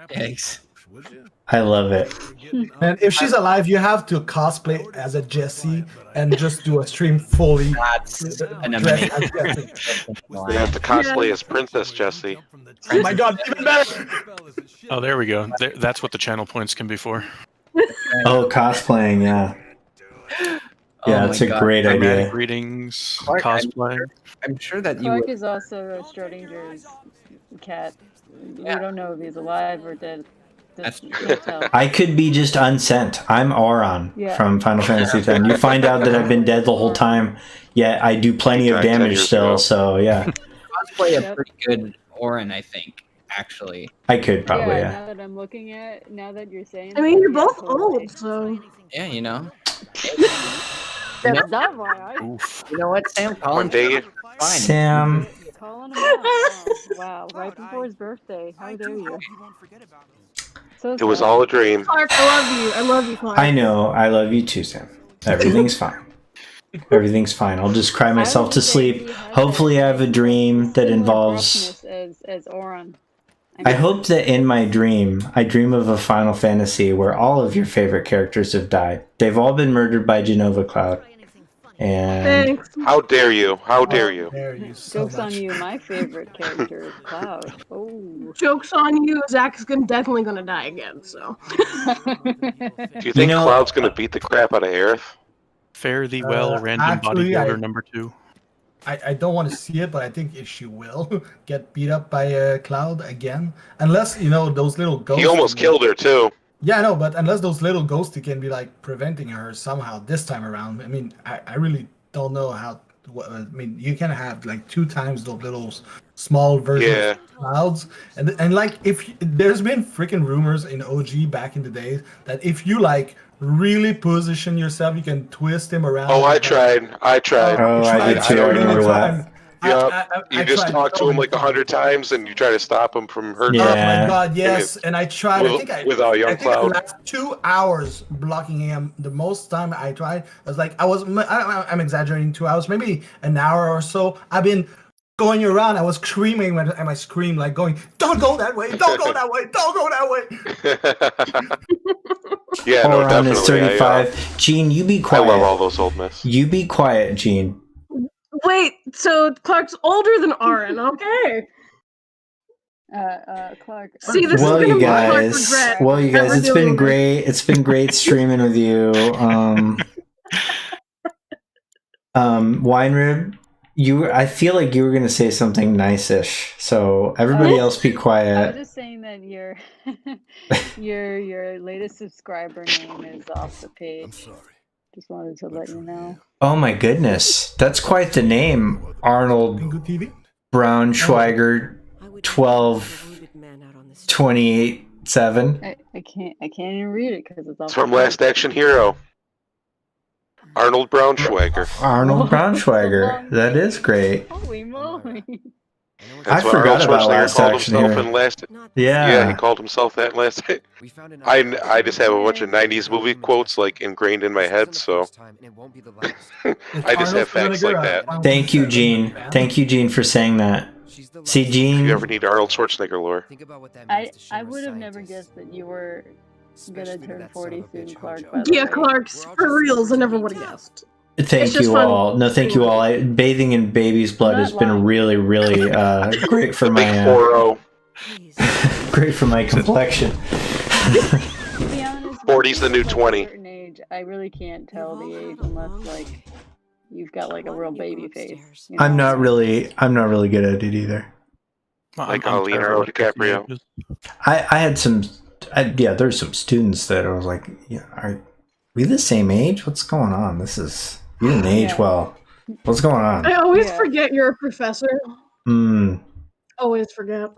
Eggs. I love it. And if she's alive, you have to cosplay as a Jessie and just do a stream fully. That's an dressed amazing. as Jessie. They have to cosplay as Princess Jessie. Oh my god, even better! Oh, there we go. That's what the channel points can be for. Oh, cosplaying, yeah. Yeah, it's a great idea. Dramatic readings, cosplay. I'm sure that you. Clark is also Schrodinger's cat. We don't know if he's alive or dead. Can't tell. I could be just unsent. I'm Auron from Final Fantasy X. You find out that I've been dead the whole time, yet I do plenty of damage still, so yeah. Cosplay a pretty good Orin, I think, actually. I could probably, yeah. Now that I'm looking at, now that you're saying, I mean, you're both old, so. Yeah, you know. That's not why I. You know what, Sam? Colin, Day, fine. Sam. calling him out. Oh, wow, right before his birthday. How dare you? So It was sad. all a dream. Clark, I love you. I love you, Clark. I know. I love you too, Sam. Everything's fine. Everything's fine. I'll just cry myself to sleep. Hopefully, I have a dream that involves. As Oron. I hope that in my dream, I dream of a Final Fantasy where all of your favorite characters have died. They've all been murdered by Genova Cloud. And Thanks. How dare you? How dare you? Jokes on you. My favorite character is Cloud. Oh. Joke's on you. Zach's definitely gonna die again. So. Do you think Cloud's gonna beat the crap out of Aerith? Fare thee well, random bodybuilder number 2. I don't want to see it, but I think if she will get beat up by Cloud again, unless those little ghosts. He almost killed her too. Yeah, I know, but unless those little ghosts can be like preventing her somehow this time around. I mean, I really don't know how. I mean, you can have like 2 times those little small versions of Clouds, and like if there's been freaking rumors in OG back in the days that if you like really position yourself, you can twist him around. Oh, I tried. Oh, I did too. I remember that. Yep. You just talk to him like 100 times, and you try to stop him from hurting. Oh my god, yes! And I tried. With our young Cloud. I last 2 hours blocking him. The most time I tried, I was like, I'm exaggerating, 2 hours, maybe an hour or so. I've been going around. I was screaming, and I screamed like going, "Don't go that way! Don't go that way! Don't go that way!" Yeah, no, Oron definitely. is 35. Gene, you be quiet. I love all those old myths. You be quiet, Gene. Wait, so Clark's older than Aaron, okay? Clark. See, this Well, is you gonna guys. Well, you guys. It's been great. It's been great streaming with you. Wine Rib, I feel like you were gonna say something nice-ish. So everybody else be I was quiet. just saying that your latest subscriber name is off the page. I'm sorry. Just wanted to let you know. Oh my goodness, that's quite the name, Arnold Braunschweiger, 1228-7. I can't even read it because it's off. It's from Last Action Hero. Arnold Braunschweiger. Arnold Braunschweiger. That is great. Holy moly! I forgot about Last Action Hero. Yeah, he called himself that last. I just have a bunch of '90s movie quotes like ingrained in my head, so I just have facts like that. Thank you, Gene. Thank you, Gene, for saying that. See, Gene. If you ever need Arnold Schwarzenegger lore. I would have never guessed that you were gonna turn 40 soon, Clark. Yeah, Clark's for reals. I never would have guessed. Thank you all. No, thank you all. Bathing in baby's blood has been really, really great for my great for my complexion. To be honest, 40's the new 20. Age, I really can't tell the age unless like you've got like a real baby face. I'm not really good at it either. Like Leonardo DiCaprio. I had some. There's some students that I was like, are we the same age? What's going on? You didn't age well. What's going on? I always forget you're a professor. Always forget.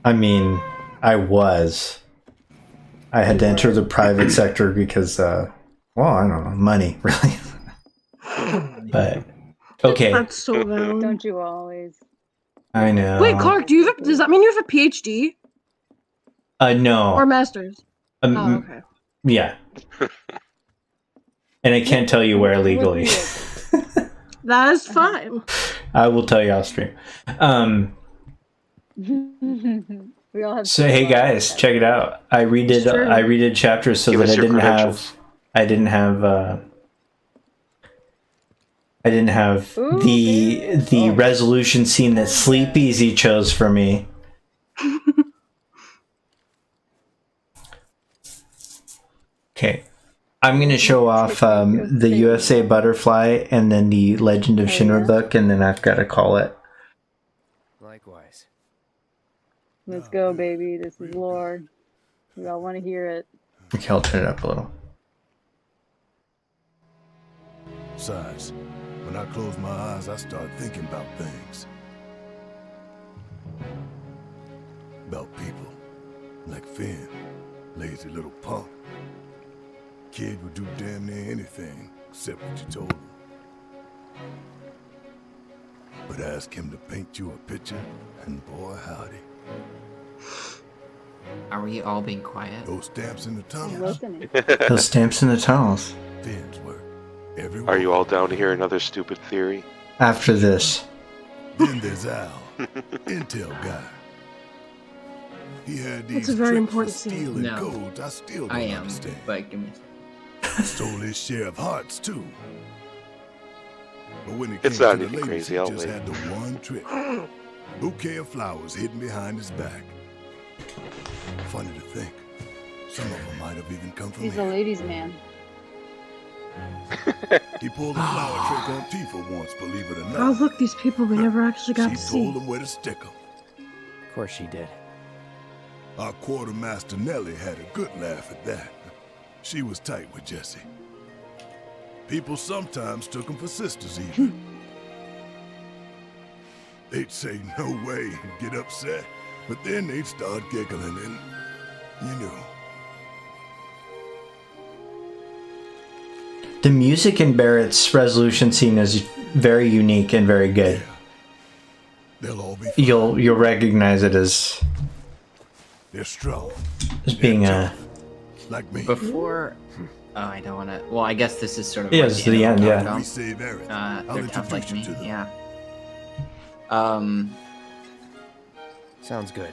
I mean, I was. I had to enter the private sector because, I don't know, money, really. But, okay. That's so bad. Don't you always? I know. Wait, Clark, does that mean you have a PhD? No. Or master's? Oh, okay. Yeah. And I can't tell you where legally. That is fine. I will tell you off stream. We all have. So hey guys, check it out. I redid chapters so that I didn't have the resolution scene that Sleep Easy chose for me. Okay. I'm going to show off the USA Butterfly and then the Legend of Shinra book, and then I've got to call it. Likewise. Let's go, baby. This is lore. We all want to hear it. Okay, I'll turn it up a little. Besides, when I close my eyes, I start thinking about things. About people. Like Finn. Lazy little punk. Kid would do damn near anything except what you told him. but ask him to paint you a picture, and boy howdy. Are we all being quiet? Those stamps in the tunnels. Listening. Those stamps in the tunnels. Finn's work. Every Are you all down to hear another stupid theory? After this. Then there's Al, intel guy. He had these It's a very tricks for important scene. stealing No. codes I still don't I am, understand. but give me. Stole his share of hearts too. But when it It's came not to the anything ladies, crazy, he I'll just wait. had the one trick. Bouquet of flowers hidden behind his back. Funny to think, some of them might have even come from He's a him. ladies' man. He pulled a flower trick on Tifa once, believe it or not. Oh, look, these people we never actually got She to told see. him where to stick them. Of course she did. Our quartermaster Nellie had a good laugh at that. She was tight with Jesse. People sometimes took them for sisters even. They'd say no way and get upset, but then they'd start giggling and, you know. The music in Barrett's resolution scene is very unique and very good. They'll all be fine. You'll recognize it as They're strong. being a Like me. Before, I don't want to. Well, I guess this is sort of. Yeah, like it's the end, of yeah. Tough We Guy. save Eric. I'll They're tough like introduce you me. to them. Yeah. Sounds good.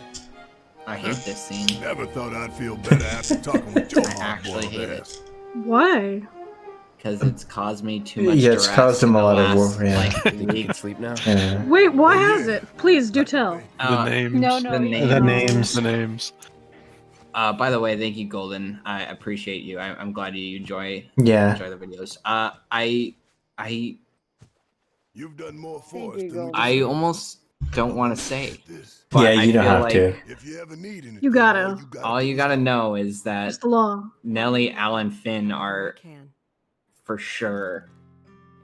I hate this scene. Never thought I'd feel better after talking with your I actually hard-boiled hate ass. Why? Because it's caused me too much. Yeah, it's stress caused him in a the lot of last, work, yeah. Like, Think you week. can sleep now? yeah. Wait, why has it? Please do tell. The names. No, The no. The name. names. The names. By the way, thank you, Golden. I appreciate you. I'm glad you enjoy Yeah. the videos. I You've done more for Thank us you, than Gold. I almost don't want to say. this. But Yeah, I you don't feel have like to. If you ever need anything, You gotta. All you gotta know is that It's the law. Nelly, Alan, Finn are Can. for sure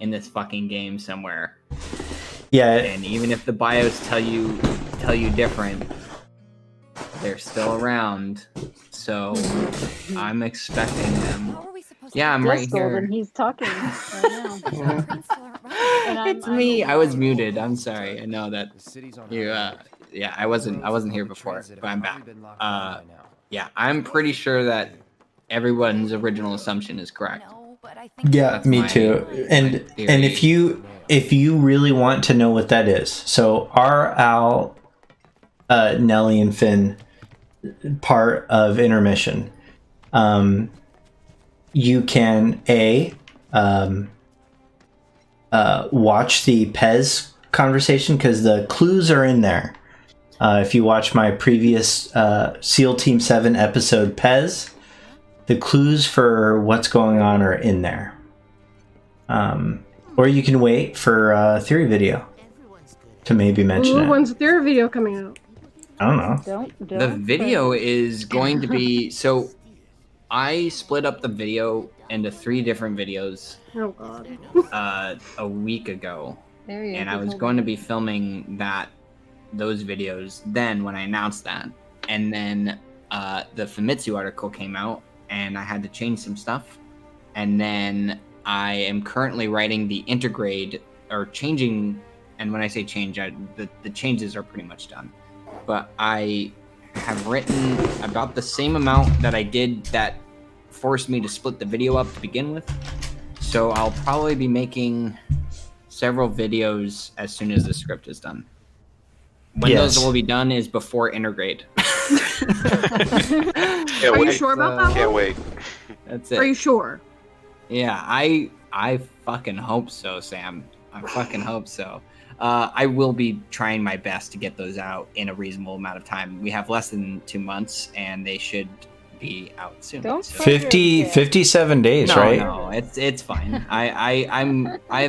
in this fucking game somewhere. Yeah. And even if the bios tell you different, they're still around. So I'm expecting them. How are we supposed Yeah, I'm Yes, right here. Golden, he's talking right now. And It's me. I was I'm- muted. I'm sorry. I know that The city's on you. Yeah, I wasn't here before, but I'm back. Yeah, I'm pretty sure that everyone's original assumption is correct. No, but I think Yeah, That's me my- too. And theory. if you really want to know what that is, so are Al, Nelly, and Finn part of intermission? You can watch the Pez conversation because the clues are in there. If you watch my previous SEAL Team 7 episode Pez, the clues for what's going on are in there. Or you can wait for a theory video to maybe mention Ooh, it. when's the theory video coming out? I don't know. Don't. The video is going to be so. I split up the video into 3 different videos Oh god. a week ago, There you and go. I was going to be filming those videos then when I announced that, and then the Famitsu article came out, and I had to change some stuff, and then I am currently writing the intergrade or changing, and when I say change, the changes are pretty much done, but I have written about the same amount that I did that forced me to split the video up to begin with. So I'll probably be making several videos as soon as the script is done. When Yes. those will be done is before intergrade. Can't Are you wait. sure about that Can't one? wait. That's Are it. you sure? Yeah, I fucking hope so, Sam. I fucking hope so. I will be trying my best to get those out in a reasonable amount of time. We have less than 2 months, and they should be out soon. Don't So- 57 days, no, right? No, it's fine.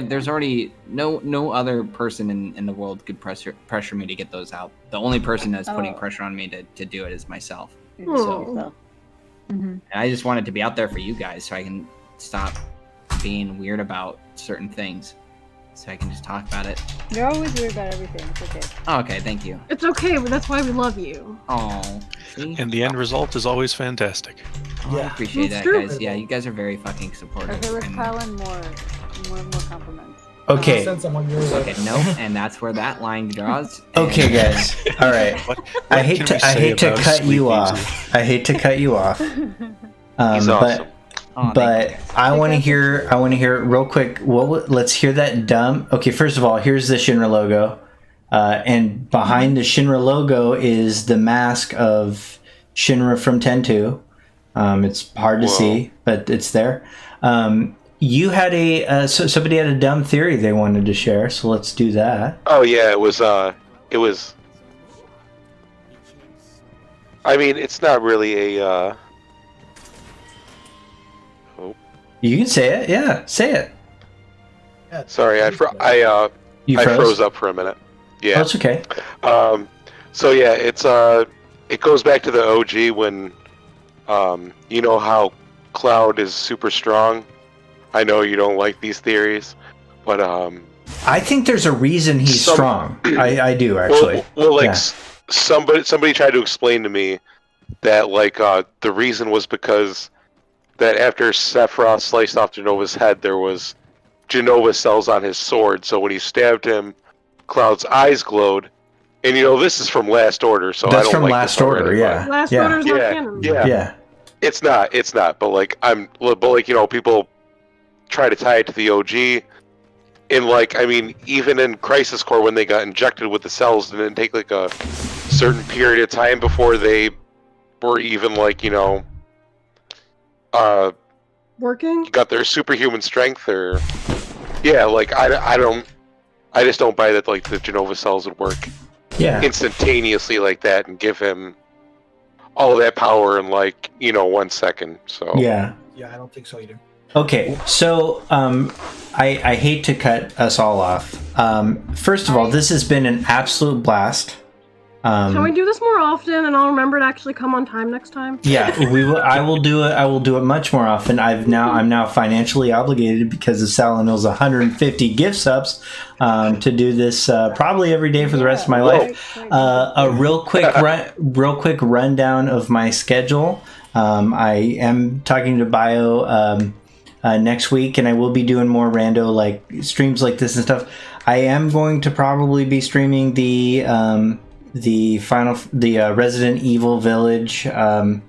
There's already no other person in the world could pressure me to get those out. The only person that's putting Oh. pressure on me to do it is myself. Oh. So, and I just want it to be out there for you guys so I can stop being weird about certain things. So I can just talk about it. You're always weird about everything. It's okay. Oh, okay, thank you. It's okay, but that's why we love you. Oh, see? And the end result is always fantastic. Oh, I appreciate It's that, true. guys. Yeah, you guys are very fucking supportive. Okay, let's and- pile in more compliments. Okay. Send someone your way. Okay, no, and that's where that line draws. Okay, guys. All right. I hate to cut you off. I hate to cut you off. He's awesome. But I want to hear it real quick. Let's hear that dumb. Okay, first of all, here's the Shinra logo, and behind the Shinra logo is the mask of Shinra from 10-2. It's hard to see, but it's there. You had somebody had a dumb theory they wanted to share, so let's do that. Oh yeah, it was. I mean, it's not really a. You can say it. Yeah, say it. Sorry, I froze up for a minute. Yeah, that's okay. So yeah, it goes back to the OG when, you know how Cloud is super strong. I know you don't like these theories, but I think there's a reason he's strong. I do actually. Somebody tried to explain to me that the reason was because that after Sephiroth sliced off Genova's head, there was Genova cells on his sword. So when he stabbed him, Cloud's eyes glowed. And this is from Last Order, so that's I don't from like Last Order. Yeah, Last Order's not canon. Yeah. It's not. But people try to tie it to the OG. And even in Crisis Core, when they got injected with the cells, didn't take a certain period of time before they were even working? got their superhuman strength, or I just don't buy that the Genova cells would work instantaneously like that and give him all of that power in 1 second. So yeah, I don't think so either. Okay, so I hate to cut us all off. First of all, this has been an absolute blast. Can we do this more often, and I'll remember to actually come on time next time? Yeah, we will. I will do it. I will do it much more often. I'm now financially obligated because of Salinil's 150 gift subs to do this probably every day for the rest of my life. A real quick rundown of my schedule. I am talking to Bio next week, and I will be doing more rando streams like this and stuff. I am going to probably be streaming the Resident Evil Village demo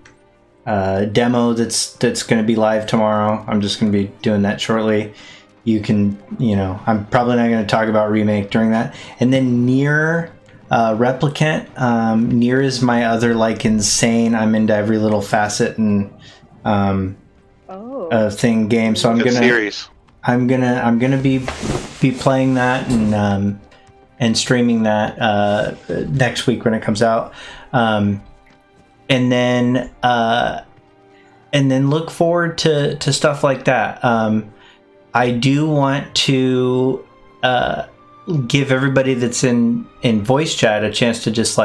that's going to be live tomorrow. I'm just going to be doing that shortly. You can, I'm probably not going to talk about Remake during that. And then Nier Replicant. Nier is my other insane. I'm into every little facet and thing game. So I'm gonna be playing that and streaming that next week when it comes out, and then look forward to stuff like that. I do want to give everybody that's in voice chat a chance to just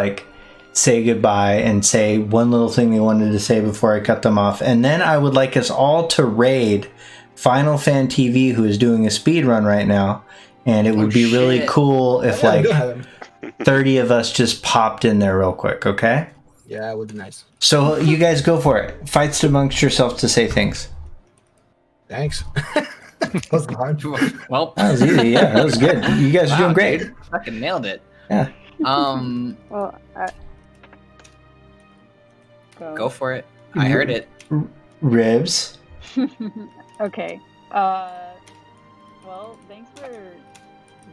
say goodbye and say one little thing they wanted to say before I cut them off, and then I would like us all to raid Final Fan TV, who is doing a speed run right now. And it would be really cool if 30 of us just popped in there real quick, okay? Yeah, it would be nice. So you guys go for it. Fights amongst yourselves to say things. Thanks. Wasn't hard. Well, that was easy. Yeah, that was good. You guys are doing great. Dude, fucking nailed it. Yeah. Well, go for it. I heard it. Ribs. Okay. Well, thanks for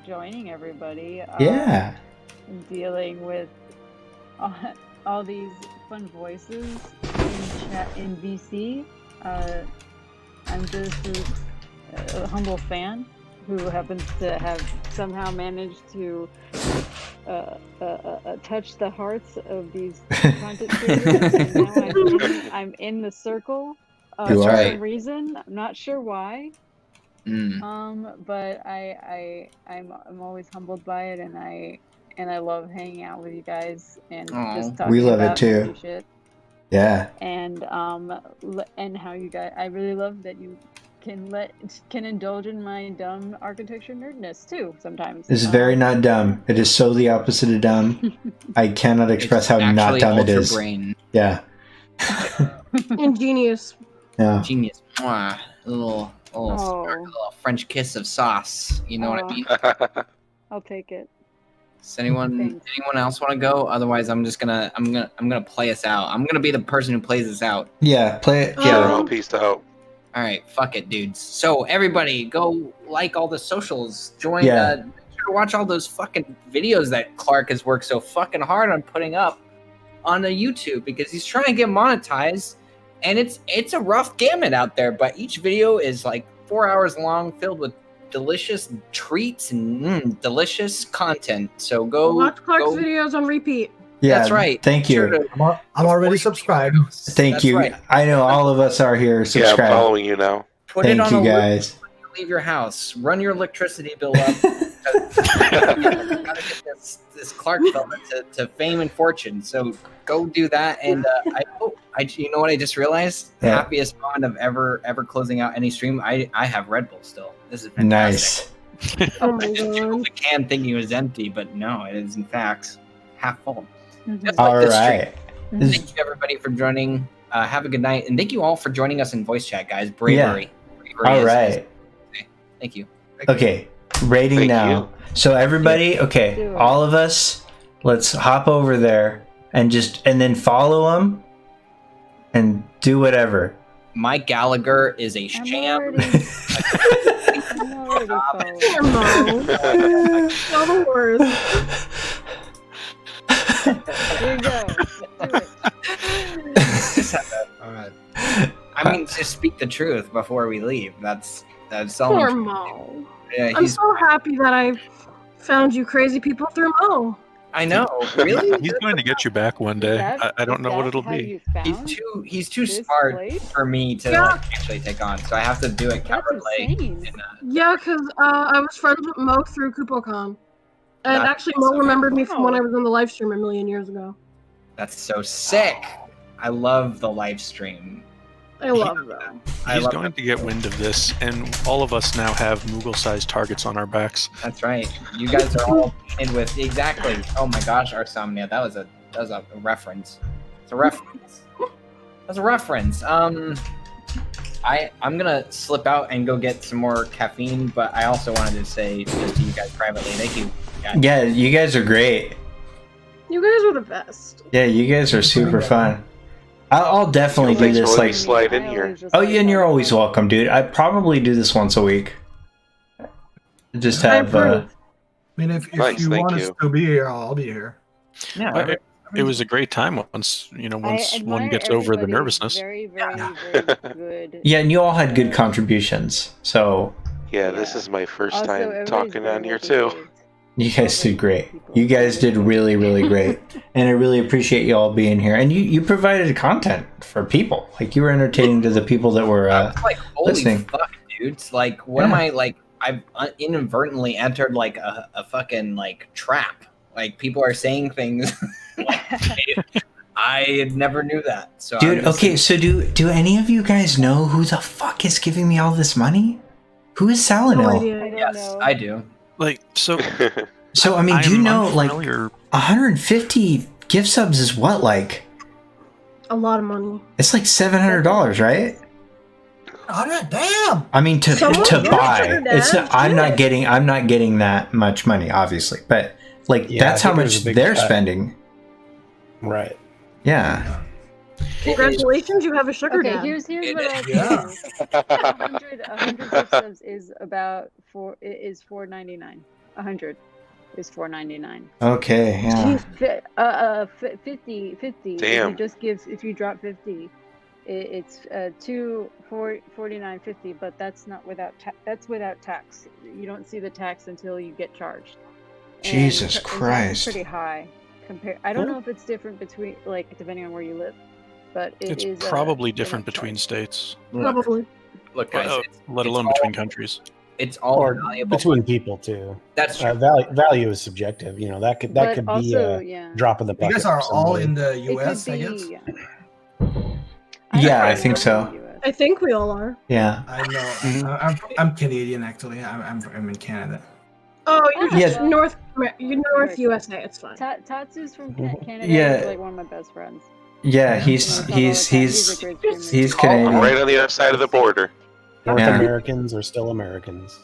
joining everybody. Yeah. Dealing with all these fun voices in VC. I'm just a humble fan who happens to have somehow managed to touch the hearts of these content creators. And now I'm in the circle for some reason. I'm not sure why. But I'm always humbled by it, and I love hanging out with you guys and just talking. We love about it too. Shit. Yeah. And how you guys, I really love that you can indulge in my dumb architecture nerdness too sometimes. It's very not dumb. It is so the opposite of dumb. I cannot express how not dumb it is. Brain. Yeah. Ingenious. Yeah. Genius. Little little French kiss of sauce. You know what I mean? I'll take it. Does anyone else want to go? Otherwise, I'm gonna play us out. I'm gonna be the person who plays us out. Yeah, play it. Yeah, all peaced out. All right, fuck it, dudes. So everybody, go like all the socials. Join. Yeah. Make sure to watch all those fucking videos that Clark has worked so fucking hard on putting up on the YouTube because he's trying to get monetized, and it's a rough gamut out there. But each video is like 4 hours long, filled with delicious treats and delicious content. So go watch Clark's videos on repeat. Yeah, that's right. Thank you. I'm already subscribed. Thank you. Right. I know all of us are here subscribed. Yeah, I'm following you now. Put Thank it on you a guys. loop when you leave your house. Run your electricity bill up. Gotta get this Clark fella to fame and fortune. So go do that. And you know what I just realized? Yeah. Happiest moment of ever closing out any stream. I have Red Bull still. This is fantastic. Nice. Oh my I just god. the can thinking it was empty, but no, it is in fact half full. Just All this right. stream. Thank you everybody for joining. Have a good night, and thank you all for joining us in voice chat, guys. Bravery. Bravery All is- right. Thank you. Okay. Rating Thank now. you. So everybody, okay, all of us, let's hop over there and then follow them and do whatever. Mike Gallagher is a sham. I'm already following. You're the worst. Here you go. Do it. All right. I mean, just speak the truth before we leave. That's all. Poor Mo. Yeah, I'm so happy that I found you crazy people through Mo. I know. Really? He's going to get you back one day. I don't know what it'll be. He's too smart for me to actually take on, so I have to do it cowardly. Yeah, because I was friends with Mo through KupoCon. And actually, Mo remembered me from when I was in the live stream a million years ago. That's so sick. I love the live stream. I love them. He's going to get wind of this, and all of us now have Moogle-sized targets on our backs. That's right. You guys are all painted with exactly. Oh my gosh, Arsomnia. That was a reference. It's a reference. That's a reference. I'm gonna slip out and go get some more caffeine, but I also wanted to say just to you guys privately, thank you. Guys. Yeah, you guys are great. You guys are the best. Yeah, you guys are super fun. I'll definitely do this. Like, slide in here. Oh yeah, and you're always welcome, dude. I probably do this once a week. Just have. I mean, if Nice, you thank want you. us to be here, I'll be here. Yeah. It was a great time once one gets over the nervousness. Very good. Yeah, and you all had good contributions. So Yeah, this is my first Also, time everybody's talking very on here well too. behaved. you guys did great. You guys did really, really great, and I really appreciate you all being here. And you provided content for people. Like you were entertaining to the people that were Like, holy listening. fuck, dudes. Like, what am I, like, I've inadvertently entered, like, a fucking, like, trap. Like, people are saying things. I never knew that. So Dude, okay, so do any of you guys know who the fuck is giving me all this money? Who is Salinil? Yes, I do. Like, so... So, I mean, do you know, like, unfamiliar- 150 gift subs is what, like? A lot of money. It's like $700, right? Damn! I mean, to Someone to get buy. your It's dad, I'm do not it. getting that much money, obviously, but like Yeah, that's I how think it was much a big they're cut. spending. Right. Yeah. Congratulations, you have a sugar Okay, dad. here's what I'll Yeah. say. 100 gift subs is about $4.99. 100 is $4.99. Okay. Yeah. 50. Damn. If you drop 50, it's $249.50. But that's not without that's without tax. You don't see the tax until you get charged. And Jesus tax is Christ. pretty high. I don't know if it's different between depending on where you live, but It's is probably different between states, Probably. Look, guys, let alone it's between all- countries. It's all Or valuable. between people too. That's true. Value is subjective. You know that could But be also, a yeah. drop in the You bucket. guys are for all somebody. in the It could US, I guess? be. Yeah, I think so. I think we all are. Yeah. I know. I'm Canadian, actually. I'm in Canada. Oh, you're Yeah. just North USA. It's fine. Tatsu's from Canada. Yeah. He's like one of my best friends. Yeah, he's a great streamer. Canadian. I'm right on the other side of the border. North Yeah. Americans are still Americans.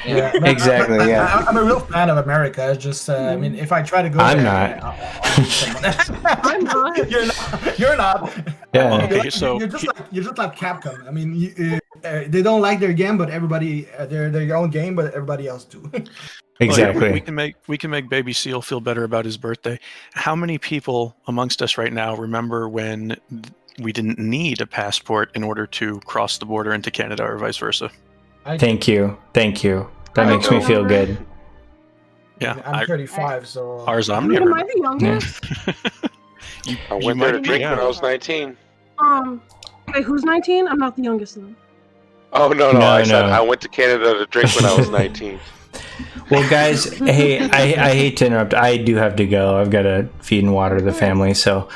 Yeah, but Exactly, yeah. I'm a real fan of America. It's just, I mean, if I try to go I'm there, not. I'll someone else. I'm not. You're not. You're not. Yeah. Okay, so you're just like Capcom. I mean, they don't like their game, but everybody their own game, but everybody else do. Exactly. Well, we can make Baby Seal feel better about his birthday. How many people amongst us right now remember when we didn't need a passport in order to cross the border into Canada or vice versa? Thank you. That I makes me feel remember. good. Yeah, I'm 35, so ours Am Omni. I the youngest? I went there to drink when I was 19. Wait, who's 19? I'm not the youngest though. Oh no, No, I said no. I went to Canada to drink when I was 19. Well, guys, hey, I hate to interrupt. I do have to go. I've got to feed and water the family. So,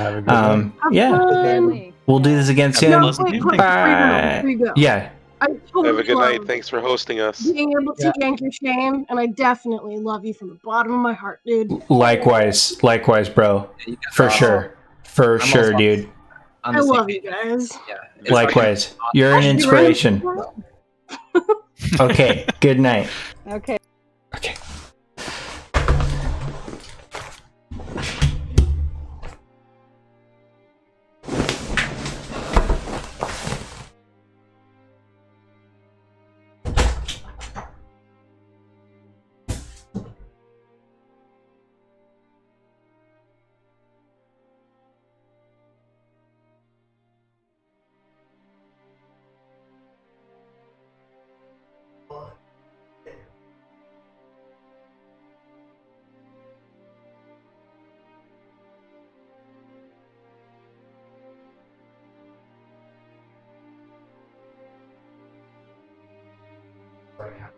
yeah, we'll do this again soon. No, wait, before you go. Yeah. I totally Have a good night. love Thanks for hosting us. being able to yank your chain, and I definitely love you from the bottom of my heart, dude. Likewise, bro. For sure, dude. I love you guys. Yeah. Likewise, you're an inspiration. Okay. Good night. Okay. Okay. Right now.